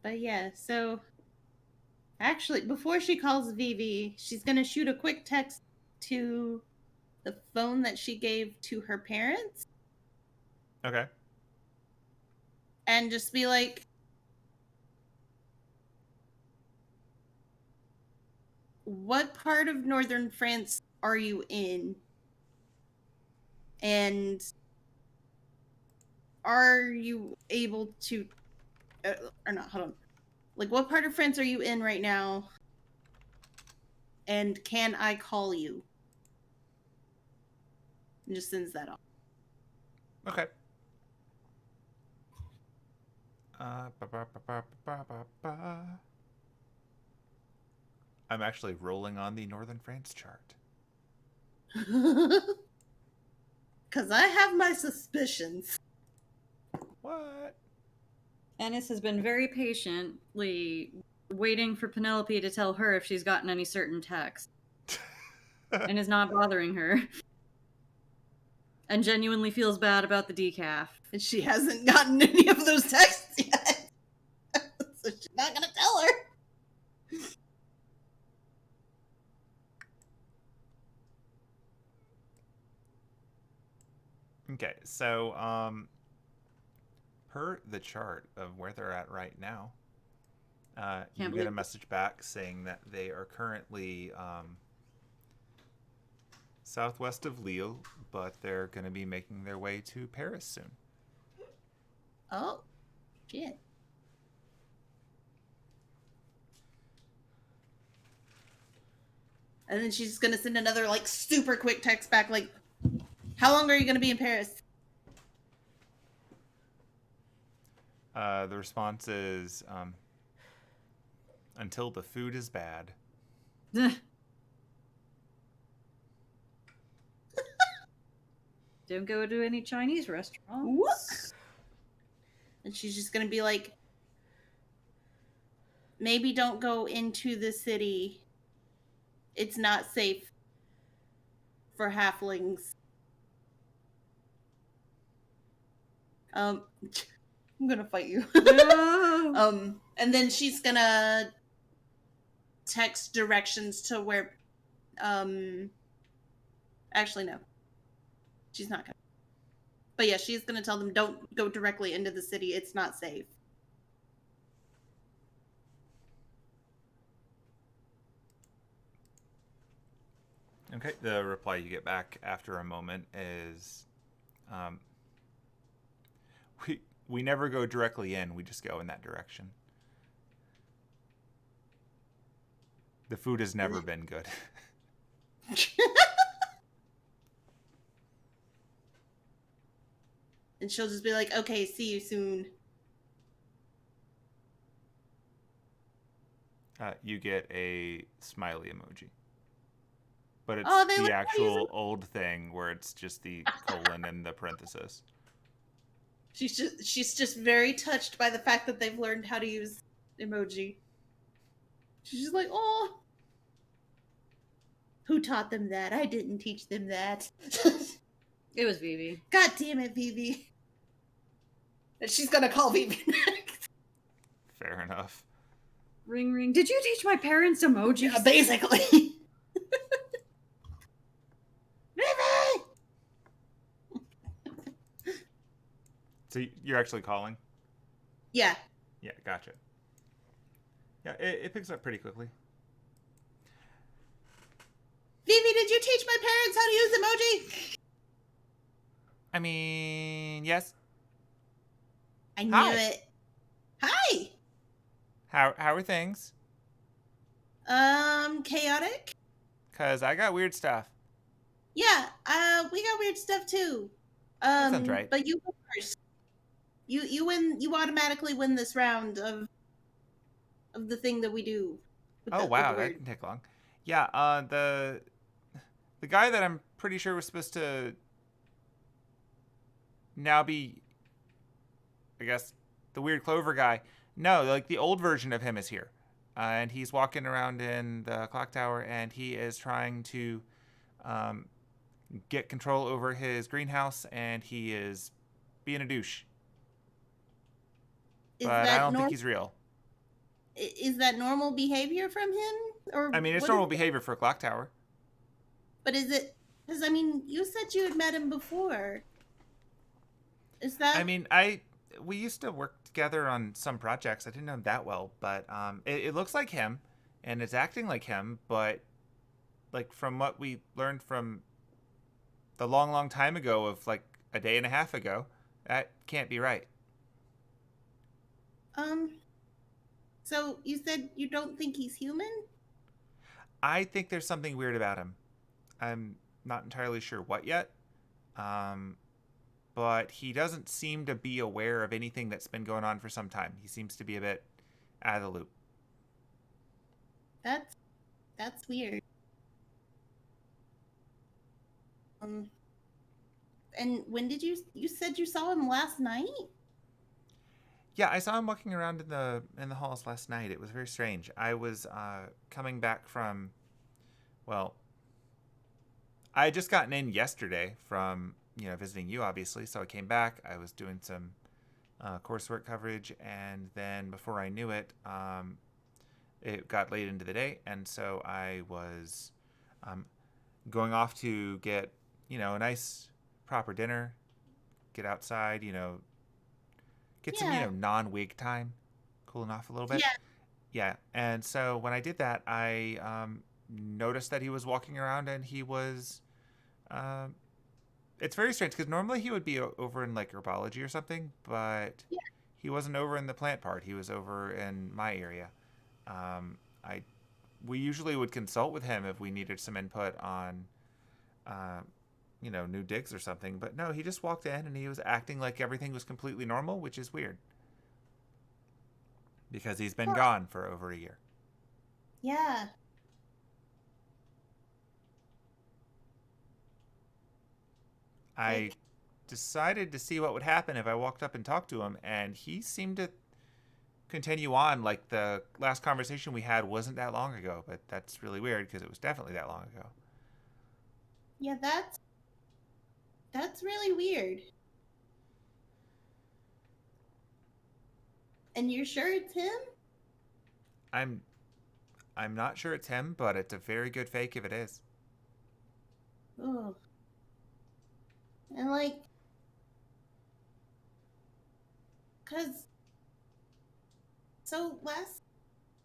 But yeah, so actually, before she calls Vivi, she's gonna shoot a quick text to the phone that she gave to her parents. Okay. And just be like, what part of northern France are you in? And are you able to, or not, hold on. Like, what part of France are you in right now? And can I call you? And just sends that off. Okay. I'm actually rolling on the Northern France chart. Because I have my suspicions. What? Ennis has been very patiently waiting for Penelope to tell her if she's gotten any certain text. And is not bothering her. And genuinely feels bad about the decaf. And she hasn't gotten any of those texts yet. So she's not going to tell her. Okay, so per the chart of where they're at right now, you get a message back saying that they are currently southwest of Lille, but they're going to be making their way to Paris soon. Oh, shit. And then she's just going to send another, like, super quick text back, like, how long are you going to be in Paris? The response is, until the food is bad. Don't go to any Chinese restaurants. What? And she's just gonna be like, maybe don't go into the city. It's not safe for halflings. I'm gonna fight you. No. And then she's gonna text directions to where, actually no, she's not gonna. But yeah, she's gonna tell them don't go directly into the city. It's not safe. Okay, the reply you get back after a moment is, we never go directly in, we just go in that direction. The food has never been good. And she'll just be like, okay, see you soon. You get a smiley emoji. But it's Oh, they the learned how to use actual old thing where it's just the colon and the parenthesis. She's just very touched by the fact that they've learned how to use emoji. She's just like, oh. Who taught them that? I didn't teach them that. It was Vivi. God damn it, Vivi. And she's gonna call Vivi next. Fair enough. Ring ring. Did you teach my parents emojis? Yeah, basically. Vivi! So you're actually calling? Yeah. Yeah, gotcha. Yeah, it picks up pretty quickly. Vivi, did you teach my parents how to use emoji? I mean, yes. I knew Hi. it. Hi. How are things? Chaotic? 'Cause I got weird stuff. Yeah, we got weird stuff too. That sounds right. But you go first. You win. You automatically win this round of the thing that we do. Oh wow, that didn't take long. Yeah, the guy that I'm pretty sure was supposed to now be, I guess, the weird clover guy. No, like the old version of him is here, and he's walking around in the clock tower, and he is trying to get control over his greenhouse, and he is being a douche. But I don't think he's real. Is that normal behavior from him? Or I mean, it's normal behavior for a clock tower. But is it? Because I mean, you said you had met him before. Is that? I mean, we used to work together on some projects. I didn't know him that well, but it looks like him, and it's acting like him. But like from what we learned from the long time ago of like a day and a half ago, that can't be right. So you said you don't think he's human? I think there's something weird about him. I'm not entirely sure what yet. But he doesn't seem to be aware of anything that's been going on for some time. He seems to be a bit out of the loop. That's weird. And when did you said you saw him last night? Yeah, I saw him walking around in the halls last night. It was very strange. I was coming back from, well, I had just gotten in yesterday from visiting you, obviously. So I came back. I was doing some coursework coverage, and then before I knew it, it got late into the day, and so I was going off to get a nice proper dinner, get outside, get some non-wig time, cooling off a little bit. Yeah. And so when I did that, I noticed that he was walking around, and he was it's very strange because normally he would be over in like herbology or something, but he wasn't over in the plant part. He was over in my area. We usually would consult with him if we needed some input on new digs or something, but no, he just walked in and he was acting like everything was completely normal, which is weird because he's been gone for over a year. Yeah. I Like, decided to see what would happen if I walked up and talked to him, and he seemed to continue on like the last conversation we had wasn't that long ago, but that's really weird because it was definitely that long ago. yeah, that's really weird. And you're sure it's him? I'm I'm not sure it's him, but it's a very good fake if it is. Oh. And like, cause so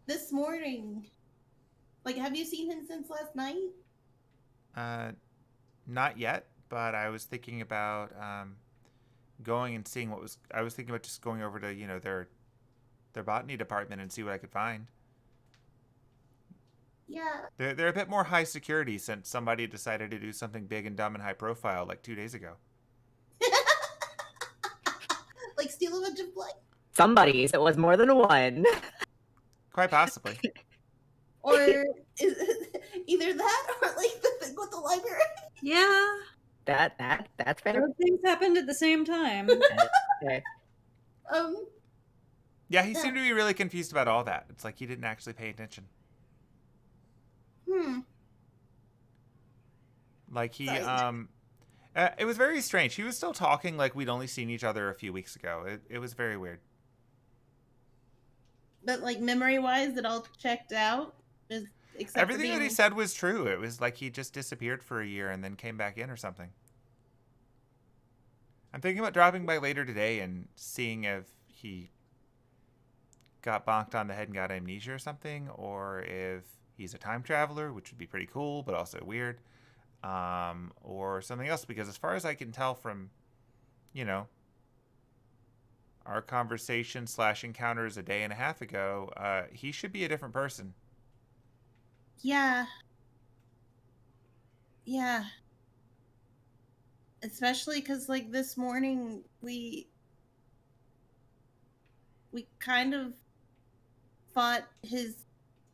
this morning, like, have you seen him since last night? Uh, Not yet, but I was thinking about going and seeing what was. I was thinking about just going over to their botany department and see what I could find. Yeah. They're a bit more high security since somebody decided to do something big and dumb and high profile like 2 days ago. Like steal a bunch of blood? Somebody's. It was more than one. Quite possibly. Or is either that or like the thing with the library? Yeah. That's fair. Those things happened at the same time. Okay. Yeah, he seemed to be really confused about all that. It's like he didn't actually pay attention. Hmm. Like he Sorry. it was very strange. He was still talking like we'd only seen each other a few weeks ago. It was very weird. But like memory wise, it all checked out. Except for Everything that he being said was true. It was like he just disappeared for a year and then came back in or something. I'm thinking about dropping by later today and seeing if he got bonked on the head and got amnesia or something, or if he's a time traveler, which would be pretty cool, but also weird, or something else. Because as far as I can tell from, you know, our conversation / encounters a day and a half ago, he should be a different person. yeah. Yeah. Especially because like this morning we kind of fought his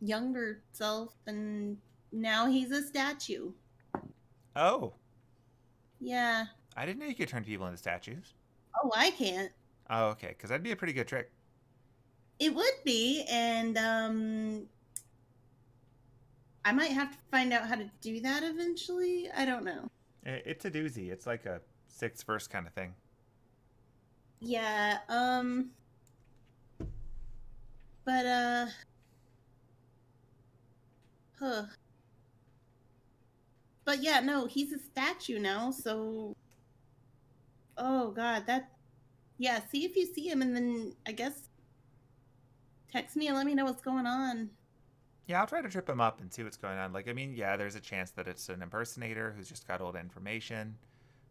younger self and now he's a statue. Oh, Yeah. I didn't know you could turn people into statues. Oh, I can't. Oh, okay, because that'd be a pretty good trick. It would be, and I might have to find out how to do that eventually. I don't know. It's a doozy. It's like a 6 verse kind of thing. Yeah, but huh. But yeah, no, he's a statue now, so oh god, that yeah, see if you see him and then I guess text me and let me know what's going on. Yeah, I'll try to trip him up and see what's going on. Like, I mean, yeah, there's a chance that it's an impersonator who's just got old information,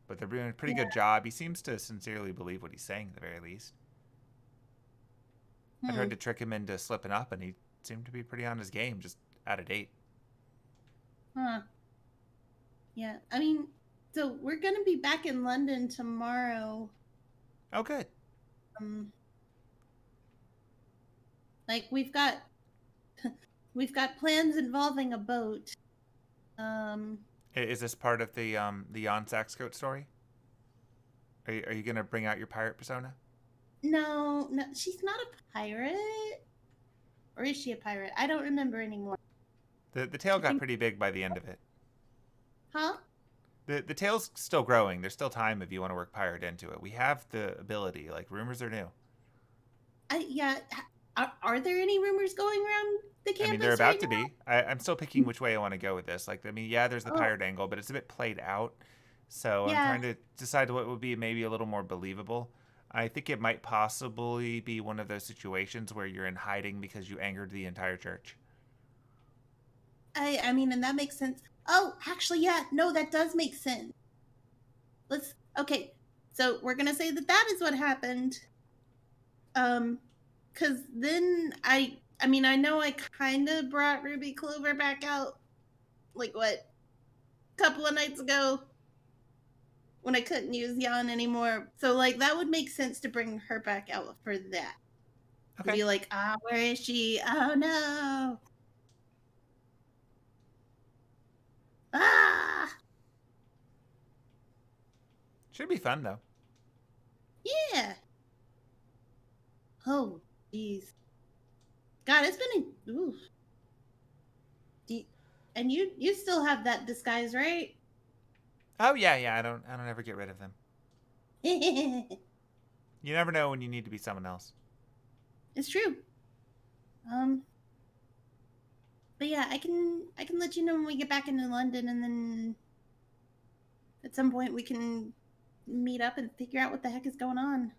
but they're doing a pretty Yeah. good job. He seems to sincerely believe what he's saying, at the very least. I Hmm. tried to trick him into slipping up, and he seemed to be pretty on his game, just out of date. Huh. Yeah. I mean, so we're gonna be back in London tomorrow. Oh, good. Um like we've got plans involving a boat. Um Is this part of the Jan Saxcoat story? Are you gonna bring out your pirate persona? no, no, she's not a pirate. Or is she a pirate? I don't remember anymore. The tail I got think pretty big by the end of it. Huh? The tail's still growing. There's still time if you want to work pirate into it. We have the ability. Like, rumors are new. Yeah. Are there any rumors going around the I mean, they're campus about right to now? be. I'm still picking which way I want to go with this. Like, I mean, yeah, there's the Oh, pirate angle, but it's a bit played out. So I'm yeah. trying to decide what would be maybe a little more believable. I think it might possibly be one of those situations where you're in hiding because you angered the entire church. I mean, and that makes sense. Oh, actually, yeah. No, that does make sense. Okay. So we're gonna say that that is what happened. Cause then I mean, I know I kind of brought Ruby Clover back out, like what, couple of nights ago when I couldn't use Jan anymore. So like that would make sense to bring her back out for that. To Okay. be like, where is she? Oh no. Should be fun, though. Yeah. Oh, jeez. God, it's been a... Ooh. And you still have that disguise, right? Oh, yeah. I don't ever get rid of them. It's You never know when you need to be someone else. true. But yeah, I can let you know when we get back into London, and then at some point we can meet up and figure out what the heck is going on.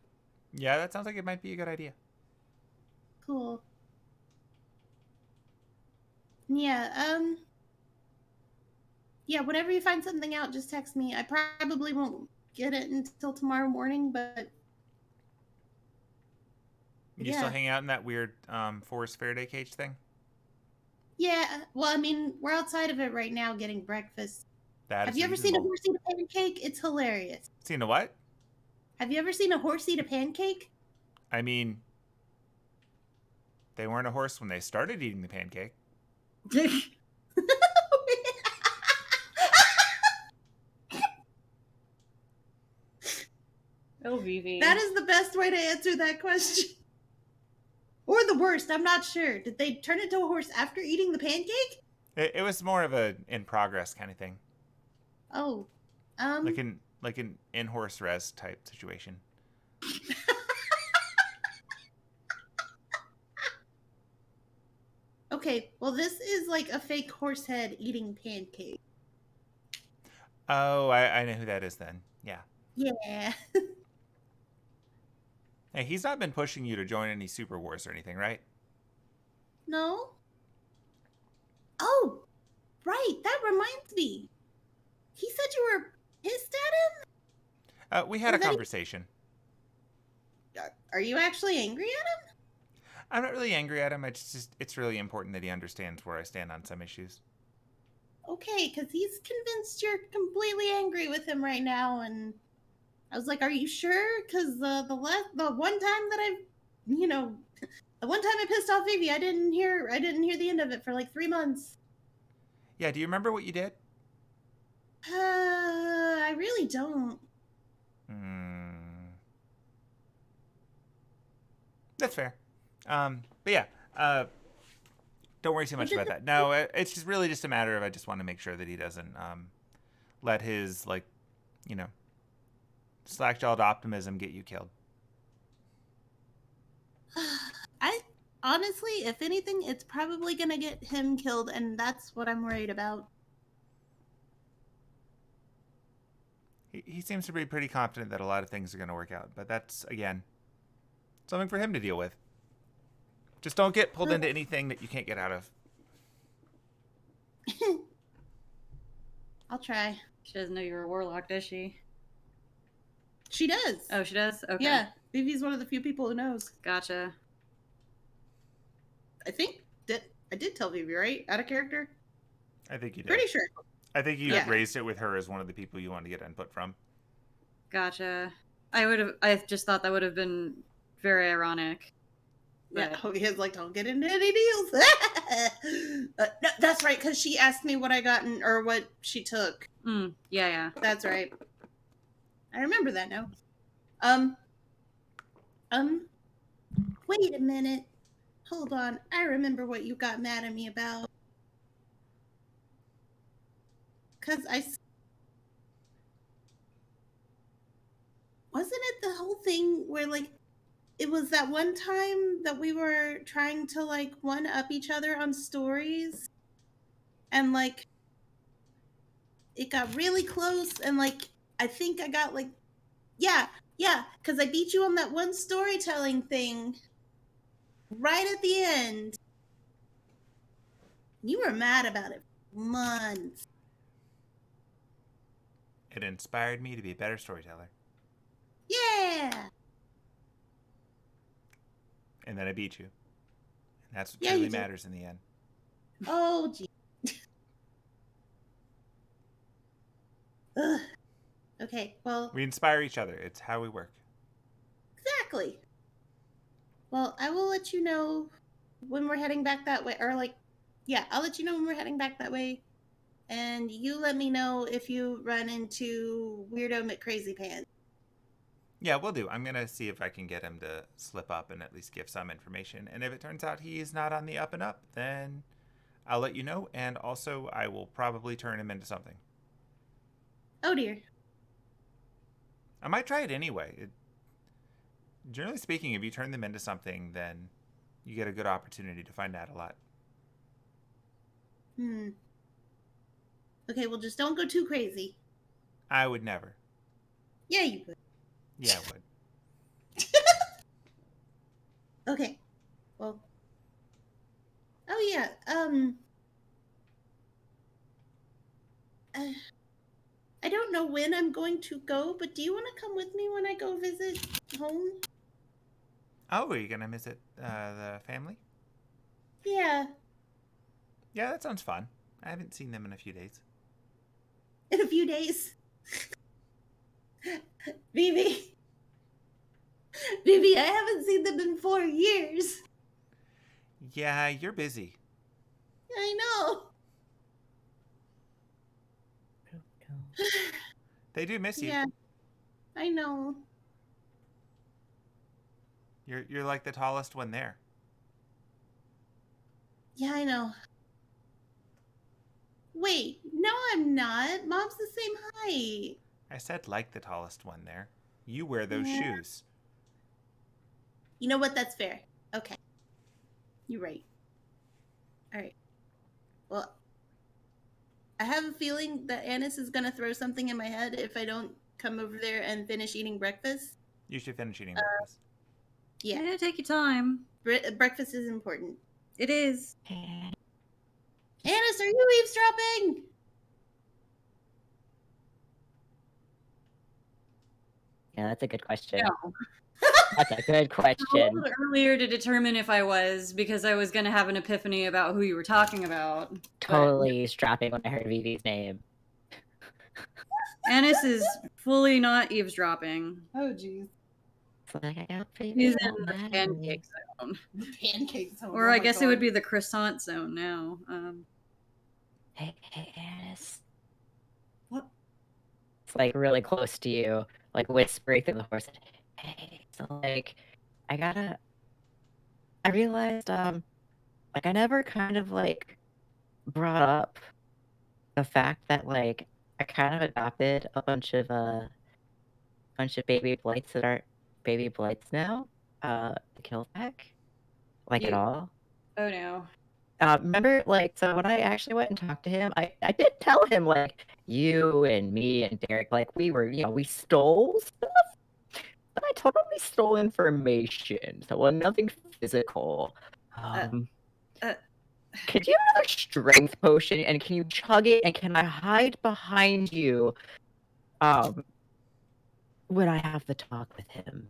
Yeah, that sounds like it might be a good idea. Cool. Yeah, yeah, whenever you find something out, just text me. I probably won't get it until tomorrow morning, but You still hang out in that weird Forest Faraday cage thing? yeah, well, I mean, we're outside of it right now getting breakfast. That Have is you ever seen a reasonable. horse eat a pancake? It's hilarious. Seen a what? Have you ever seen a horse eat a pancake? I mean, they weren't a horse when they started eating the pancake. Oh, Vivi. That is the best way to answer that question. Or the worst, I'm not sure. Did they turn into a horse after eating the pancake? It was more of a in progress kind of thing, Oh, like an in horse res type situation. Okay, well, this is like a fake horse head eating pancake. Oh, I know who that is then. Yeah. Yeah. Hey, he's not been pushing you to join any super wars or anything, right? No? Oh, right. That reminds me. He said you were pissed at him? We had a then he- conversation. Are you actually angry at him? I'm not really angry at him. It's really important that he understands where I stand on some issues. Okay, because he's convinced you're completely angry with him right now, and I was like, "Are you sure?" Because the one time that the one time I pissed off Vivi, I didn't hear the end of it for like 3 months. Yeah, do you remember what you did? I really don't. That's fair. But yeah, don't worry too much about that. No, it's just really just a matter of I just want to make sure that he doesn't let his slack-jawed optimism get you killed. I honestly, if anything, it's probably gonna get him killed, and that's what I'm worried about. He seems to be pretty confident that a lot of things are going to work out, but that's, again, something for him to deal with. Just don't get pulled into anything that you can't get out of. I'll try. She doesn't know you're a warlock, does she? She does. Oh, she does? Okay. Yeah, Vivi's one of the few people who knows. Gotcha. I think I did tell Vivi, right? Out of character? I think you did. Pretty sure. I think you raised it with her as one of the people you wanted to get input from. Gotcha. I just thought that would have been very ironic. Yeah, he's like, don't get into any deals. No, that's right, because she asked me what I got or what she took. Yeah. That's right. I remember that now. Wait a minute. Hold on. I remember what you got mad at me about. Because wasn't it the whole thing where, like, it was that one time that we were trying to, like, one-up each other on stories? And, like, it got really close, and, like, I think I got, like, yeah, because I beat you on that one storytelling thing right at the end. You were mad about it for months. It inspired me to be a better storyteller. Yeah. And then I beat you. And that's what really matters in the end. Oh, gee. Ugh. Okay, well... We inspire each other. It's how we work. Exactly. Well, I will let you know when we're heading back that way. Or, like, yeah, I'll let you know when we're heading back that way. And you let me know if you run into Weirdo McCrazy Pants. Yeah, we'll do. I'm going to see if I can get him to slip up and at least give some information. And if it turns out he's not on the up and up, then I'll let you know. And also, I will probably turn him into something. Oh dear. I might try it anyway. Generally speaking, if you turn them into something, then you get a good opportunity to find out a lot. Okay, well, just don't go too crazy. I would never. Yeah, you would. Yeah, I would. Okay. Well. Oh yeah. I don't know when I'm going to go, but do you want to come with me when I go visit home? Oh, are you going to visit the family? Yeah. Yeah, that sounds fun. I haven't seen them in a few days. In a few days. Vivi. Vivi, I haven't seen them in 4 years. Yeah, you're busy. I know. They do miss you. Yeah, I know. You're like the tallest one there. Yeah, I know. Wait, no, I'm not. Mom's the same height. I said like the tallest one there. You wear those Yeah. shoes. You know what? That's fair. Okay. You're right. All right. Well, I have a feeling that Annis is going to throw something in my head if I don't come over there and finish eating breakfast. You should finish eating breakfast. Yeah. Take your time. Breakfast is important. It is. Annis, are you eavesdropping? Yeah, that's a good question. No. That's a good I question. rolled earlier to determine if I was, because I was going to have an epiphany about who you were talking about. Totally strapping when I heard Vivi's name. Annis is fully not eavesdropping. Oh, jeez. It's like, I got He's in the pancake zone. The pancake zone. Or I guess it would be the croissant zone now. Hey, Annis. What? It's like really close to you, like whispering through the horse. Hey, so like, I realized, like I never kind of like brought up the fact that like I kind of adopted a bunch of baby blights that aren't baby blights now. To kill back, like at all. Oh no. Remember, like, so when I actually went and talked to him, I did tell him, like, you and me and Derek, like, we were, we stole stuff, but I told him we stole information, so nothing physical. Could you have another strength potion, and can you chug it, and can I hide behind you, when I have the talk with him?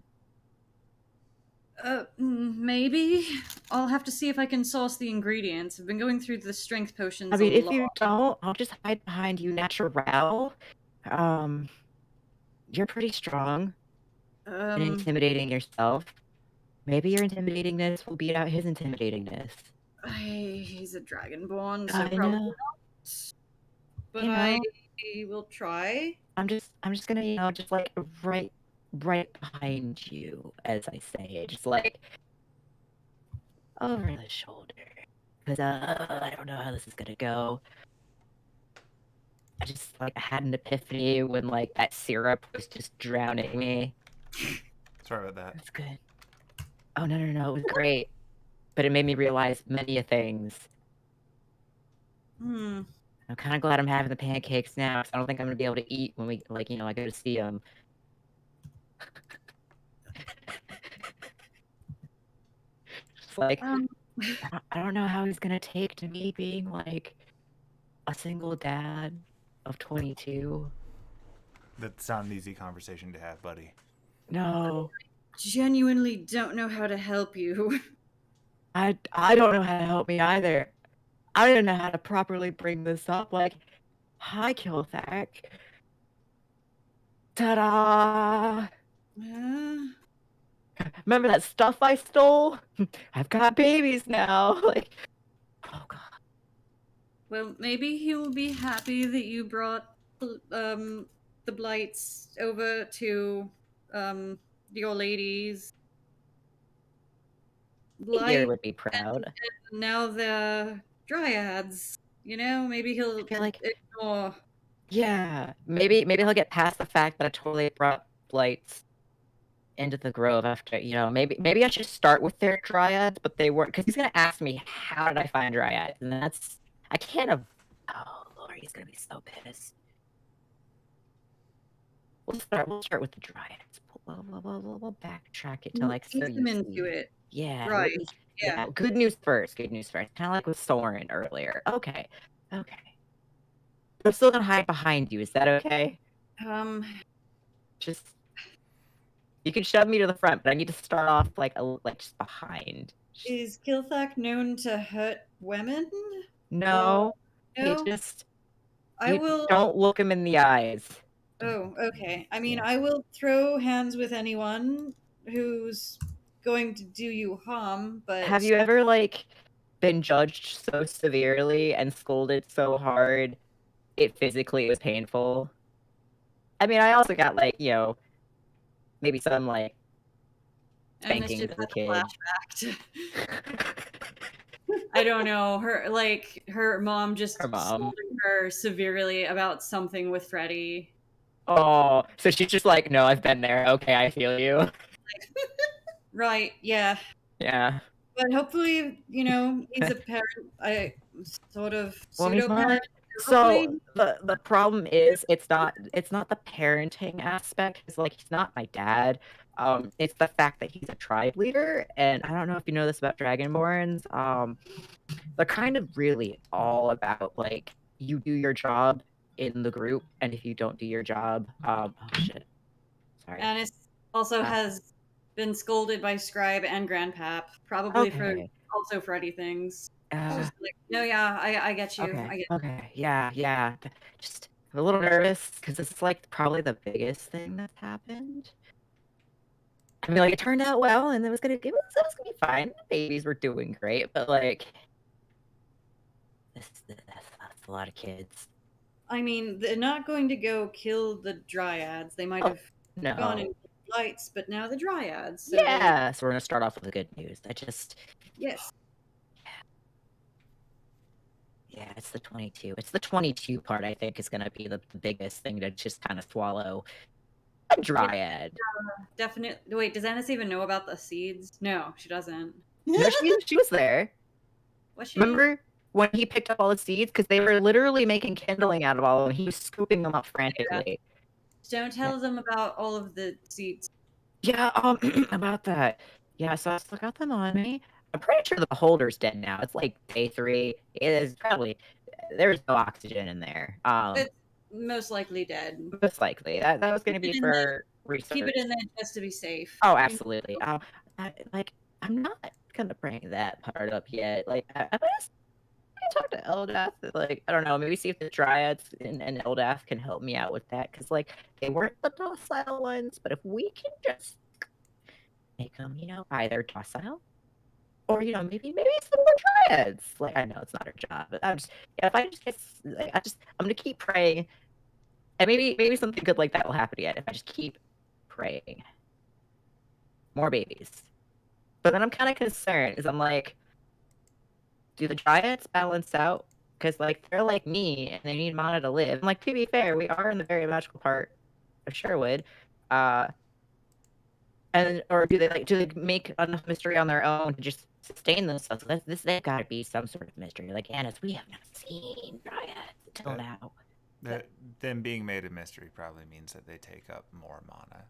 Maybe. I'll have to see if I can source the ingredients. I've been going through the strength potions I mean, a if lot. you don't, I'll just hide behind you, natural. You're pretty strong and intimidating yourself. Maybe your intimidatingness will beat out his intimidatingness. He's a dragonborn, so I probably know. not. But I will try. I'm just gonna, just like right behind you, as I say it, just like over the shoulder, because I don't know how this is gonna go. I just like had an epiphany when like that syrup was just drowning me. Sorry about that. That's good. Oh no, it was great, but it made me realize many things. I'm kind of glad I'm having the pancakes now, because I don't think I'm gonna be able to eat when we I go to see him. Just like I don't know how he's gonna take to me being like a single dad of 22. That's not an easy conversation to have, buddy. No. Genuinely don't know how to help you. I don't know how to help me either. I don't know how to properly bring this up. Like, hi, Kilthak. Ta-da! Remember that stuff I stole? I've got babies now. Like, oh god. Well, maybe he will be happy that you brought the blights over to your ladies Here like, would be proud. and now the dryads. You know, maybe he'll feel like- ignore. Yeah, maybe he'll get past the fact that I totally brought blights into the grove after, maybe I should start with their dryads, but they weren't, because he's gonna ask me how did I find dryads, and I can't have. Oh Lord, he's gonna be so pissed. We'll start with the dryads. We'll backtrack it to like so Ease them you into see. it. Yeah, Right. yeah. Good news first. Kind of like with Soren earlier. Okay. I'm still gonna hide behind you. Is that okay? Just you can shove me to the front, but I need to start off like just behind. Is Kilthak known to hurt women? No, No? you don't look him in the eyes. Oh, okay. I mean, Yeah. I will throw hands with anyone who's going to do you harm, but Have you ever been judged so severely and scolded so hard it physically was painful? I mean, I also got maybe some spankings Mischief as a has a kid. flashback to I don't know. Her mom just Her mom. scolding her severely about something with Freddy. Oh, so she's just like, no, I've been there. Okay, I feel you. Right, yeah. Yeah. But hopefully, he's a parent. I sort of Well, he's pseudo parent. not. So the problem is it's not the parenting aspect. It's he's not my dad. It's the fact that he's a tribe leader, and I don't know if you know this about Dragonborns. They're kind of really all about you do your job in the group, and if you don't do your job, oh shit. Sorry. Anis also has been scolded by Scribe and Grandpap, probably for also Freddy things. No, yeah, I get you. Okay. I get Okay. Yeah. Just I'm a little nervous because it's probably the biggest thing that's happened. I mean, it turned out well, and it was gonna be fine. The babies were doing great, but that's a lot of kids. I mean, they're not going to go kill the dryads. They might have gone into lights, but now the dryads. So so we're gonna start off with the good news. Yes. Yeah, it's the 22. It's the 22 part, I think, is going to be the biggest thing to just kind of swallow. A dryad. Definitely. Wait, does Anis even know about the seeds? No, she doesn't. No, she was there. Was she? Remember when he picked up all the seeds? Because they were literally making kindling out of all of them. He was scooping them up frantically. Yeah. Don't tell them about all of the seeds. Yeah, about that. Yeah, so I still got them on me. I'm pretty sure the beholder's dead now. It's day 3. It is probably there's no oxygen in there. It's most likely dead. Most likely. That was going to be for research. Keep it in there just to be safe. Oh, absolutely. I'm not gonna bring that part up yet. I'm gonna talk to Eldath. I don't know. Maybe see if the dryads and Eldath can help me out with that. Because they weren't the docile ones, but if we can just make them, either docile or maybe some more dryads. I know it's not our job, but if I just get I'm gonna keep praying, and maybe something good like that will happen yet if I just keep praying. More babies. But then I'm kind of concerned, because I'm do the dryads balance out? Because they're like me, and they need mana to live. And to be fair, we are in the very magical part of Sherwood. Or do they make enough mystery on their own to just sustain themselves? They've got to be some sort of mystery. Anis, we have not seen dryads until now. Them being made a mystery probably means that they take up more mana.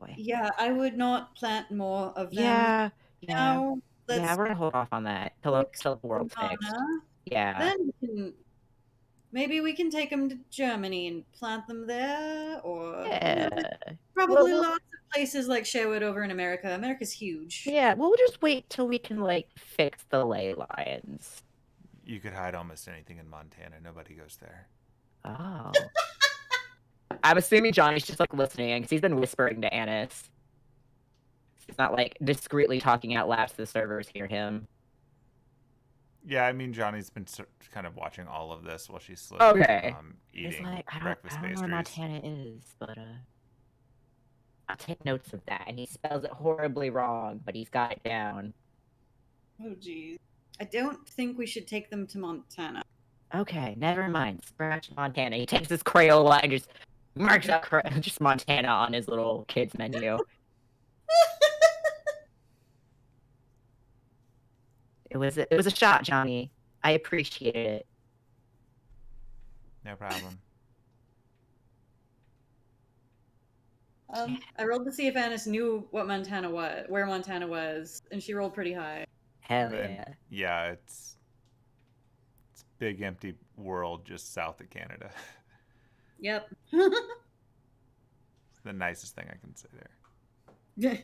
Boy. Yeah, I would not plant more of them. Yeah. Now, we're gonna hold off on that till the world's fixed. Yeah. Then maybe we can take them to Germany and plant them there, or probably lots of places like Sherwood over in America. America's huge. Yeah, we'll just wait till we can fix the ley lines. You could hide almost anything in Montana. Nobody goes there. Oh. I'm assuming Johnny's just listening because he's been whispering to Anis. He's not discreetly talking out loud so the servers hear him. Yeah, I mean Johnny's been kind of watching all of this while she's slowly eating breakfast pastries. I don't know where Montana is, but I'll take notes of that. And he spells it horribly wrong, but he's got it down. Oh, geez. I don't think we should take them to Montana. Okay, never mind. Brunch, Montana. He takes his Crayola and just marks out just Montana on his little kids menu. It was a shot, Johnny. I appreciated it. No problem. I rolled to see if Annis knew what Montana was, where Montana was, and she rolled pretty high. Hell And, yeah. yeah, it's big empty world just south of Canada. Yep. It's the nicest thing I can say there.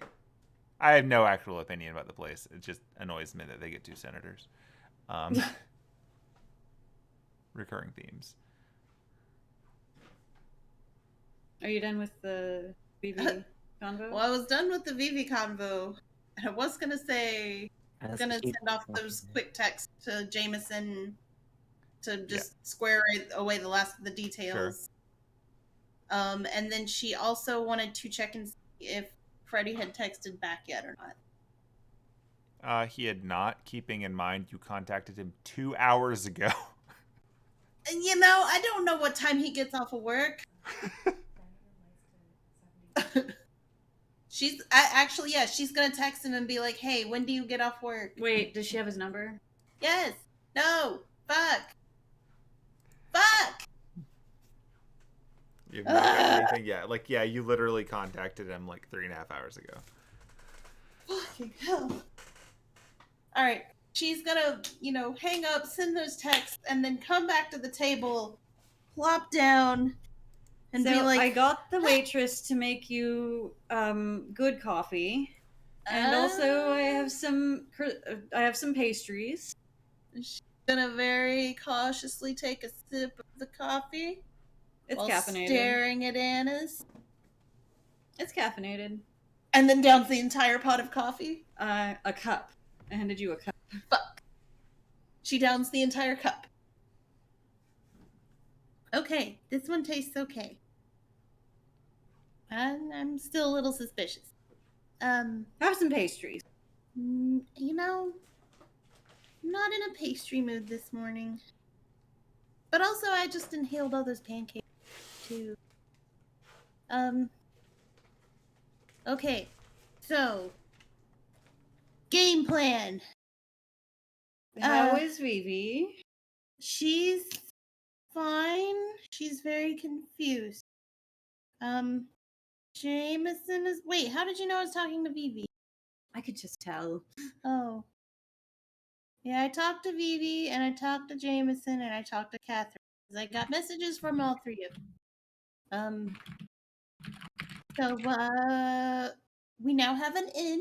I have no actual opinion about the place. It just annoys me that they get 2 senators. Recurring themes. Are you done with the BB convo? Well, I was done with the Vivi convo. I was going to say, I was going to send off those quick texts to Jameson to just square away the last of the details. Sure. And then she also wanted to check and see if Freddie had texted back yet or not. He had not, keeping in mind you contacted him 2 hours ago. And I don't know what time he gets off of work. She's gonna text him and be like, "Hey, when do you get off work?" Wait, does she have his number? Yes. No. Fuck. You've not got anything yet. Like, yeah, you literally contacted him like 3.5 hours ago. Fucking hell. All right. She's gonna, hang up, send those texts, and then come back to the table, plop down, and be like, I got the waitress to make you good coffee, and also I have some pastries. She's gonna very cautiously take a sip of the coffee. It's while caffeinated. Staring at Anna's. It's caffeinated. And then downs the entire pot of coffee. A cup. I handed you a cup. Fuck. She downs the entire cup. Okay, this one tastes okay. I'm still a little suspicious. Have some pastries. I'm not in a pastry mood this morning. But also, I just inhaled all those pancakes, too. Okay, so, game plan. How is Vivi? She's fine. She's very confused. Jameson is... Wait, how did you know I was talking to Vivi? I could just tell. Oh. Yeah, I talked to Vivi, and I talked to Jameson, and I talked to Catherine. Because I got messages from all 3 of them. So, we now have an inn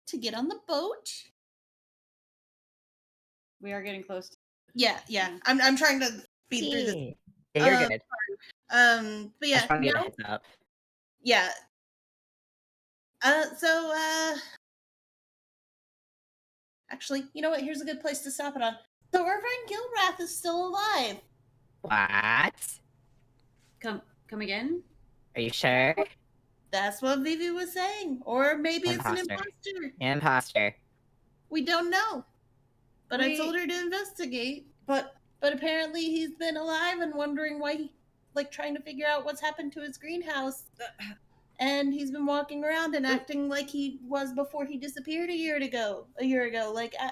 to get on the boat. We are getting close to... Yeah. I'm trying to speed through this. Yeah, you're good. But yeah. I just want to get a heads up. Yeah. Actually, you know what? Here's a good place to stop it on. So Irvine Gilrath is still alive. What? Come again? Are you sure? That's what Vivi was saying. Or maybe it's an Imposter. We don't know. But I told her to investigate. But apparently he's been alive and wondering why he, trying to figure out what's happened to his greenhouse. And he's been walking around and acting like he was before he disappeared a year ago.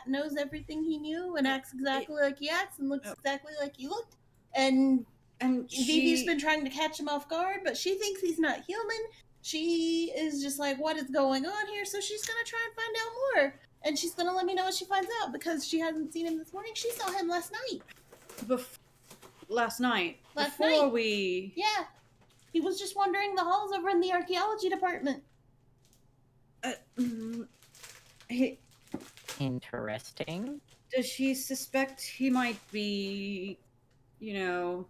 Knows everything he knew and acts exactly like he acts and looks exactly like he looked. And Vivi's been trying to catch him off guard, but she thinks he's not human. She is just like, what is going on here? So she's going to try and find out more. And she's going to let me know what she finds out because she hasn't seen him this morning. She saw him last night. Last night? Yeah. He was just wandering the halls over in the archaeology department. Interesting. Does she suspect he might be, Einosh?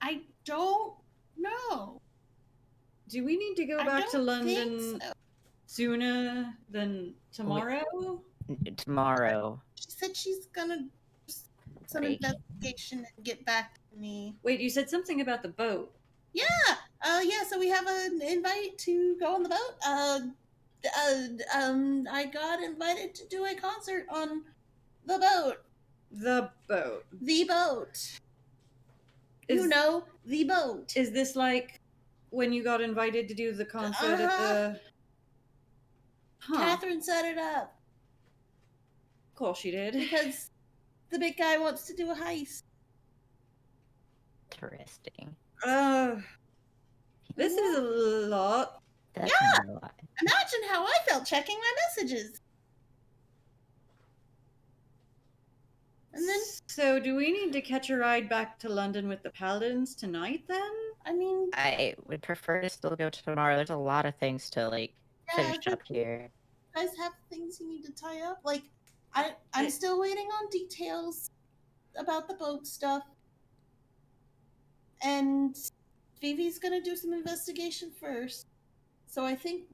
I don't know. Do we need to go back to London sooner than tomorrow? Tomorrow. She said she's gonna do some investigation and get back to me. Wait, you said something about the boat. Yeah, Yeah, so we have an invite to go on the boat. I got invited to do a concert on the boat. The boat. The boat. You know, the boat. Is this like when you got invited to do the concert at the... Catherine set it up. Of course she did. Because the big guy wants to do a heist. Interesting. This is a lot. That's Yeah. a lot. Imagine how I felt checking my messages. And then, so do we need to catch a ride back to London with the Paladins tonight then? I mean, I would prefer to still go tomorrow. There's a lot of things to finish up here. You guys have things you need to tie up. Like, I'm still waiting on details about the boat stuff. And Vivi's gonna do some investigation first. So I think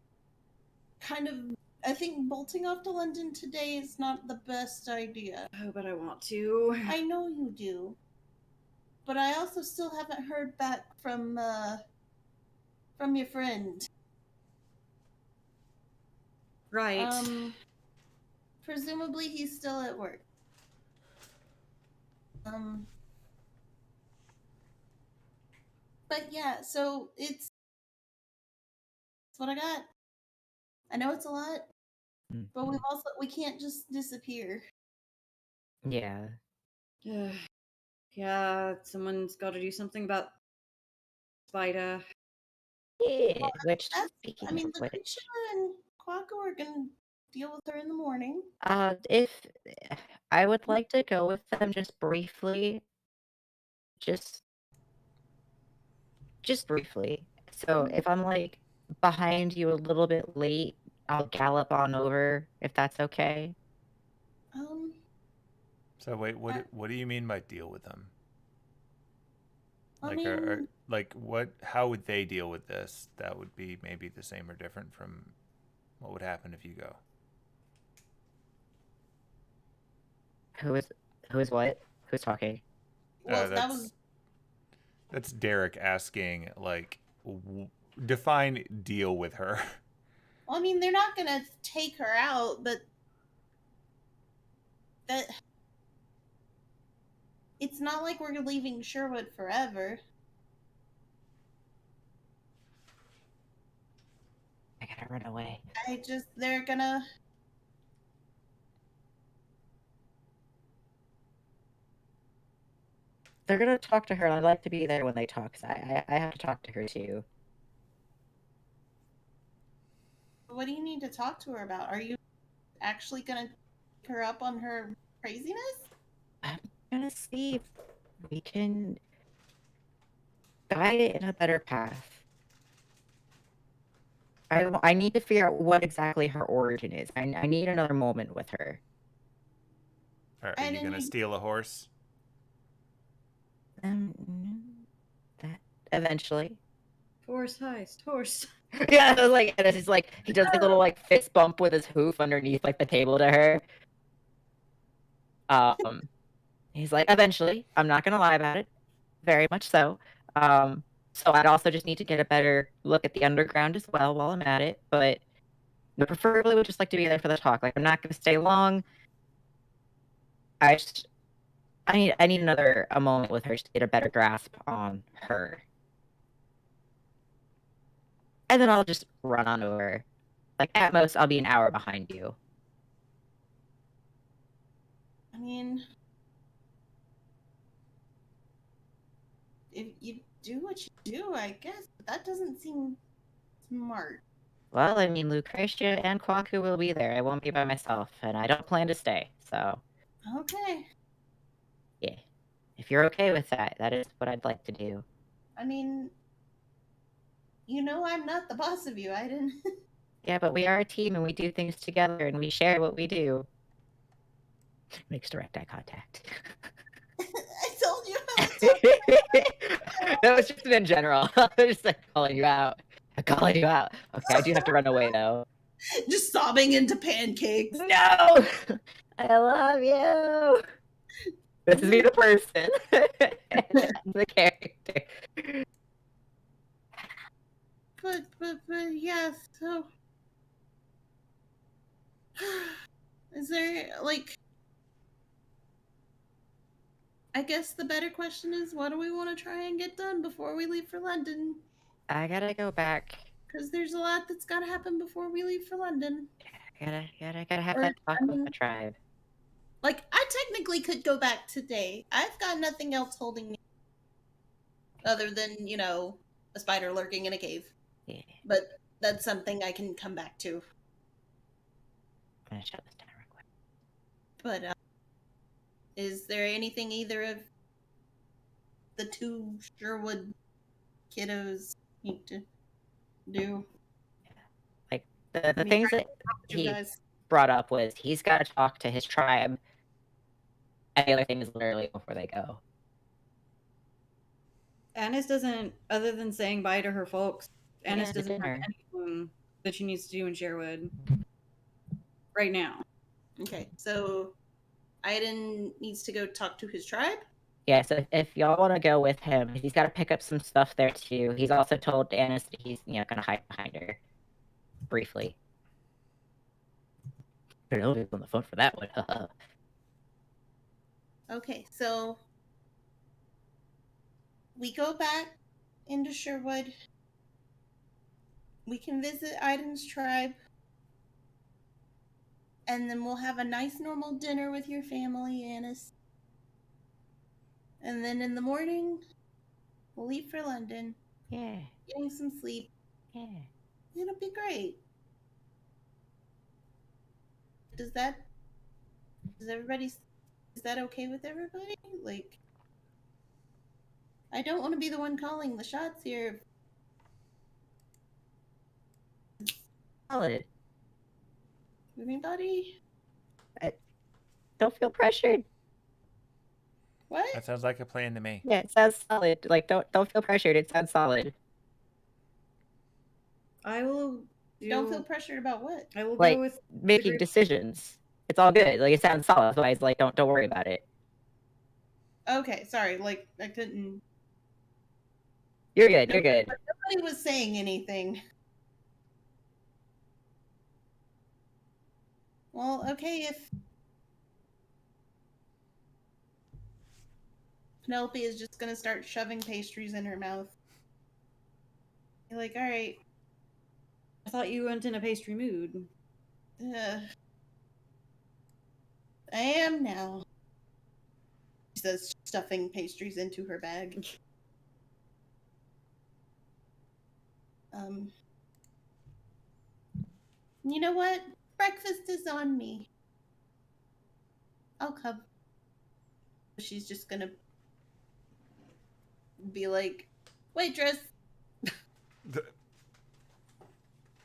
bolting off to London today is not the best idea. Oh, but I want to. I know you do. But I also still haven't heard back from your friend. Right. Presumably he's still at work. But yeah, so it's what I got. I know it's a lot, but we can't just disappear. Yeah. Yeah, someone's got to do something about Spider. Yeah, which, speaking I mean, of which... Lucretia and Quacko are gonna deal with her in the morning. If I would like to go with them just briefly. Just briefly. So if I'm behind you a little bit late, I'll gallop on over if that's okay. So wait, what do you mean by deal with them? I Like, how would they deal with this? That would be maybe the same or different from what would happen if you go. Who is what? Who's talking? Well, that's Derek asking, define deal with her. Well, I mean, they're not gonna take her out, but it's not like we're leaving Sherwood forever. I gotta run away. They're gonna... They're gonna talk to her, and I'd like to be there when they talk, because I have to talk to her too. What do you need to talk to her about? Are you actually gonna pick her up on her craziness? I'm gonna see if we can guide it in a better path. I need to figure out what exactly her origin is. I need another moment with her. Are you gonna steal a horse? That eventually. Horse heist, horse. Yeah, it's just he does a little fist bump with his hoof underneath the table to her. He's like, eventually, I'm not gonna lie about it, very much so. So I'd also just need to get a better look at the underground as well while I'm at it, but preferably would just like to be there for the talk. I'm not gonna stay long. I need a moment with her to get a better grasp on her. And then I'll just run on over. At most, I'll be an hour behind you. I mean, if you do what you do, I guess, but that doesn't seem smart. Well, I mean, Lucretia and Kwaku will be there. I won't be by myself, and I don't plan to stay, so... Okay. Yeah. If you're okay with that, that is what I'd like to do. I mean, I'm not the boss of you. I didn't... Yeah, but we are a team, and we do things together, and we share what we do. Makes direct eye contact. I told you I was That was just in general. I was just calling you out. I'm calling you out. Okay, I do have to run away, though. Just sobbing into pancakes. No! I love you! This is me, the person. The character. but yeah, so is there, like, I guess the better question is, what do we want to try and get done before we leave for London? I gotta go back. Because there's a lot that's got to happen before we leave for London. Gotta have Or, that talk I with mean, the tribe. like, I technically could go back today. I've got nothing else holding me other than, you know, a spider lurking in a cave. Yeah, But that's something I can come back to. I'm gonna shut this down real quick. But is there anything either of the two Sherwood kiddos need to do? Like the I mean, things that you he guys. brought up was he's got to talk to his tribe, and the other thing is literally before they go. Annis doesn't, other than saying bye to her folks, Annis Yeah, doesn't have dinner. anything that she needs to do in Sherwood right now. Okay, so Aiden needs to go talk to his tribe. Yeah, so if y'all want to go with him, he's got to pick up some stuff there too. He's also told Annis that he's gonna hide behind her briefly. Penelope's on the phone for that one. Okay, so we go back into Sherwood. We can visit Aiden's tribe. And then we'll have a nice normal dinner with your family, Annis. And then in the morning, we'll leave for London. Yeah, Getting some sleep. yeah. It'll be great. Is that okay with everybody? Like, I don't want to be the one calling the shots here. Solid. Anybody? Don't feel pressured. What? That sounds like a plan to me. Yeah, it sounds solid. Like don't feel pressured. It sounds solid. I will Don't feel pressured about what? I will Like go with making decisions. It's all good. Like it sounds solid. Otherwise, like don't worry about it. Okay, sorry. Like, I couldn't. You're good. You're good. Nobody was saying anything. Well, okay, if Penelope is just gonna start shoving pastries in her mouth. You're like, all right. I thought you went in a pastry mood. I am now. She says, stuffing pastries into her bag. You know what? Breakfast is on me. I'll come. She's just gonna be like, waitress,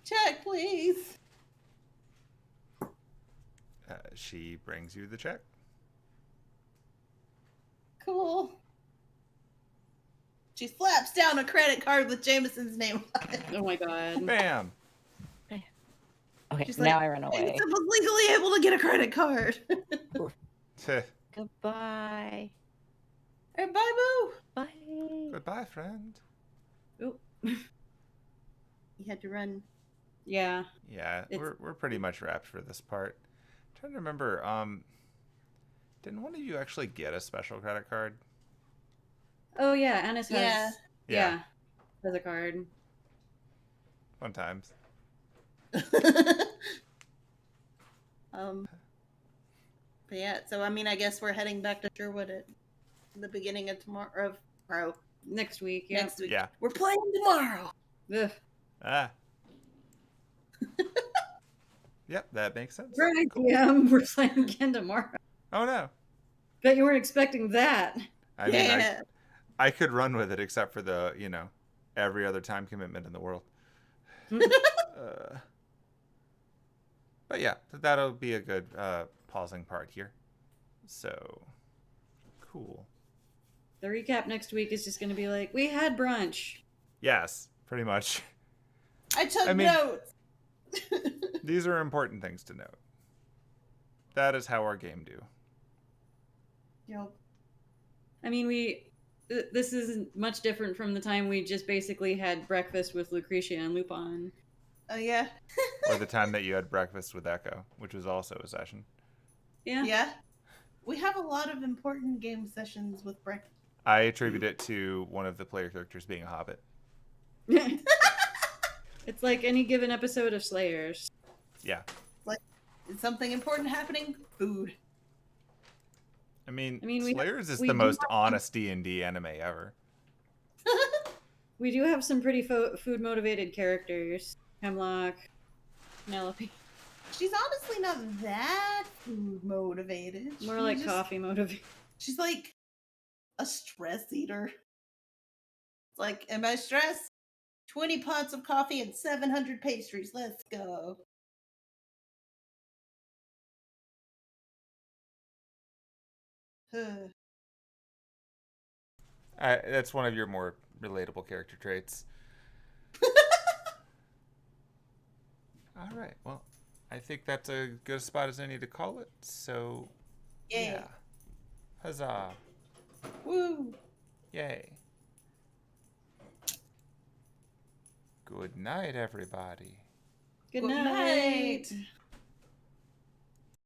check, please. She brings you the check. Cool. She slaps down a credit card with Jameson's name on it. Oh my god. Bam. Okay, She's now like, I run away. Jameson was legally able to get a credit card. Goodbye. Hey, bye, boo. Bye. Goodbye, friend. Oh. You had to run. Yeah. Yeah, we're pretty much wrapped for this part. I'm trying to remember. Didn't one of you actually get a special credit card? Oh yeah, Annis has Yeah. has a card. Fun times. But yeah, so I mean, I guess we're heading back to Sherwood at the beginning of tomorrow. Next week, yeah. Next week. Yeah. We're playing tomorrow. Ugh. Ah. Yep, that makes sense. Right, Cool. yeah, we're playing again tomorrow. Oh no. Bet you weren't expecting that. I mean, I could run with it except for the, every other time commitment in the world. But yeah, that'll be a good pausing part here. So, cool. The recap next week is just going to be like, we had brunch. Yes, pretty much. I took notes. These are important things to note. That is how our game do. Yep. I mean, we This isn't much different from the time we just basically had breakfast with Lucretia and Lupin. Oh yeah. Or the time that you had breakfast with Echo, which was also a session. Yeah. Yeah. We have a lot of important game sessions with breakfast. I attribute it to one of the player characters being a hobbit. It's like any given episode of Slayers. Yeah. Like, is something important happening? Food. I mean we Slayers is we the do most have- honest D&D anime ever. We do have some pretty food motivated characters. Hemlock, Penelope. She's honestly not that food motivated. More like coffee motivated. She's like a stress eater. It's like, am I stressed? 20 pots of coffee and 700 pastries. Let's go. That's one of your more relatable character traits. All right. Well, I think that's a good spot as any to call it. So, Yay. yeah. Huzzah. Woo. Yay. Good night, everybody. Good Good night. night.